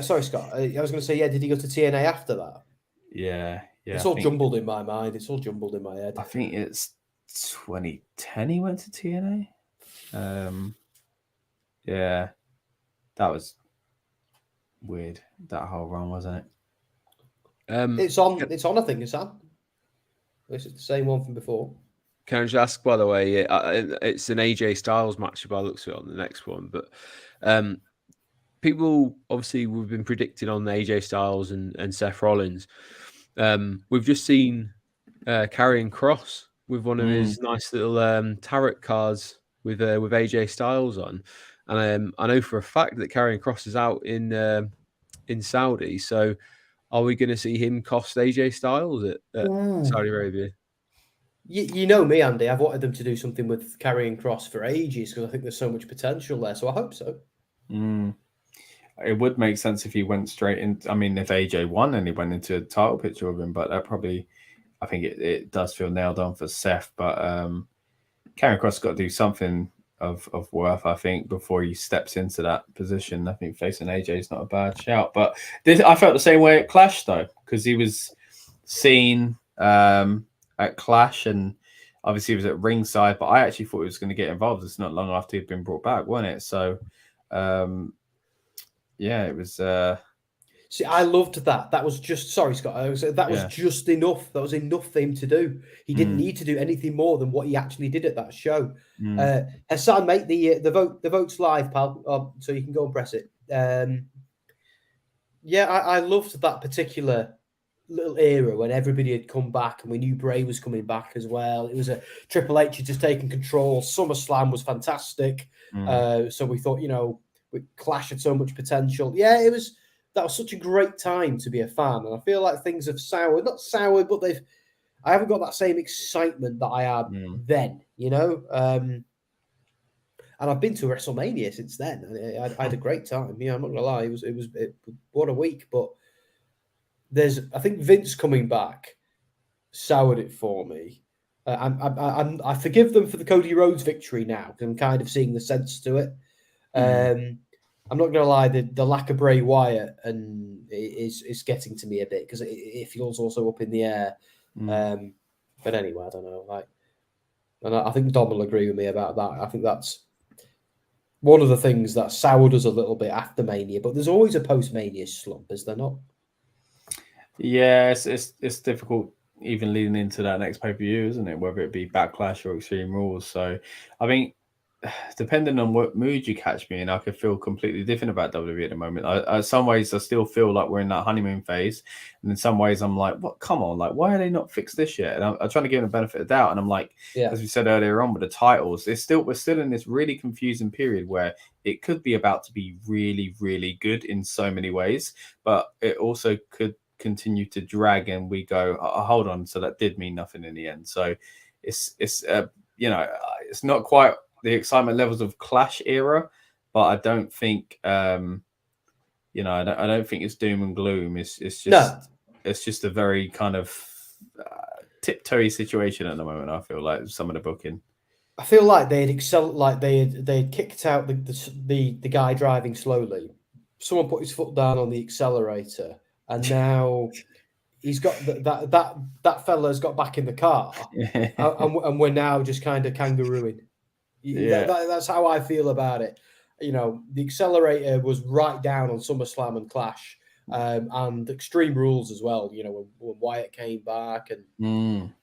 Sorry, Scott. I was going to say, did he go to TNA after that? Yeah. It's all jumbled in my mind. It's all jumbled in my head. I think it's 2010 he went to TNA. That was weird. That whole run, wasn't it? It's on. I think it's on. This is the same one from before. Can I just ask, by the way, it's an AJ Styles match by the looks of it on the next one, but people, obviously, we've been predicting on AJ Styles and Seth Rollins. We've just seen Karrion Kross with one of his nice little tarot cards with AJ Styles on. And I know for a fact that Karrion Kross is out in Saudi. So are we going to see him cost AJ Styles at Saudi Arabia? You know me, Andy. I've wanted them to do something with Karrion Kross for ages because I think there's so much potential there. So I hope so. It would make sense if he went straight in. I mean, if AJ won and he went into a title picture with him, but that probably, I think it does feel nailed on for Seth. But Karrion Kross got to do something of worth, I think, before he steps into that position. I think facing AJ is not a bad shout. But I felt the same way at Clash, though, because he was seen at Clash, and obviously he was at ringside, but I actually thought he was going to get involved. It's not long after he'd been brought back, wasn't it? So, yeah, it was. See, I loved that. That was just, sorry, Scott. That was just enough. That was enough for him to do. He didn't need to do anything more than what he actually did at that show. Hassan, mate, the vote's live, pal. So you can go and press it. Yeah, I loved that particular little era when everybody had come back and we knew Bray was coming back as well. It was a Triple H had just taken control. SummerSlam was fantastic. So we thought, Clash had so much potential. Yeah, that was such a great time to be a fan. And I feel like things have soured, not soured, but I haven't got that same excitement that I had then, And I've been to WrestleMania since then. And I had a great time. Yeah, I'm not gonna lie. It was what a week, but I think Vince coming back soured it for me. I forgive them for the Cody Rhodes victory now because I'm kind of seeing the sense to it. I'm not going to lie, the lack of Bray Wyatt is getting to me a bit because it feels also up in the air. But anyway, I don't know. And I think Dom will agree with me about that. I think that's one of the things that soured us a little bit after Mania. But there's always a post-Mania slump, is there not? Yeah, it's difficult even leading into that next pay-per-view, isn't it? Whether it be Backlash or Extreme Rules. So I think depending on what mood you catch me in, I could feel completely different about WWE at the moment. In some ways, I still feel like we're in that honeymoon phase, and in some ways, I'm like, "What? Come on! Like, why are they not fixed this yet?" And I'm trying to give them the benefit of the doubt, and I'm like, as we said earlier on with the titles, we're still in this really confusing period where it could be about to be really, really good in so many ways, but it also could continue to drag, and we go, oh, hold on, so that did mean nothing in the end. So it's not quite the excitement levels of Clash era, but I don't think I don't think it's doom and gloom. It's just a very kind of tiptoey situation at the moment. I feel like some of the booking. I feel like they had kicked out the guy driving slowly. Someone put his foot down on the accelerator, and now he's got that fella's got back in the car, and we're now just kind of kangarooing. Yeah, that's how I feel about it. The accelerator was right down on SummerSlam and Clash, and Extreme Rules as well. When Wyatt came back, and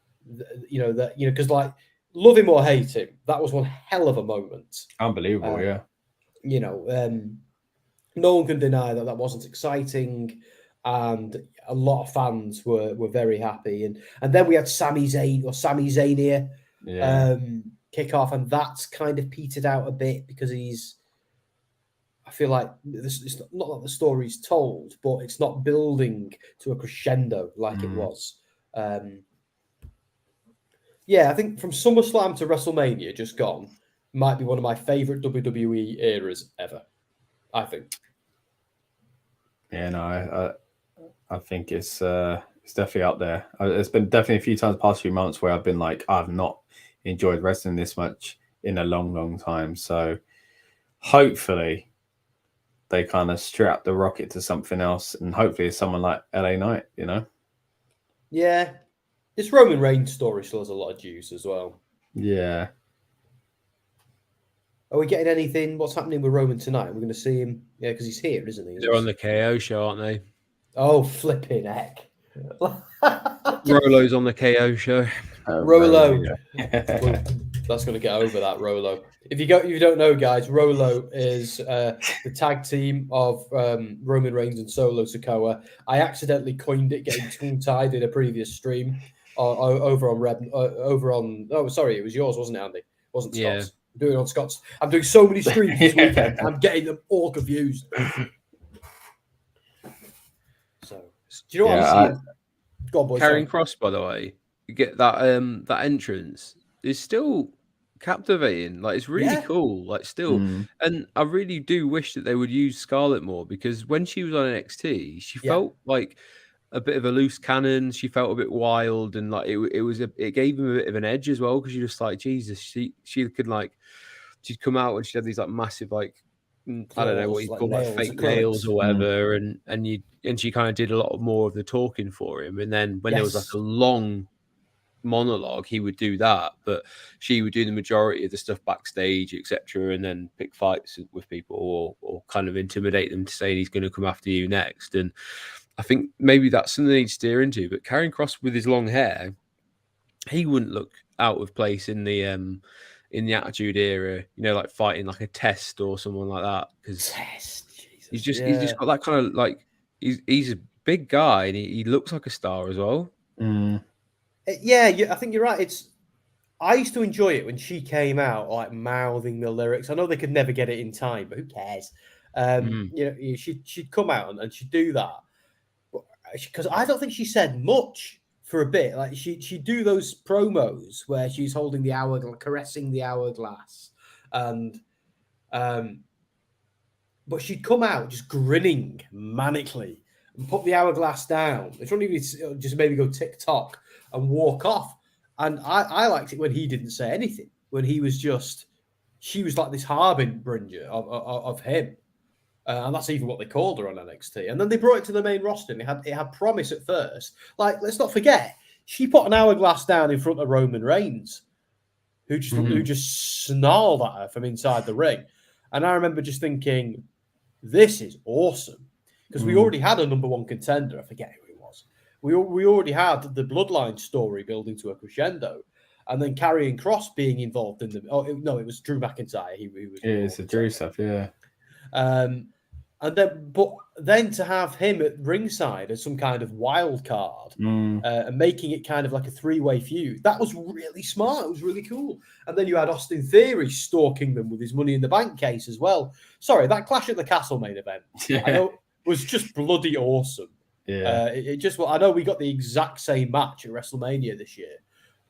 because like love him or hate him, that was one hell of a moment. Unbelievable, yeah. No one can deny that wasn't exciting, and a lot of fans were very happy. And then we had Sami Zayn here. Yeah. Kick off, and that's kind of petered out a bit because I feel like it's not that the story's told, but it's not building to a crescendo like it was. I think from SummerSlam to WrestleMania just gone might be one of my favorite WWE eras ever. I think. Yeah, no, I think it's definitely up there. It's been definitely a few times the past few months where I've been like, I've not enjoyed wrestling this much in a long time. So hopefully they kind of strap the rocket to something else, and hopefully it's someone like LA Knight, Yeah. This Roman Reigns story still has a lot of juice as well. Yeah. Are we getting anything? What's happening with Roman tonight? We're going to see him, because he's here, isn't he? They're on the KO show, aren't they? Oh, flipping heck. Rolo's on the KO show. Rolo. Yeah. That's going to get over that, Rolo. If you don't know, guys, Rolo is the tag team of Roman Reigns and Solo Sikoa. I accidentally coined it, getting tongue-tied in a previous stream over on. Oh, sorry, it was yours, wasn't it, Andy? It wasn't Scott's. I'm doing it on Scott's. I'm doing so many streams this weekend. I'm getting them all confused. So, do you know what I'm seeing? Go on, boys. Karrion Kross, by the way, you get that that entrance is still captivating. Like, it's really cool. Like, still, and I really do wish that they would use Scarlett more, because when she was on NXT, she felt like a bit of a loose cannon. She felt a bit wild, and like it gave him a bit of an edge as well, because you're just like, Jesus, she could, like, she'd come out and she had these like massive, like, I don't know what you call, like fake nails or whatever, and she kind of did a lot more of the talking for him. And then when there was like a long monologue, he would do that, but she would do the majority of the stuff backstage, etc., and then pick fights with people or kind of intimidate them to saying he's going to come after you next. And I think maybe that's something they need to steer into. But Karrion Kross with his long hair, he wouldn't look out of place in the Attitude Era, you know, like fighting like a Test or someone like that, because he's just got that kind of, like, he's a big guy and he looks like a star as well. Yeah, I think you're right. I used to enjoy it when she came out, like, mouthing the lyrics. I know they could never get it in time, but who cares? You know, she'd come out and she'd do that, because I don't think she said much for a bit. Like, she'd do those promos where she's holding the hourglass, caressing the hourglass, and but she'd come out just grinning manically and put the hourglass down in front of you, just maybe go tick-tock and walk off. And I liked it when he didn't say anything, when he was just, she was like this harbinger of him. And that's even what they called her on NXT. And then they brought it to the main roster, and it had promise at first. Like, let's not forget, she put an hourglass down in front of Roman Reigns, who just snarled at her from inside the ring. And I remember just thinking, this is awesome, because we already had a number one contender. I forget who it was. We already had the Bloodline story building to a crescendo, and then Karrion Kross being involved in the. It was Drew McIntyre. He was. Yeah, it's the Drew stuff. Yeah. And then to have him at ringside as some kind of wild card, and making it kind of like a three-way feud, that was really smart. It was really cool. And then you had Austin Theory stalking them with his Money in the Bank case as well. Sorry, that Clash at the Castle main event, I know, was just bloody awesome. Yeah, I know we got the exact same match at WrestleMania this year,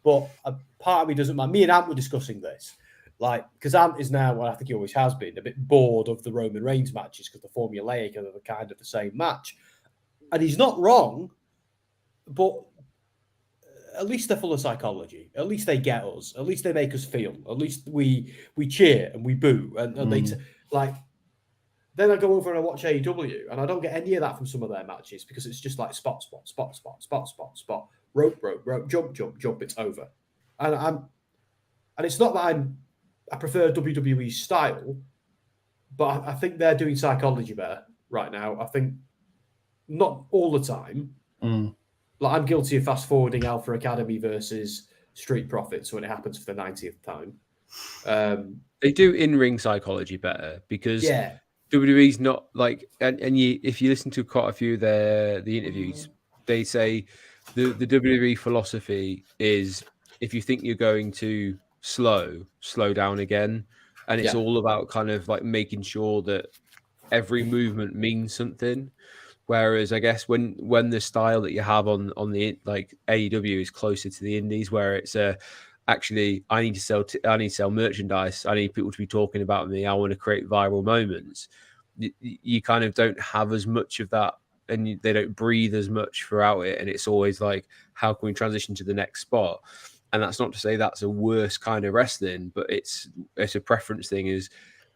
but a part of me doesn't mind. Me and Ant were discussing this. Like, because Ant is now, well, I think he always has been, a bit bored of the Roman Reigns matches because the formulaic are kind of the same match. And he's not wrong, but at least they're full of psychology. At least they get us. At least they make us feel. At least we cheer and we boo. And they, like, then I go over and I watch AEW, and I don't get any of that from some of their matches, because it's just like spot, rope, jump, it's over. And it's not that I prefer WWE style, but I think they're doing psychology better right now. I think not all the time. Like, I'm guilty of fast forwarding Alpha Academy versus Street Profits when it happens for the 90th time. They do in-ring psychology better, because WWE's not like, and if you listen to quite a few of the interviews, they say the WWE philosophy is, if you think you're going to slow down again, and it's all about kind of like making sure that every movement means something. Whereas I guess when the style that you have on the, like, AEW is closer to the indies, where it's actually, I need to sell merchandise, I need people to be talking about me, I want to create viral moments, you kind of don't have as much of that, and they don't breathe as much throughout it, and it's always like, how can we transition to the next spot? And that's not to say that's a worse kind of wrestling, but it's a preference thing. Is,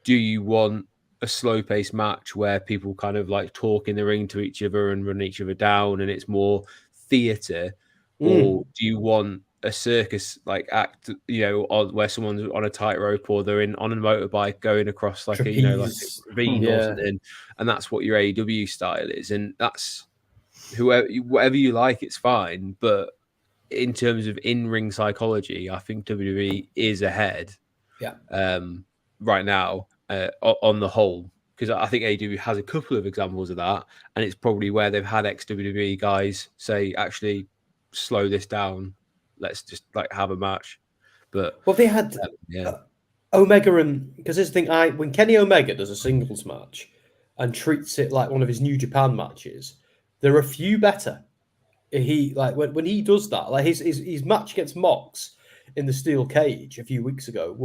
do you want a slow-paced match where people kind of like talk in the ring to each other and run each other down, and it's more theatre, or do you want a circus like act, you know, where someone's on a tightrope, or they're on a motorbike going across like trapeze, like a ravine or something, and that's what your AEW style is, and that's whatever you like, it's fine, but in terms of in-ring psychology, I think WWE is ahead. Yeah. Right now, on the whole, because I think AEW has a couple of examples of that, and it's probably where they've had ex-WWE guys say, actually, slow this down. Let's just like have a match. But Well, they had Omega, and because this thing, when Kenny Omega does a singles match and treats it like one of his New Japan matches, there are a few better. He like when he does that, like his match against Mox in the steel cage a few weeks ago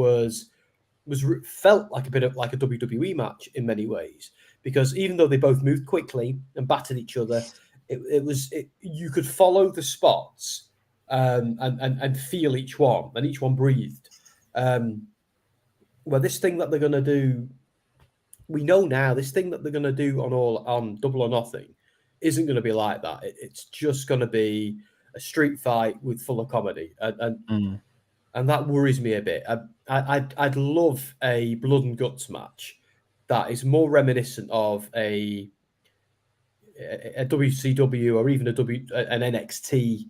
felt like a bit of like a WWE match in many ways, because even though they both moved quickly and battered each other, you could follow the spots and feel each one, and each one breathed. Well, this thing that they're going to do, we know now, this thing that they're going to do on Double or Nothing isn't going to be like that. It's just going to be a street fight with full of comedy, and that worries me a bit. I'd love a blood and guts match that is more reminiscent of a WCW or even an NXT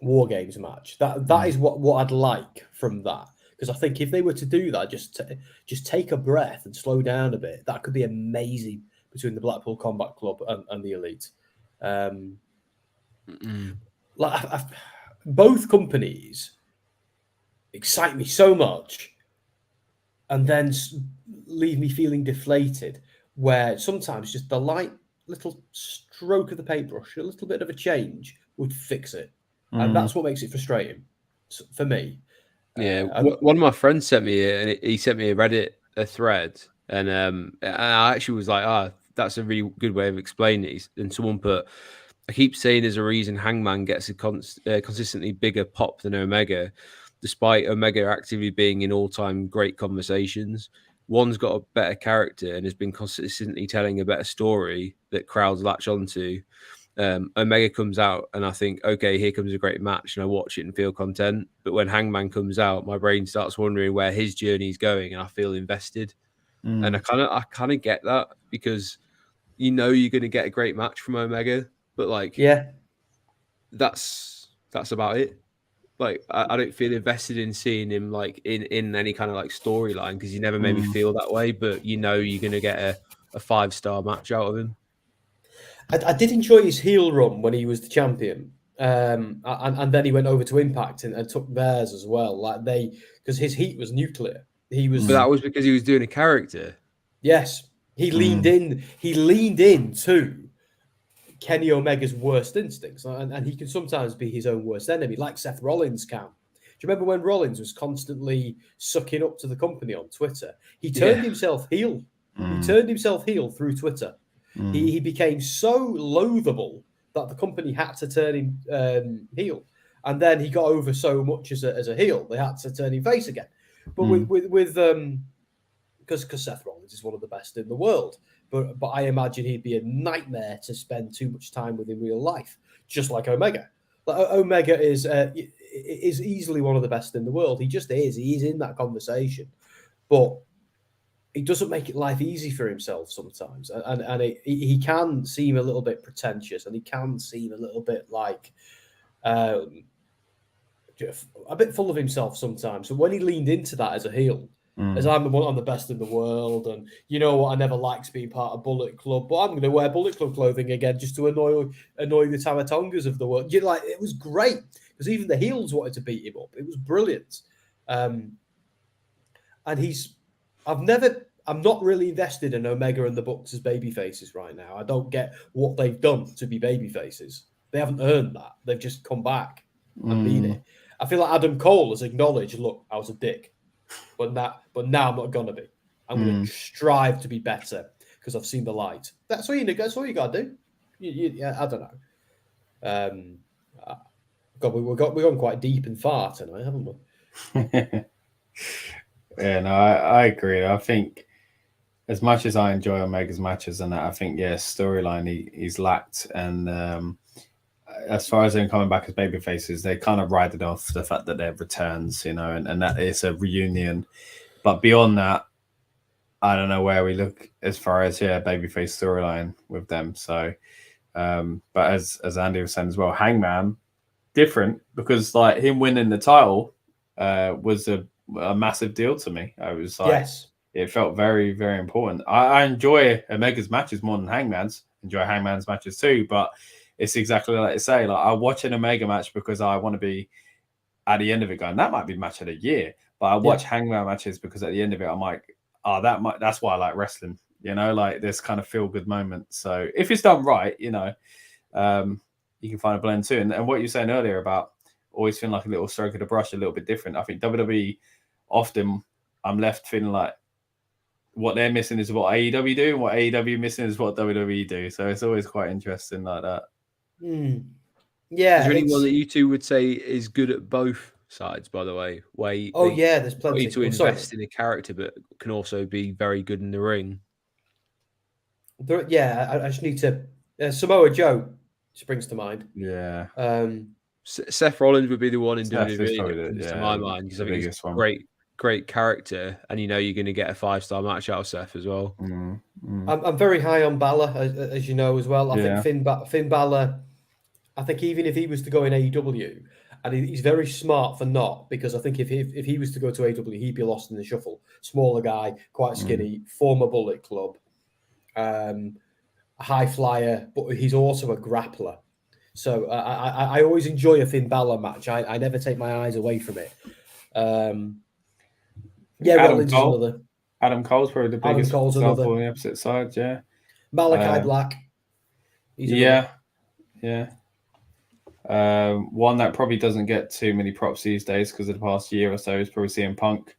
War Games match. That is what I'd like from that, because I think if they were to do that, just take a breath and slow down a bit, that could be amazing between the Blackpool Combat Club and the Elite. Both companies excite me so much and then leave me feeling deflated, where sometimes just the light little stroke of the paintbrush, a little bit of a change would fix it. And that's what makes it frustrating for me. Yeah, one of my friends sent me he sent me a Reddit thread, and I actually was like, that's a really good way of explaining it. And someone put, I keep saying there's a reason Hangman gets a consistently bigger pop than Omega, despite Omega actively being in all-time great conversations. One's got a better character and has been consistently telling a better story that crowds latch onto. Omega comes out and I think, okay, here comes a great match, and I watch it and feel content. But when Hangman comes out, my brain starts wondering where his journey is going, and I feel invested. And I kind of get that, because you're going to get a great match from Omega, but like, that's about it. Like, I don't feel invested in seeing him like in any kind of like storyline, because he never made me feel that way. But you're going to get a 5-star match out of him. I did enjoy his heel run when he was the champion, and then he went over to Impact and took theirs as well. Like because his heat was nuclear. But that was because he was doing a character. Yes, he leaned in. He leaned into Kenny Omega's worst instincts, and he can sometimes be his own worst enemy, like Seth Rollins can. Do you remember when Rollins was constantly sucking up to the company on Twitter? He turned himself heel. He turned himself heel through Twitter. He became so loathable that the company had to turn him heel, and then he got over so much as a heel, they had to turn him face again. But because Seth Rollins is one of the best in the world, but I imagine he'd be a nightmare to spend too much time with in real life, just like Omega. Like, Omega is easily one of the best in the world. He just is. He's in that conversation, but he doesn't make life easy for himself sometimes, and he can seem a little bit pretentious, and he can seem a little bit like a bit full of himself sometimes. So when he leaned into that as a heel, as I'm the best in the world, and you know what, I never liked being part of Bullet Club, but I'm going to wear Bullet Club clothing again just to annoy the Tamatongas of the world. Like, it was great, because even the heels wanted to beat him up. It was brilliant, and I'm not really invested in Omega and the Bucks as baby faces right now. I don't get what they've done to be baby faces. They haven't earned that. They've just come back and been it. I feel like Adam Cole has acknowledged, look, I was a dick, but now I'm not gonna be. I'm gonna strive to be better because I've seen the light. That's all you gotta do. I don't know. God, we've gone quite deep and far tonight, haven't we? Yeah, no, I agree. I think, as much as I enjoy Omega's matches and that, I think, storyline he's lacked. And as far as them coming back as baby faces, they kind of ride it off the fact that they're returns, and that it's a reunion. But beyond that, I don't know where we look as far as babyface storyline with them. So, but as Andy was saying as well, Hangman, different because like him winning the title was a massive deal to me. I was like, Yes. It felt very, very important. I enjoy Omega's matches more than Hangman's. Enjoy Hangman's matches too, but it's exactly like I say. Like I watch an Omega match because I want to be at the end of it going, that might be match of the year. But I watch Hangman matches because at the end of it, I'm like, oh, that's why I like wrestling. You know, like this kind of feel good moment. So if it's done right, you know, you can find a blend too. And what you were saying earlier about always feeling like a little stroke of the brush, a little bit different. I think WWE often I'm left feeling like what they're missing is what AEW do, and what AEW missing is what WWE do. So it's always quite interesting like that. Yeah. Is there anyone that you two would say is good at both sides, by the way? There's plenty to invest in a character, but can also be very good in the ring. I just need to. Samoa Joe springs to mind. Yeah. Seth Rollins would be the one in WWE that comes to my mind because I think he's a great character, and you know you're going to get a 5-star match out of Seth as well. I'm very high on Balor, as you know as well. I think Finn Balor. I think even if he was to go in AEW, and he's very smart for not, because I think if he was to go to AEW, he'd be lost in the shuffle. Smaller guy, quite skinny, former Bullet Club, high flyer, but he's also a grappler. So I always enjoy a Finn Balor match. I never take my eyes away from it. Adam Cole's probably the biggest example on the opposite side. Yeah, Malachi Black. One that probably doesn't get too many props these days because of the past year or so is probably CM Punk.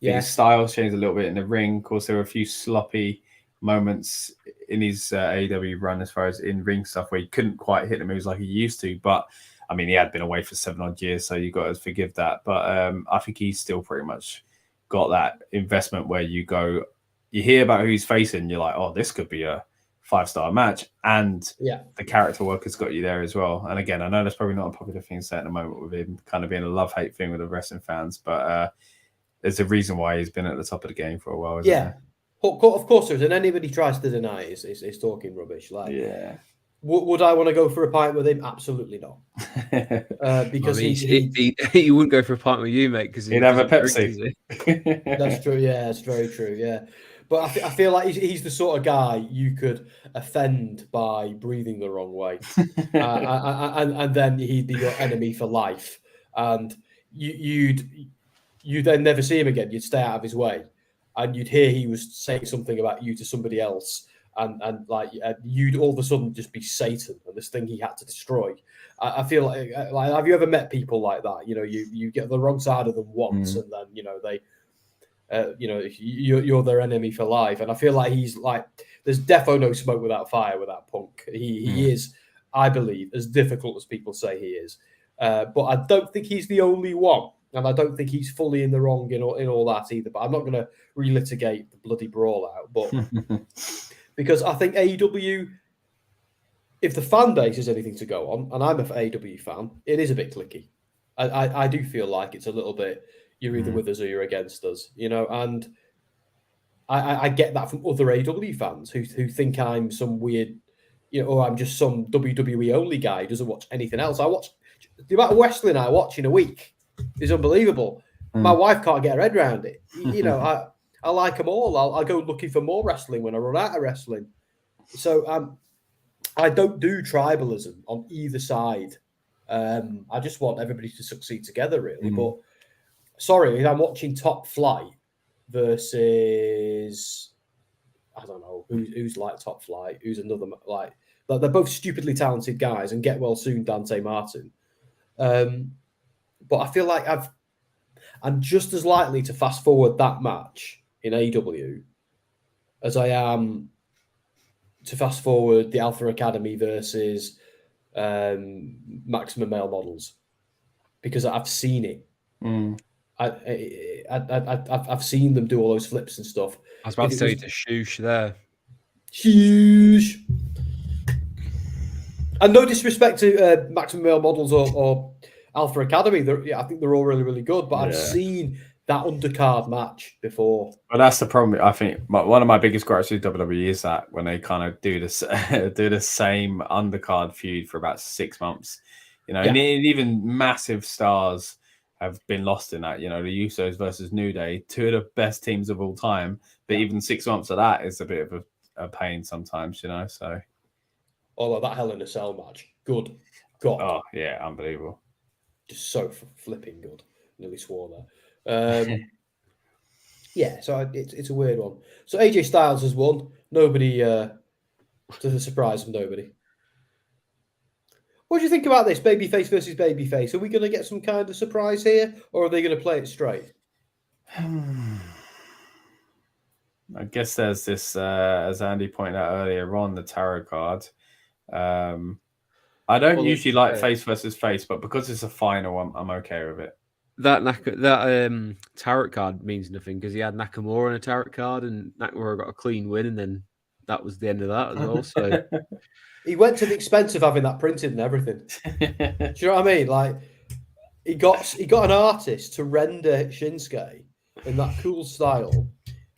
His style changed a little bit in the ring. Of course, there were a few sloppy moments in his AEW run as far as in-ring stuff where he couldn't quite hit the moves like he used to. But, I mean, he had been away for 7 odd years, so you've got to forgive that. But I think he's still pretty much got that investment where you go, you hear about who he's facing, you're like, oh, this could be a 5-star match. And the character work has got you there as well. And again, I know that's probably not a popular thing to say at the moment with him kind of being a love-hate thing with the wrestling fans, but there's a reason why he's been at the top of the game for a while, isn't there? Of course there is, and anybody tries to deny it is talking rubbish. Like, would I want to go for a pint with him? Absolutely not. Because he wouldn't go for a pint with you, mate, because he'd have a Pepsi. That's true. Yeah, it's very true. Yeah, but I feel like he's the sort of guy you could offend by breathing the wrong way, and then he'd be your enemy for life, and you'd then never see him again. You'd stay out of his way. And you'd hear he was saying something about you to somebody else, and you'd all of a sudden just be Satan and this thing he had to destroy. I feel like have you ever met people like that? You know, you get the wrong side of them once, and then you're their enemy for life. And I feel like he's like, there's defo no smoke without fire with that Punk. He is, I believe, as difficult as people say he is, but I don't think he's the only one. And I don't think he's fully in the wrong in all that either. But I'm not going to relitigate the bloody brawl out. But because I think AEW, if the fan base is anything to go on, and I'm an AEW fan, it is a bit cliquey. I do feel like it's a little bit, you're either with us or you're against us, you know. And I get that from other AEW fans who think I'm some weird, or I'm just some WWE only guy who doesn't watch anything else. I watch the amount of wrestling I watch in a week is unbelievable. My wife can't get her head around it. I like them all. I'll go looking for more wrestling when I run out of wrestling. So I don't do tribalism on either side. I just want everybody to succeed together, really. But sorry, I'm watching Top Flight versus, I don't know who's like Top Flight, who's another like they're both stupidly talented guys, and get well soon, Dante Martin. But I feel like I'm just as likely to fast forward that match in AEW as I am to fast forward the Alpha Academy versus Maximum Male Models, because I've seen it. I've seen them do all those flips and stuff. I was about to tell you to shoosh there. Shoosh. And no disrespect to Maximum Male Models or Alpha Academy, I think they're all really, really good. But I've seen that undercard match before. Well, that's the problem. I think one of my biggest gripes with WWE is that when they kind of do this, do the same undercard feud for about 6 months, You know, and even massive stars have been lost in that. You know, the Usos versus New Day, 2 of the best teams of all time. But even 6 months of that is a bit of a pain sometimes, you know. So, like that Hell in a Cell match, good God. Oh yeah, unbelievable. Just so flipping good. Nearly swore there. Yeah, so it's a weird one. So AJ Styles has won. Nobody, to the surprise of nobody. What do you think about this babyface versus babyface? Are we going to get some kind of surprise here, or are they going to play it straight? I guess there's this, as Andy pointed out earlier on, the tarot card. I don't usually like face versus face, but because it's a final, I'm okay with it. That tarot card means nothing because he had Nakamura on a tarot card, and Nakamura got a clean win, and then that was the end of that as well. So he went to the expense of having that printed and everything. Do you know what I mean? Like he got an artist to render Shinsuke in that cool style,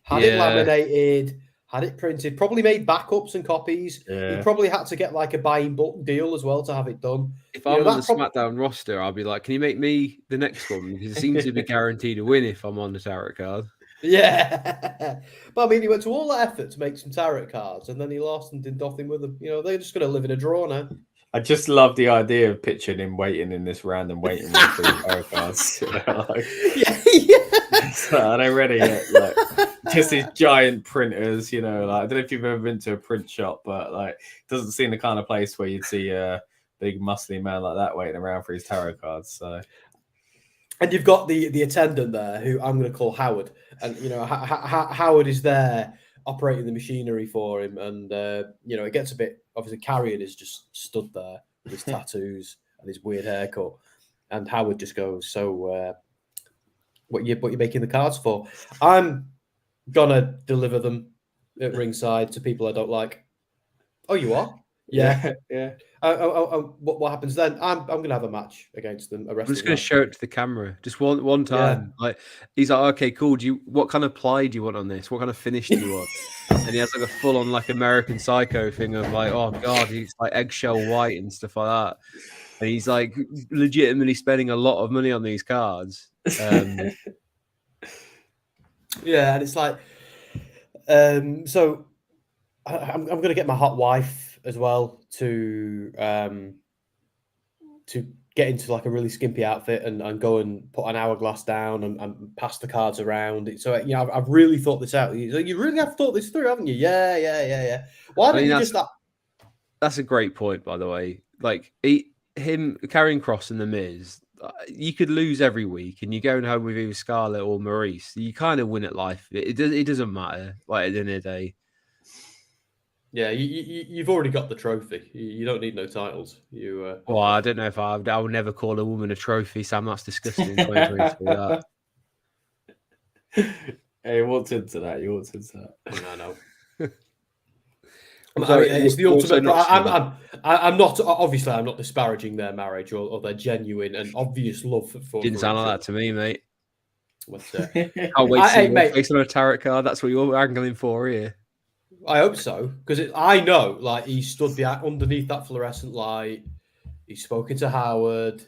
had it laminated, had it printed, probably made backups and copies. He probably had to get like a buying book deal as well to have it done. If I'm on the SmackDown roster, I'll be like, can you make me the next one? Because it seems to be guaranteed to win if I'm on the tarot card. Yeah. But I mean, he went to all that effort to make some tarot cards and then he lost and did nothing with them. You know, they're just going to live in a drawer now. I just love the idea of picturing him waiting in this random waiting room for the tarot cards. You know, like, are they ready yet? Like, just these giant printers, you know, like I don't know if you've ever been to a print shop, but like it doesn't seem the kind of place where you'd see a big muscly man like that waiting around for his tarot cards. So, and you've got the attendant there who I'm going to call Howard, and you know Howard is there operating the machinery for him, and you know it gets a bit obviously. Carrion is just stood there with his tattoos and his weird haircut, and Howard just goes, "So, what you making the cards for?" I'm gonna deliver them at ringside to people I don't like. Oh, you are? Yeah. What happens then? I'm gonna have a match against them. I'm just gonna show it to the camera just one time. Yeah. Like he's like, okay, cool. What kind of ply do you want on this? What kind of finish do you want? And he has like a full on like American Psycho thing of like, oh god, he's like eggshell white and stuff like that. And he's like legitimately spending a lot of money on these cards. Yeah, and it's like, so I'm going to get my hot wife as well to get into like a really skimpy outfit and go and put an hourglass down and pass the cards around. So you know, I've really thought this out. You really have thought this through, haven't you? Yeah. Why don't you just that? That's a great point, by the way. Like him carrying Cross and the Miz. You could lose every week, and you're going home with either Scarlett or Maurice. You kind of win at life. It doesn't matter. Like at the end of the day, yeah, you've already got the trophy. You don't need no titles. Well, I don't know if I would never call a woman a trophy, Sam. That's disgusting. In 2023, Hey, you walked into that. I know. It's the ultimate. I'm not obviously. I'm not disparaging their marriage or their genuine and obvious love for. Didn't sound like that to me, mate. I'll wait to see your face on a tarot card. That's what you're angling for here. I hope so, because I know, like he stood underneath that fluorescent light. He's spoken to Howard.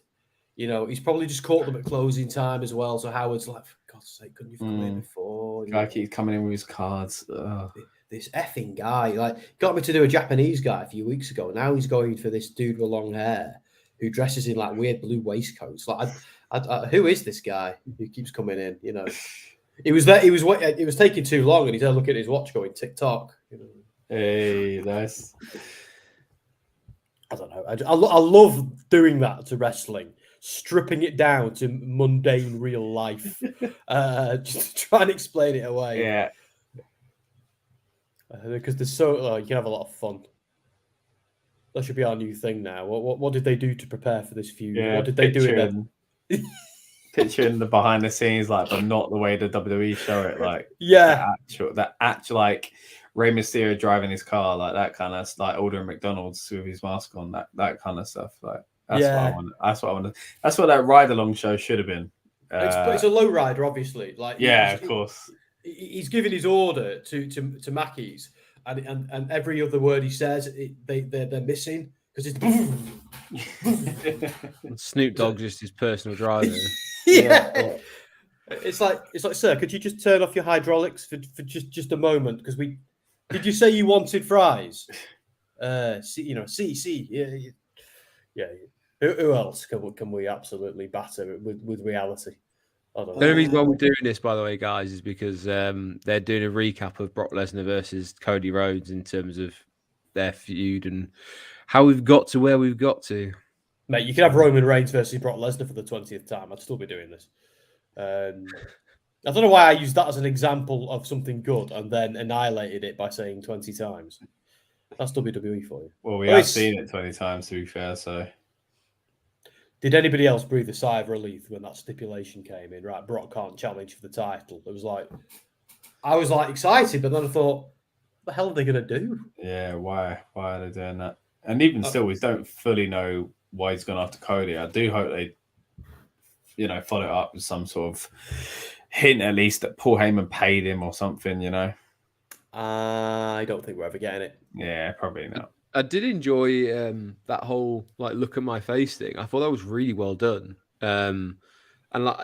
You know, he's probably just caught them at closing time as well. So Howard's like, for God's sake, couldn't you have come in before? Guy keeps coming in with his cards. This effing guy, like, got me to do a Japanese guy a few weeks ago. Now he's going for this dude with long hair who dresses in like weird blue waistcoats. Like, who is this guy who keeps coming in? You know, it was taking too long, and he's there looking at his watch, going TikTok. You know, hey, nice. I don't know. I love doing that to wrestling, stripping it down to mundane real life, just try and explain it away. Yeah. Because there's so you can have a lot of fun. That should be our new thing now. What did they do to prepare for this feud? Yeah, what did they do? Picturing the behind the scenes, like, but not the way the WWE show it. Like, that actual like Rey Mysterio driving his car, like that kind of like ordering McDonald's with his mask on, that kind of stuff. Like, that's what I want. That's what I want. That's what that ride along show should have been. It's a low rider, obviously. Like, of course. He's giving his order to Mackey's, and every other word he says, they're missing because it's Snoop Dogg's just his personal driver. yeah. It's like, sir, could you just turn off your hydraulics for just a moment? Because did you say you wanted fries? See, yeah. Who else can we absolutely batter with reality? I don't know. The only reason why we're doing this, by the way, guys, is because they're doing a recap of Brock Lesnar versus Cody Rhodes in terms of their feud and how we've got to where we've got to. Mate, you could have Roman Reigns versus Brock Lesnar for the 20th time. I'd still be doing this. I don't know why I used that as an example of something good and then annihilated it by saying 20 times. That's WWE for you. Well, we have seen it 20 times, to be fair, so... Did anybody else breathe a sigh of relief when that stipulation came in? Right, Brock can't challenge for the title. It was like, I was like excited, but then I thought, what the hell are they going to do? Yeah, why are they doing that? And even still, we don't fully know why he's gone after Cody. I do hope they, follow it up with some sort of hint, at least, that Paul Heyman paid him or something, I don't think we're ever getting it. Yeah, probably not. I did enjoy that whole look at my face thing. I thought that was really well done. And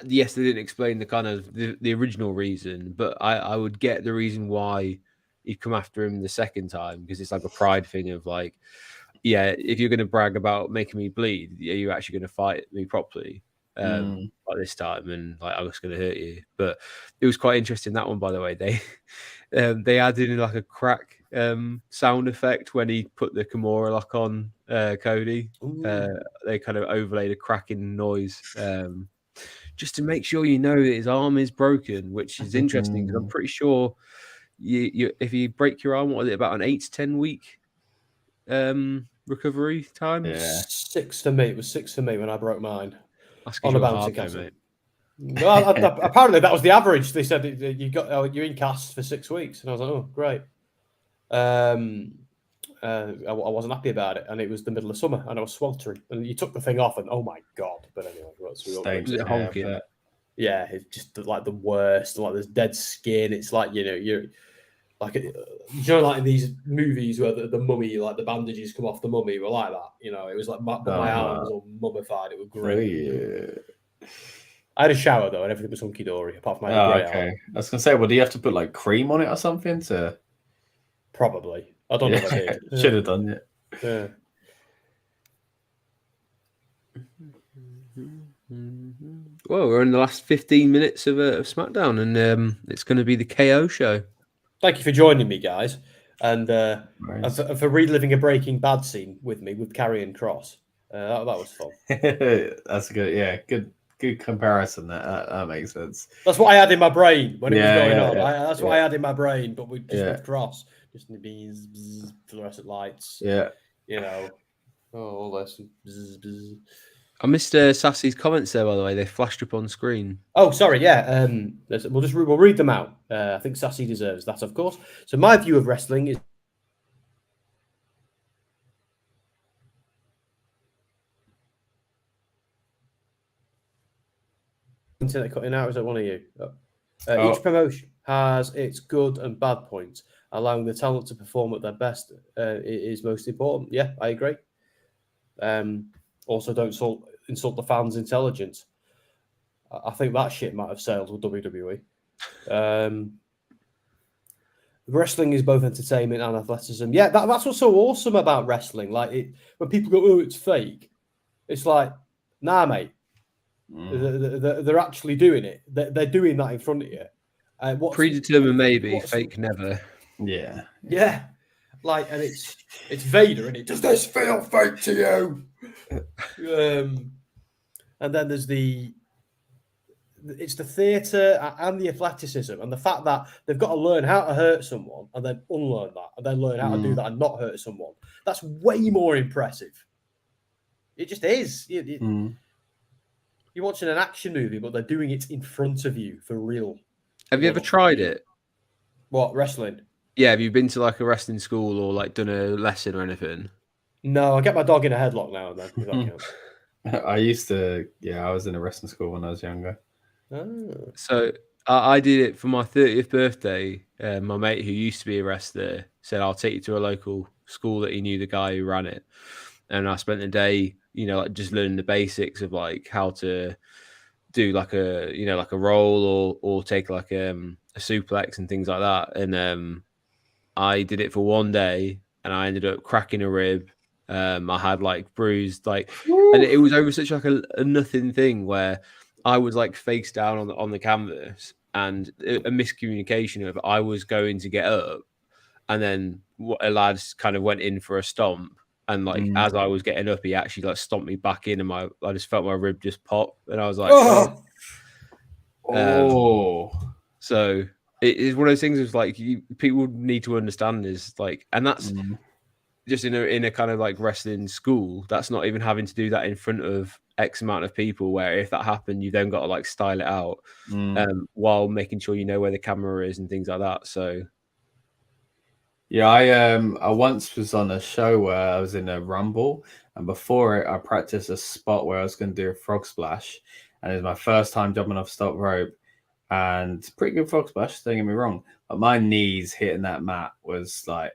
yes, they didn't explain the kind of the original reason, but I would get the reason why he'd come after him the second time, because it's like a pride thing of like, yeah, if you're going to brag about making me bleed, are you actually going to fight me properly like this time? And like, I was going to hurt you. But it was quite interesting, that one, by the way. They added in like a crack sound effect when he put the Kimura lock on Cody. They kind of overlaid a cracking noise just to make sure that his arm is broken, which is interesting because I'm pretty sure if you break your arm, what is it, about an 8 to 10 week recovery time? Yeah. 6 for me. It was 6 for me when I broke mine on a bouncy castle. Well, apparently that was the average. They said you're in cast for 6 weeks, and I was like, oh, great. I wasn't happy about it, and it was the middle of summer, and I was sweltering, and you took the thing off, and oh my god! But anyway, yeah, it's just like the worst. Like there's dead skin. It's like you're like like in these movies where the mummy, like the bandages come off the mummy, were like that. It was like my arm was all mummified. It was great. Yeah. I had a shower though, and everything was hunky dory apart from my grey okay. I was gonna say, well, do you have to put like cream on it or something to? Probably. I don't know if I did. Should have done it. Yeah. Well, we're in the last 15 minutes of SmackDown, and it's going to be the KO show. Thank you for joining me, guys, and for reliving a Breaking Bad scene with me with Karrion Kross. That was fun. That's good. Good comparison. That makes sense. That's what I had in my brain when it was going on. That's what I had in my brain, but with Kross, just in the bees, fluorescent lights. Yeah. All this. Bzz, bzz. I missed Sassy's comments there, by the way. They flashed up on screen. Oh, sorry. Yeah. We'll read them out. I think Sassy deserves that, of course. So my view of wrestling is. Internet cutting out. Is that one of you? Each promotion has its good and bad points. Allowing the talent to perform at their best is most important. Yeah, I agree. Also, don't insult the fans' intelligence. I think that shit might have sailed with WWE. Wrestling is both entertainment and athleticism. Yeah, that's what's so awesome about wrestling. Like when people go, "Oh, it's fake," it's like, nah, mate. They're actually doing it. They're doing that in front of you. Predetermined, maybe fake, never. Yeah. Like, and it's Vader, and it does this feel fake to you? And then there's the theatre and the athleticism, and the fact that they've got to learn how to hurt someone and then unlearn that, and then learn how to do that and not hurt someone. That's way more impressive. It just is. You're watching an action movie, but they're doing it in front of you for real. Have you ever tried it? What, wrestling? Yeah, have you been to like a wrestling school or like done a lesson or anything? No, I get my dog in a headlock now and then. I used to, I was in a wrestling school when I was younger. Oh. So I did it for my 30th birthday. My mate who used to be a wrestler said, I'll take you to a local school that he knew the guy who ran it. and I spent the day, like just learning the basics of like how to do like like a roll or take like a suplex and things like that. And I did it for one day, and I ended up cracking a rib. I had like bruised and it was over such like a nothing thing where I was like face down on the canvas, and a miscommunication of I was going to get up, and then a lad kind of went in for a stomp, and like as I was getting up, he actually like stomped me back in, and I just felt my rib just pop, and I was like, so it is one of those things. Is like people need to understand is like, and that's just in a kind of like wrestling school. That's not even having to do that in front of X amount of people. Where if that happened, you then got to like style it out while making sure you know where the camera is and things like that. So. Yeah, I once was on a show where I was in a rumble, and before it, I practiced a spot where I was going to do a frog splash, and it was my first time jumping off stop rope, and pretty good frog splash. Don't get me wrong, but my knees hitting that mat was like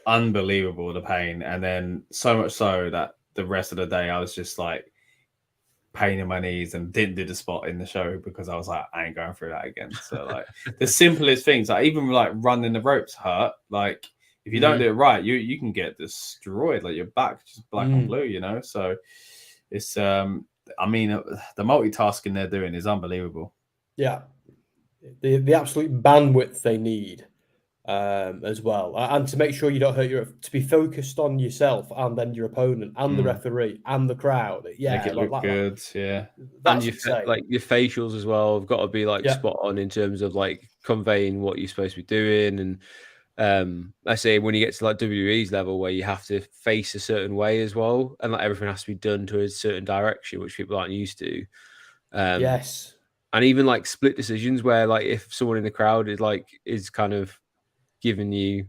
unbelievable, the pain, and then so much so that the rest of the day I was just like pain in my knees and didn't do the spot in the show because I was like, I ain't going through that again. So like the simplest things, like even like running the ropes hurt. Like if you don't do it right, you can get destroyed. Like your back just black and blue, So it's I mean the multitasking they're doing is unbelievable. Yeah, the absolute bandwidth they need as well, and to make sure you don't hurt to be focused on yourself and then your opponent and the referee and the crowd. Yeah, make it look good. Yeah, and your facials as well have got to be like spot on in terms of like conveying what you're supposed to be doing. And I say when you get to like WWE's level where you have to face a certain way as well, and like everything has to be done to a certain direction, which people aren't used to. Yes, and even like split decisions where like if someone in the crowd is kind of giving you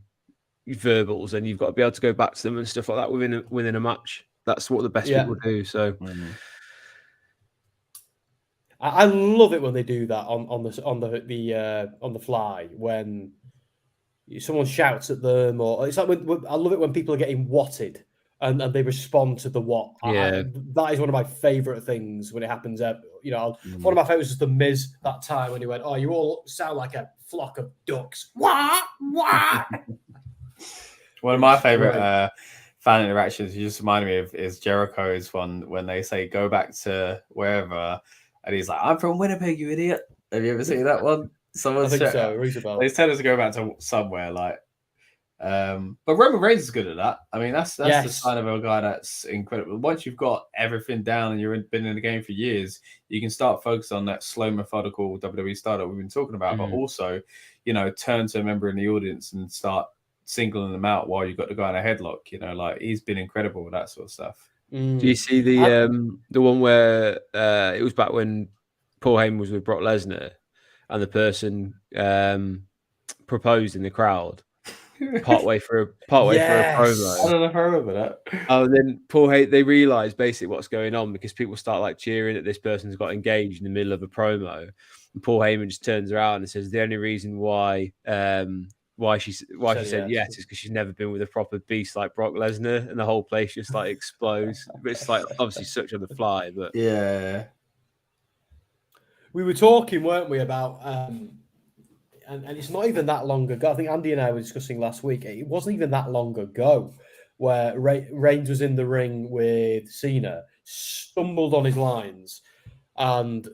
verbals, and you've got to be able to go back to them and stuff like that within a match. That's what the best people do. So I love it when they do that on the fly when someone shouts at them, or it's like I love it when people are getting watted and they respond to the what. Yeah, that is one of my favorite things when it happens. One of my favorites is the Miz that time when he went, "Oh, you all sound like a flock of ducks." Wah, wah. One of my favorite fan interactions you just reminded me of is Jericho's one when they say go back to wherever, and he's like, "I'm from Winnipeg, you idiot." Have you ever seen that one? I think so. Roosevelt. They tell us to go back to somewhere like. But Roman Reigns is good at that. I mean, that's the sign of a guy that's incredible. Once you've got everything down and you've been in the game for years, you can start focusing on that slow, methodical WWE style that we've been talking about, but also, turn to a member in the audience and start singling them out while you've got the guy in a headlock. Like he's been incredible with that sort of stuff. Do you see the one where it was back when Paul Heyman was with Brock Lesnar and the person proposed in the crowd? Partway for a promo. I don't know if I remember that. Oh, and then Paul Heyman, they realise basically what's going on because people start like cheering that this person's got engaged in the middle of a promo. And Paul Heyman just turns around and says the only reason why she said yes is because she's never been with a proper beast like Brock Lesnar, and the whole place just like explodes. But it's like obviously such on the fly, but yeah. We were talking, weren't we, about and it's not even that long ago. I think Andy and I were discussing last week. It wasn't even that long ago where Reigns was in the ring with Cena, stumbled on his lines, and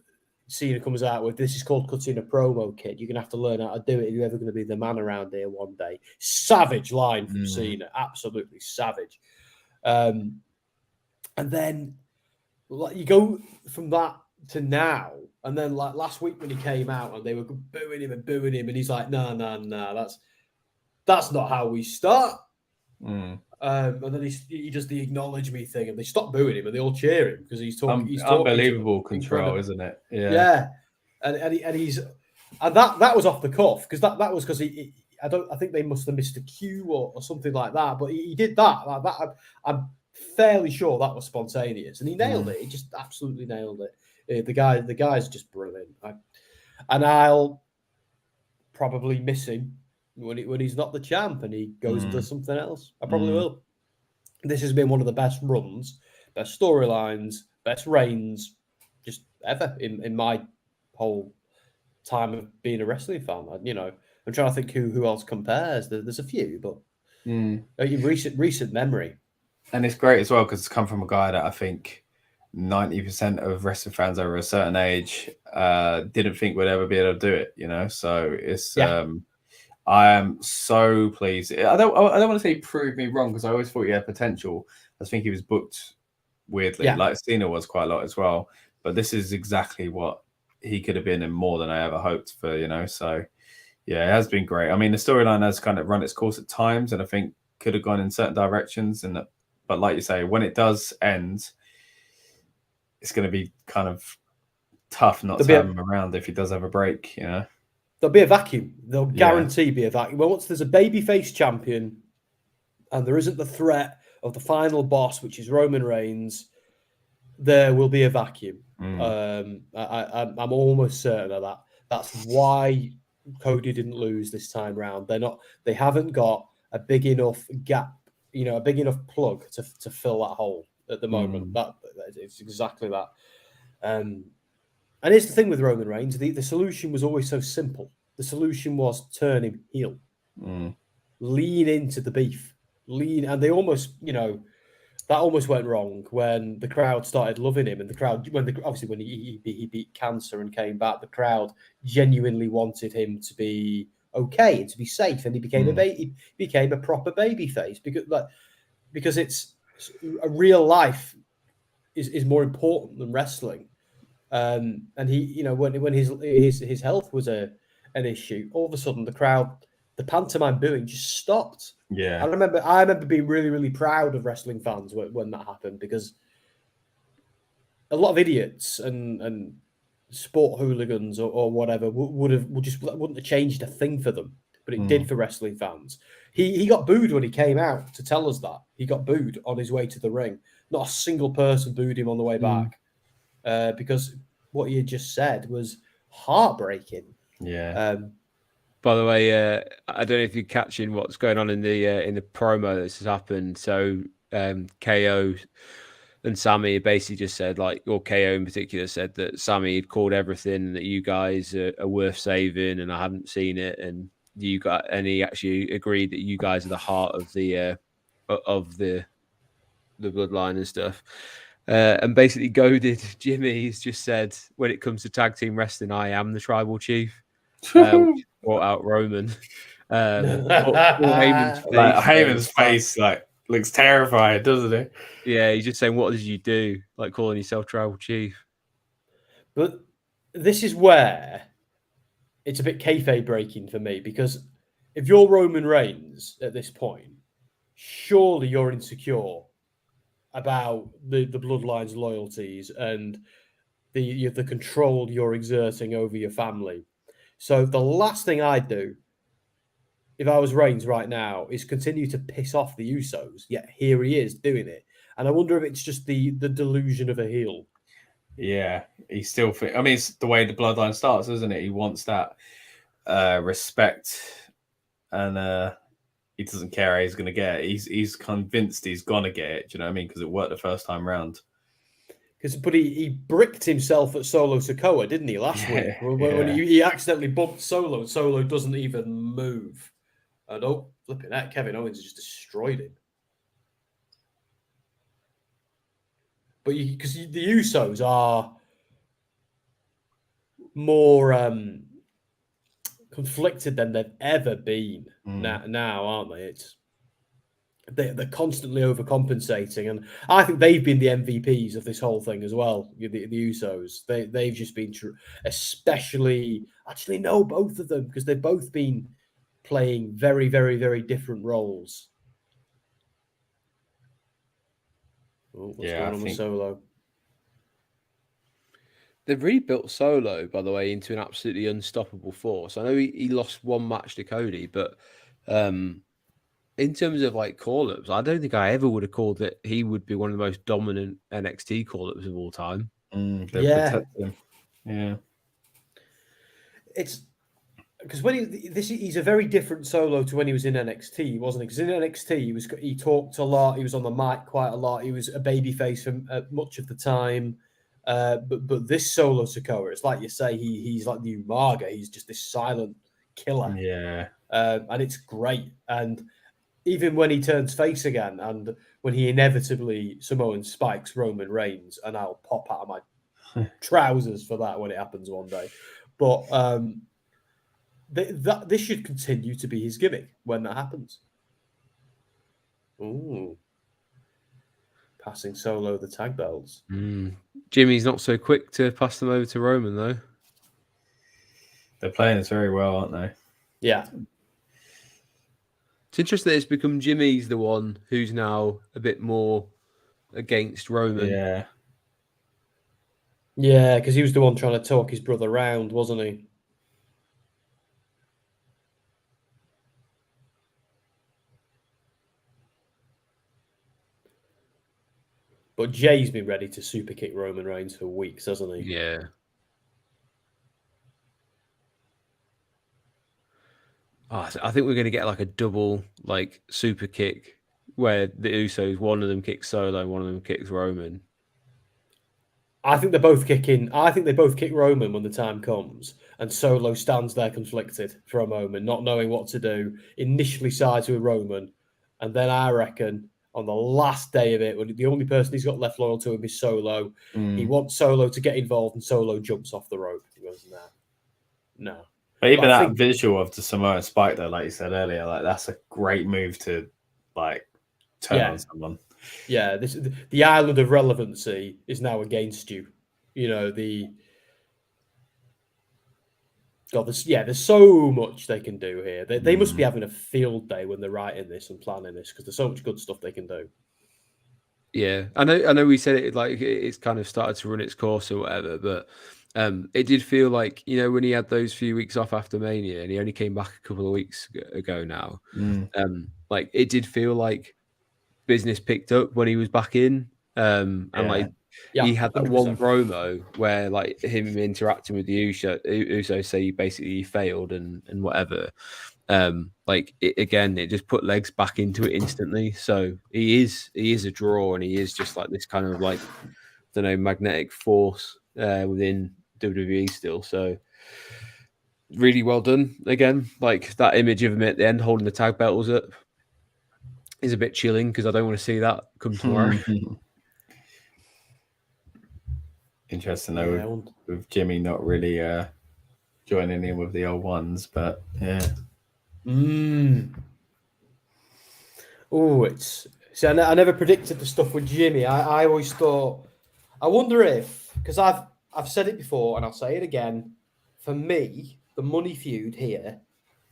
Cena comes out with, "This is called cutting a promo, kid. You're going to have to learn how to do it if you're ever going to be the man around here one day." Savage line from Cena. Absolutely savage. And then you go from that to now. And then like last week when he came out and they were booing him, and he's like, no, that's not how we start. And then he does the acknowledge me thing, and they stop booing him and they all cheer him because he's talking. He's unbelievable control, isn't it? Yeah. And that was off the cuff because that was because I think they must have missed a cue or something like that. But he did that. Like that. I'm fairly sure that was spontaneous, and he nailed it. He just absolutely nailed it. The guy's just brilliant, and I'll probably miss him when he's not the champ and he goes and does something else. I probably will. This has been one of the best runs, best storylines, best reigns, just ever in my whole time of being a wrestling fan. You know, I'm trying to think who else compares. There's a few, but in recent memory. And it's great as well because it's come from a guy that I think 90% of wrestling fans over a certain age didn't think would ever be able to do it, you know. So it's I am so pleased. I don't want to say prove me wrong because I always thought he had potential. I think he was booked weirdly, like Cena was quite a lot as well. But this is exactly what he could have been and more than I ever hoped for, you know. So yeah, it has been great. I mean, the storyline has kind of run its course at times, and I think could have gone in certain directions. But like you say, when it does end, it's going to be kind of tough not to have him around if he does have a break, you know. There'll be a vacuum. There'll guarantee be a vacuum. Well, once there's a babyface champion and there isn't the threat of the final boss, which is Roman Reigns, there will be a vacuum. I'm almost certain of that. That's why Cody didn't lose this time round. They haven't got a big enough gap, you know, a big enough plug to fill that hole at the moment. That it's exactly that. And here's the thing with Roman Reigns: the solution was always so simple. The solution was turn him heel, lean into the beef, and they almost, you know, that almost went wrong when the crowd started loving him, and the crowd, obviously when he beat cancer and came back, the crowd genuinely wanted him to be okay and to be safe, and he became a proper baby face because it's a real life is more important than wrestling. And he, you know, when his health was an issue, all of a sudden the crowd, the pantomime booing just stopped. Yeah, I remember being really, really proud of wrestling fans when that happened, because a lot of idiots and sport hooligans or whatever wouldn't have changed a thing for them, but it did for wrestling fans. He got booed when he came out to tell us that. He got booed on his way to the ring. Not a single person booed him on the way back. Because what you just said was heartbreaking. Yeah. By the way, I don't know if you're catching what's going on in the promo that's happened. So KO and Sammy basically just said, like, or KO in particular said that Sammy had called everything, that you guys are worth saving, and I hadn't seen it, and he actually agreed that you guys are the heart of the bloodline and stuff. And basically goaded Gimme. He's just said, when it comes to tag team wrestling, I am the tribal chief. Which brought out Roman. Heyman's face like looks terrified, doesn't it? Yeah, he's just saying, what did you do? Like calling yourself tribal chief. But this is where it's a bit kayfabe breaking for me, because if you're Roman Reigns at this point, surely you're insecure about the bloodline's loyalties and the control you're exerting over your family. So the last thing I'd do if I was Reigns right now is continue to piss off the Usos. Yet here he is doing it. And I wonder if it's just the delusion of a heel. Yeah, he still I mean, it's the way the bloodline starts, isn't it? He wants that respect, and he doesn't care how he's going to get it. He's convinced he's going to get it. Do you know what I mean? Because it worked the first time round. But he bricked himself at Solo Sikoa, didn't he, last week? When he accidentally bumped Solo, and Solo doesn't even move. And flipping that, Kevin Owens just destroyed him. But because the Usos are more conflicted than they've ever been now, aren't they? They're constantly overcompensating, and I think they've been the MVPs of this whole thing as well. The Usos, they've just been especially. Actually, no, both of them, because they've both been playing very, very, very different roles. What's going on with Solo? They've rebuilt Solo, by the way, into an absolutely unstoppable force. I know he lost one match to Cody, but in terms of like call-ups, I don't think I ever would have called that he would be one of the most dominant NXT call-ups of all time. Protect him. Yeah. It's because when he's a very different Solo to when he was in NXT, wasn't he? Because in NXT he talked a lot, he was on the mic quite a lot, he was a babyface for much of the time. But this Solo Sikoa, it's like you say, he's like the Umaga. He's just this silent killer. Yeah. And it's great. And even when he turns face again, and when he inevitably Samoan spikes Roman Reigns, and I'll pop out of my trousers for that when it happens one day. But this should continue to be his gimmick when that happens. Ooh. Passing Solo the tag belts. Jimmy's not so quick to pass them over to Roman, though. They're playing this very well, aren't they? Yeah. It's interesting that it's become Jimmy's the one who's now a bit more against Roman. Yeah. Yeah, because he was the one trying to talk his brother around, wasn't he? But Jay's been ready to super kick Roman Reigns for weeks, hasn't he? Yeah. Oh, I think we're going to get like a double like super kick where the Usos, one of them kicks Solo and one of them kicks Roman. I think they're both kicking. I think they both kick Roman when the time comes, and Solo stands there conflicted for a moment, not knowing what to do. Initially sides with Roman, and then I reckon on the last day of it, when the only person he's got left loyal to him is Solo, he wants Solo to get involved, and Solo jumps off the rope. He goes, no. But even that visual of the Samoan spike, though, like you said earlier, like that's a great move to like turn on someone. Yeah, the island of relevancy is now against you. You know, there's so much they can do here. They must be having a field day when they're writing this and planning this, because there's so much good stuff they can do. Yeah, I know we said it like it's kind of started to run its course or whatever, but it did feel like, you know, when he had those few weeks off after Mania and he only came back a couple of weeks ago now, like it did feel like business picked up when he was back in, and like he had that 100%. One promo where like him interacting with the Usos say basically he failed and whatever. Like it just put legs back into it instantly. So he is a draw, and he is just like this kind of like, I don't know, magnetic force within WWE still. So really well done again. Like that image of him at the end holding the tag belts up is a bit chilling, because I don't want to see that come tomorrow. Interesting though, with Jimmy not really joining in with the old ones, but yeah. Oh, see, I never predicted the stuff with Jimmy. I always thought, I wonder if, because I've said it before and I'll say it again. For me, the money feud here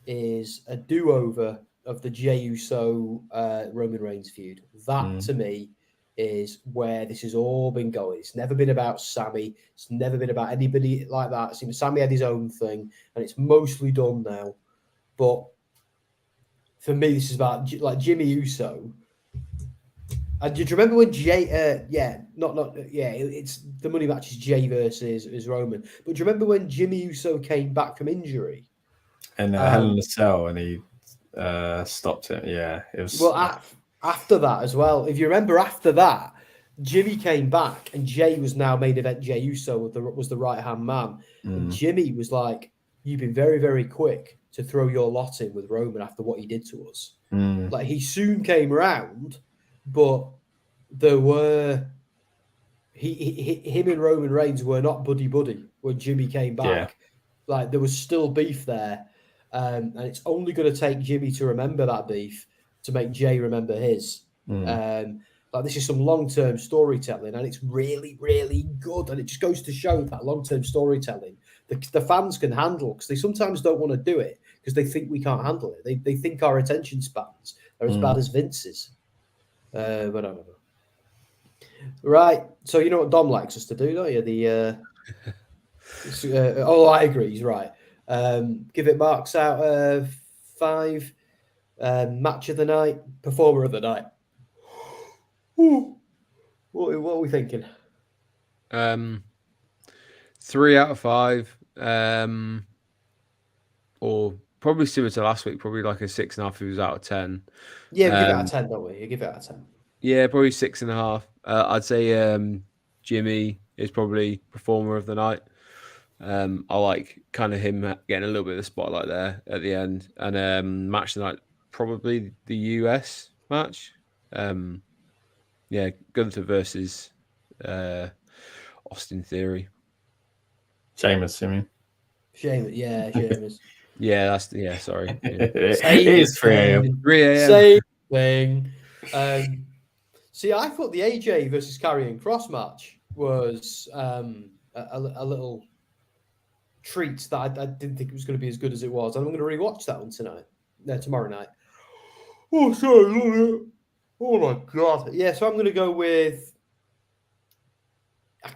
is a do-over of the Jey Uso Roman Reigns feud. That to me is where this has all been going. It's never been about Sammy. It's never been about anybody like that. Sammy had his own thing, and it's mostly done now. But for me, this is about like Jimmy Uso. And do you remember when Jay? It's the money match is Jay versus Roman. But do you remember when Jimmy Uso came back from injury? And Hell in a Cell, and he stopped it. Yeah, it was. Well, after that as well. If you remember, after that, Jimmy came back, and Jay was now main event. Jey Uso was the right hand man, and Jimmy was like, "You've been very, very quick to throw your lot in with Roman after what he did to us." Like he soon came around, but there were him and Roman Reigns were not buddy when Jimmy came back. Yeah. Like there was still beef there, and it's only going to take Jimmy to remember that beef to make Jay remember his. Like this is some long-term storytelling, and it's really, really good. And it just goes to show that long-term storytelling the fans can handle, because they sometimes don't want to do it because they think we can't handle it. They think our attention spans are as bad as Vince's. But I don't know. Right. So you know what Dom likes us to do, don't you? I agree. He's right. Give it marks out of 5. Match of the night, performer of the night. Ooh. What are we thinking? 3 out of 5. or probably similar to last week, probably like a 6.5 if he was out of 10. Yeah, we give it out of 10, don't we? You give it out of 10. Yeah, probably 6.5. I'd say Jimmy is probably performer of the night. I like kind of him getting a little bit of the spotlight there at the end. And match of the night, probably the US match. Yeah, Gunther versus Austin Theory. Sheamus, you mean? Sheamus, yeah, Sheamus. Yeah, sorry. Yeah. It is 3 a.m. 3 a.m. Same thing. See, I thought the AJ versus Karrion Kross match was a little treat that I didn't think it was going to be as good as it was. And I'm going to rewatch that one tomorrow night. Oh, sorry. Oh, my God. Yeah, so I'm going to go with... I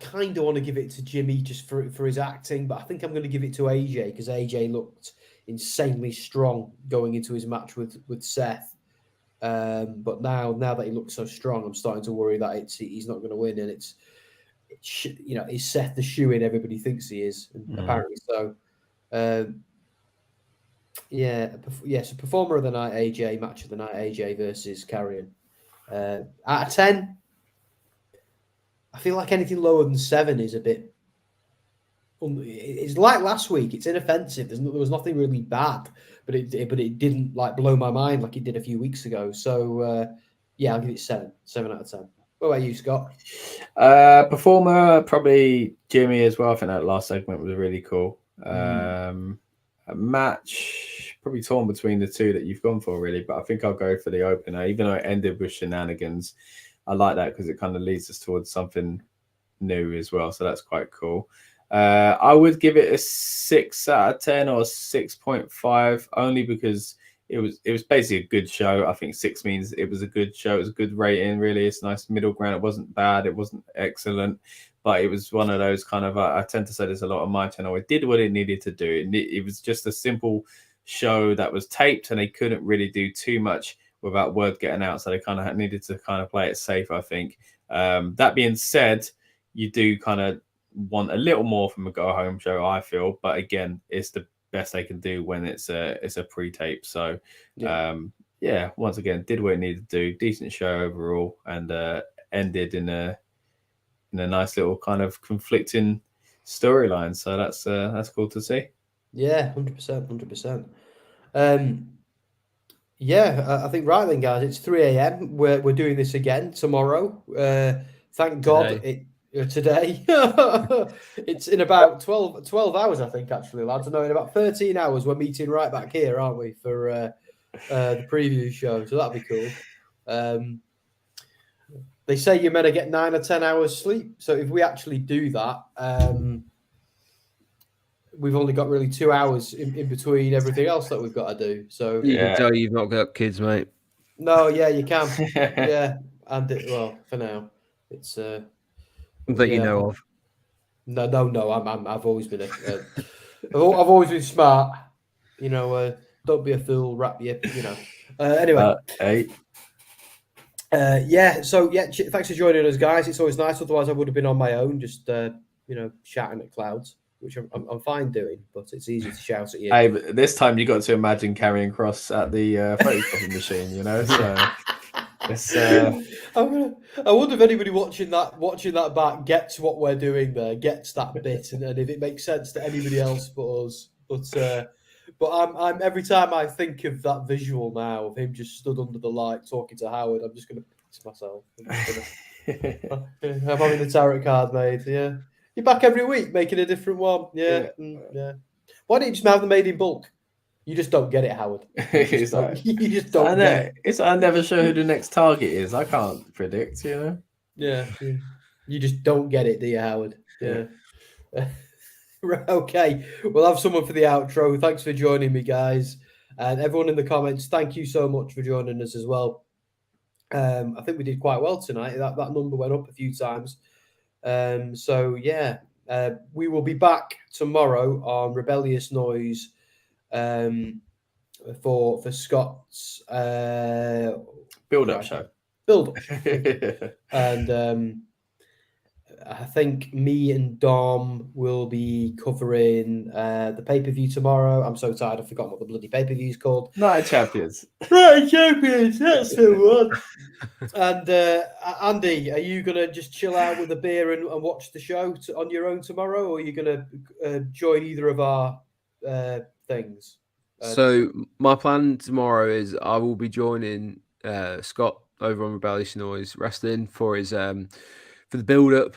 kind of want to give it to Jimmy just for his acting, but I think I'm going to give it to AJ because AJ looked insanely strong going into his match with Seth. But now that he looks so strong, I'm starting to worry that he's not going to win, and it's is Seth the shoe-in everybody thinks he is, and apparently so. So performer of the night, AJ. Match of the night, AJ versus Karrion. Out of 10, I feel like anything lower than 7 is a bit. It's like last week. It's inoffensive. There was nothing really bad, but it didn't like blow my mind like it did a few weeks ago. So I'll give it 7 out of 10. What about you, Scott? Performer, probably Jimmy as well. I think that last segment was really cool. A match, probably torn between the two that you've gone for, really. But I think I'll go for the opener, even though it ended with shenanigans. I like that because it kind of leads us towards something new as well. So that's quite cool. I would give it a 6 out of 10 or 6.5, only because it was basically a good show. I think 6 means it was a good show. It was a good rating, really. It's a nice middle ground. It wasn't bad. It wasn't excellent. But it was one of those kind of, I tend to say there's a lot on my channel. It did what it needed to do. It was just a simple show that was taped, and they couldn't really do too much without word getting out. So they kind of needed to kind of play it safe, I think. That being said, you do kind of want a little more from a go home show, I feel. But again, it's the best they can do when it's a pre-tape. So once again, did what it needed to do. Decent show overall, and ended in a nice little kind of conflicting storyline. So that's cool to see. Yeah, 100%. I think right then, guys. It's 3 a.m. We're doing this again tomorrow. Thank God today. It's in about 12 hours, I think, actually, lads. I know in about 13 hours we're meeting right back here, aren't we, for the preview show? So that'd be cool. They say you're meant to get 9 or 10 hours sleep. So if we actually do that, we've only got really 2 hours in between everything else that we've got to do. So you can tell you've not got kids, mate. No, yeah, you can. Yeah, and for now, it's that you know of. No. I've always been I've always been smart. Don't be a fool. Wrap your. Anyway. Thanks for joining us, guys. It's always nice. Otherwise, I would have been on my own, just shouting at clouds, which I'm fine doing. But it's easy to shout at you. Hey, but this time you got to imagine Karrion Kross at the photocopy machine. So it's. I wonder if anybody watching that back gets what we're doing there, gets that bit, and if it makes sense to anybody else but us. But I'm every time I think of that visual now of him just stood under the light talking to Howard, I'm just going to piss myself. I'm having the tarot card made. Yeah, you're back every week making a different one. Yeah. Why don't you just have them made in bulk? You just don't get it, Howard. You just don't get it. It's I never show who the next target is. I can't predict. Yeah. You just don't get it, do you, Howard? Yeah. Right, okay, we'll have someone for the outro. Thanks for joining me, guys, and everyone in the comments. Thank you so much for joining us as well. I think we did quite well tonight. That number went up a few times. We will be back tomorrow on Rebellious Noise for Scott's build-up show. Build-up, and. I think me and Dom will be covering the pay-per-view tomorrow. I'm so tired, I've forgotten what the bloody pay-per-view is called. Night of Champions. Night of Champions, that's the one. And Andy, are you going to just chill out with a beer and watch the show on your own tomorrow, or are you going to join either of our things? So my plan tomorrow is I will be joining Scott over on Rebellious Noise Wrestling for his for the build up.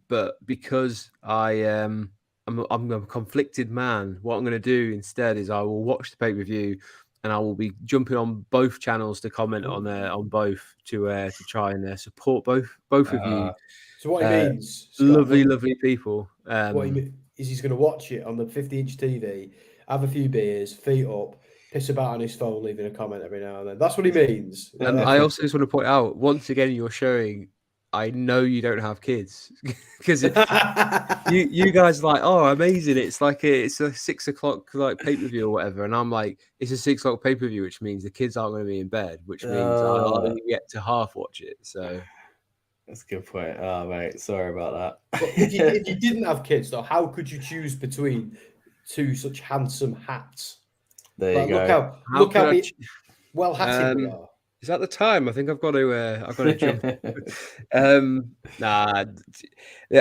But because I'm a conflicted man, what I'm going to do instead is I will watch the pay-per-view and I will be jumping on both channels to comment on both to try and support both of you. So what he means, Scott, lovely people. What he means is he's going to watch it on the 50-inch TV, have a few beers, feet up, piss about on his phone, leaving a comment every now and then. That's what he means. I also just want to point out, once again, you're showing, I know you don't have kids, because you guys are like, oh, amazing. It's like it's a 6 o'clock like pay-per-view or whatever. And I'm like, it's a 6 o'clock pay-per-view, which means the kids aren't going to be in bed, which means I'll only get to half watch it. So that's a good point. Oh, mate, sorry about that. if you didn't have kids, though, how could you choose between two such handsome hats? There you go. Look how well hatted we are. Is that the time? I think I've got to jump. Nah,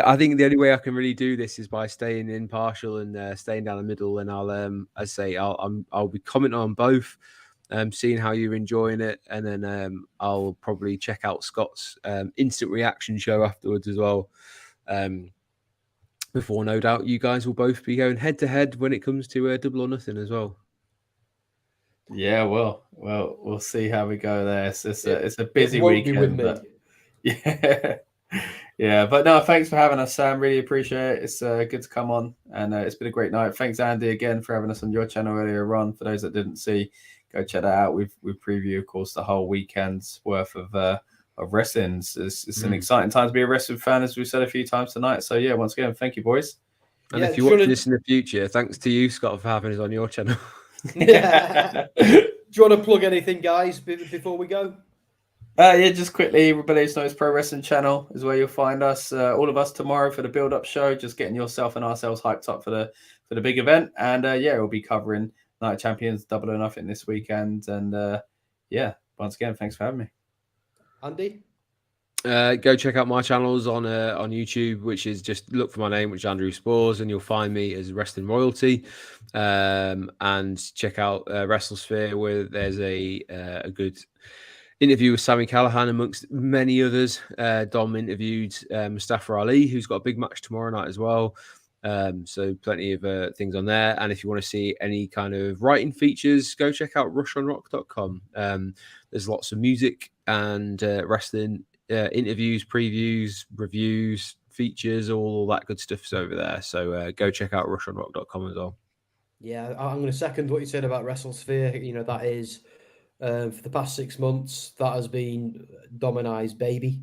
I think the only way I can really do this is by staying impartial and staying down the middle. And I'll be commenting on both, seeing how you're enjoying it, and then I'll probably check out Scott's instant reaction show afterwards as well. Before, no doubt, you guys will both be going head to head when it comes to Double or Nothing as well. Yeah, well, we'll see how we go there. It's a busy weekend, but yeah. But no, thanks for having us, Sam. Really appreciate it. It's good to come on, and it's been a great night. Thanks, Andy, again for having us on your channel earlier on. For those that didn't see, go check that out. We've previewed, of course, the whole weekend's worth of wrestling. It's an exciting time to be a wrestling fan, as we've said a few times tonight. So yeah, once again, thank you, boys. And if you're watching this in the future, thanks to you, Scott, for having us on your channel. Yeah. Do you want to plug anything, guys, before we go? Yeah, just quickly, Rebellious Noise Pro Wrestling channel is where you'll find us, all of us tomorrow for the build-up show, just getting yourself and ourselves hyped up for the big event. And yeah, we'll be covering Night of Champions, Double or Nothing this weekend. And yeah, once again, thanks for having me. Andy? Go check out my channels on YouTube, which is just look for my name, which is Andrew Spores, and you'll find me as Wrestling Royalty. And check out WrestleSphere, where there's a good interview with Sami Callihan amongst many others. Dom interviewed Mustafa Ali, who's got a big match tomorrow night as well. So plenty of things on there. And if you want to see any kind of writing features, go check out rushonrock.com. There's lots of music and wrestling interviews, previews, reviews, features, all that good stuff's over there. So go check out rushonrock.com as well. Yeah, I'm going to second what you said about WrestleSphere. You know, that is for the past 6 months, that has been Dom and I's baby,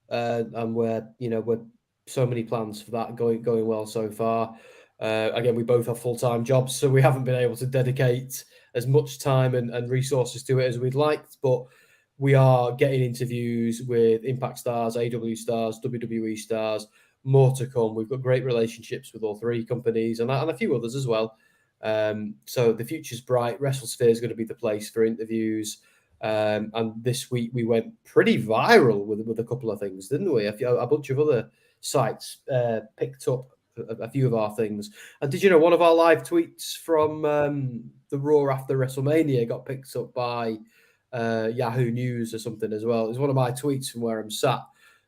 and we're so many plans for that going well so far. Again, we both have full-time jobs, so we haven't been able to dedicate as much time and resources to it as we'd liked, but we are getting interviews with Impact stars, AEW stars, WWE stars, more to come. We've got great relationships with all three companies and a few others as well. So the future's bright. WrestleSphere is going to be the place for interviews. And this week we went pretty viral with a couple of things, didn't we? A bunch of other sites picked up a few of our things. And did you know one of our live tweets from the Raw after WrestleMania got picked up by Yahoo News or something as well? It was one of my tweets from where I'm sat.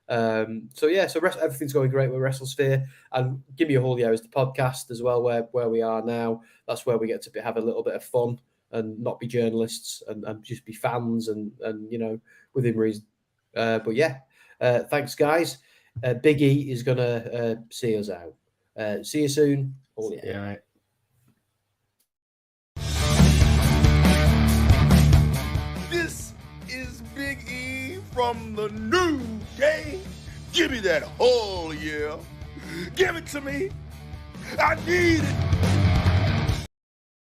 So everything's going great with WrestleSphere, and Gimme a Whole Year is the podcast as well, where we are now. That's where we get to have a little bit of fun and not be journalists and just be fans and within reason. But yeah, thanks guys. Big E is gonna see us out. See you soon. Oh yeah. Yeah. Right. This is Big E from the new GAHY. Give me that whole year. Give it to me. I need it.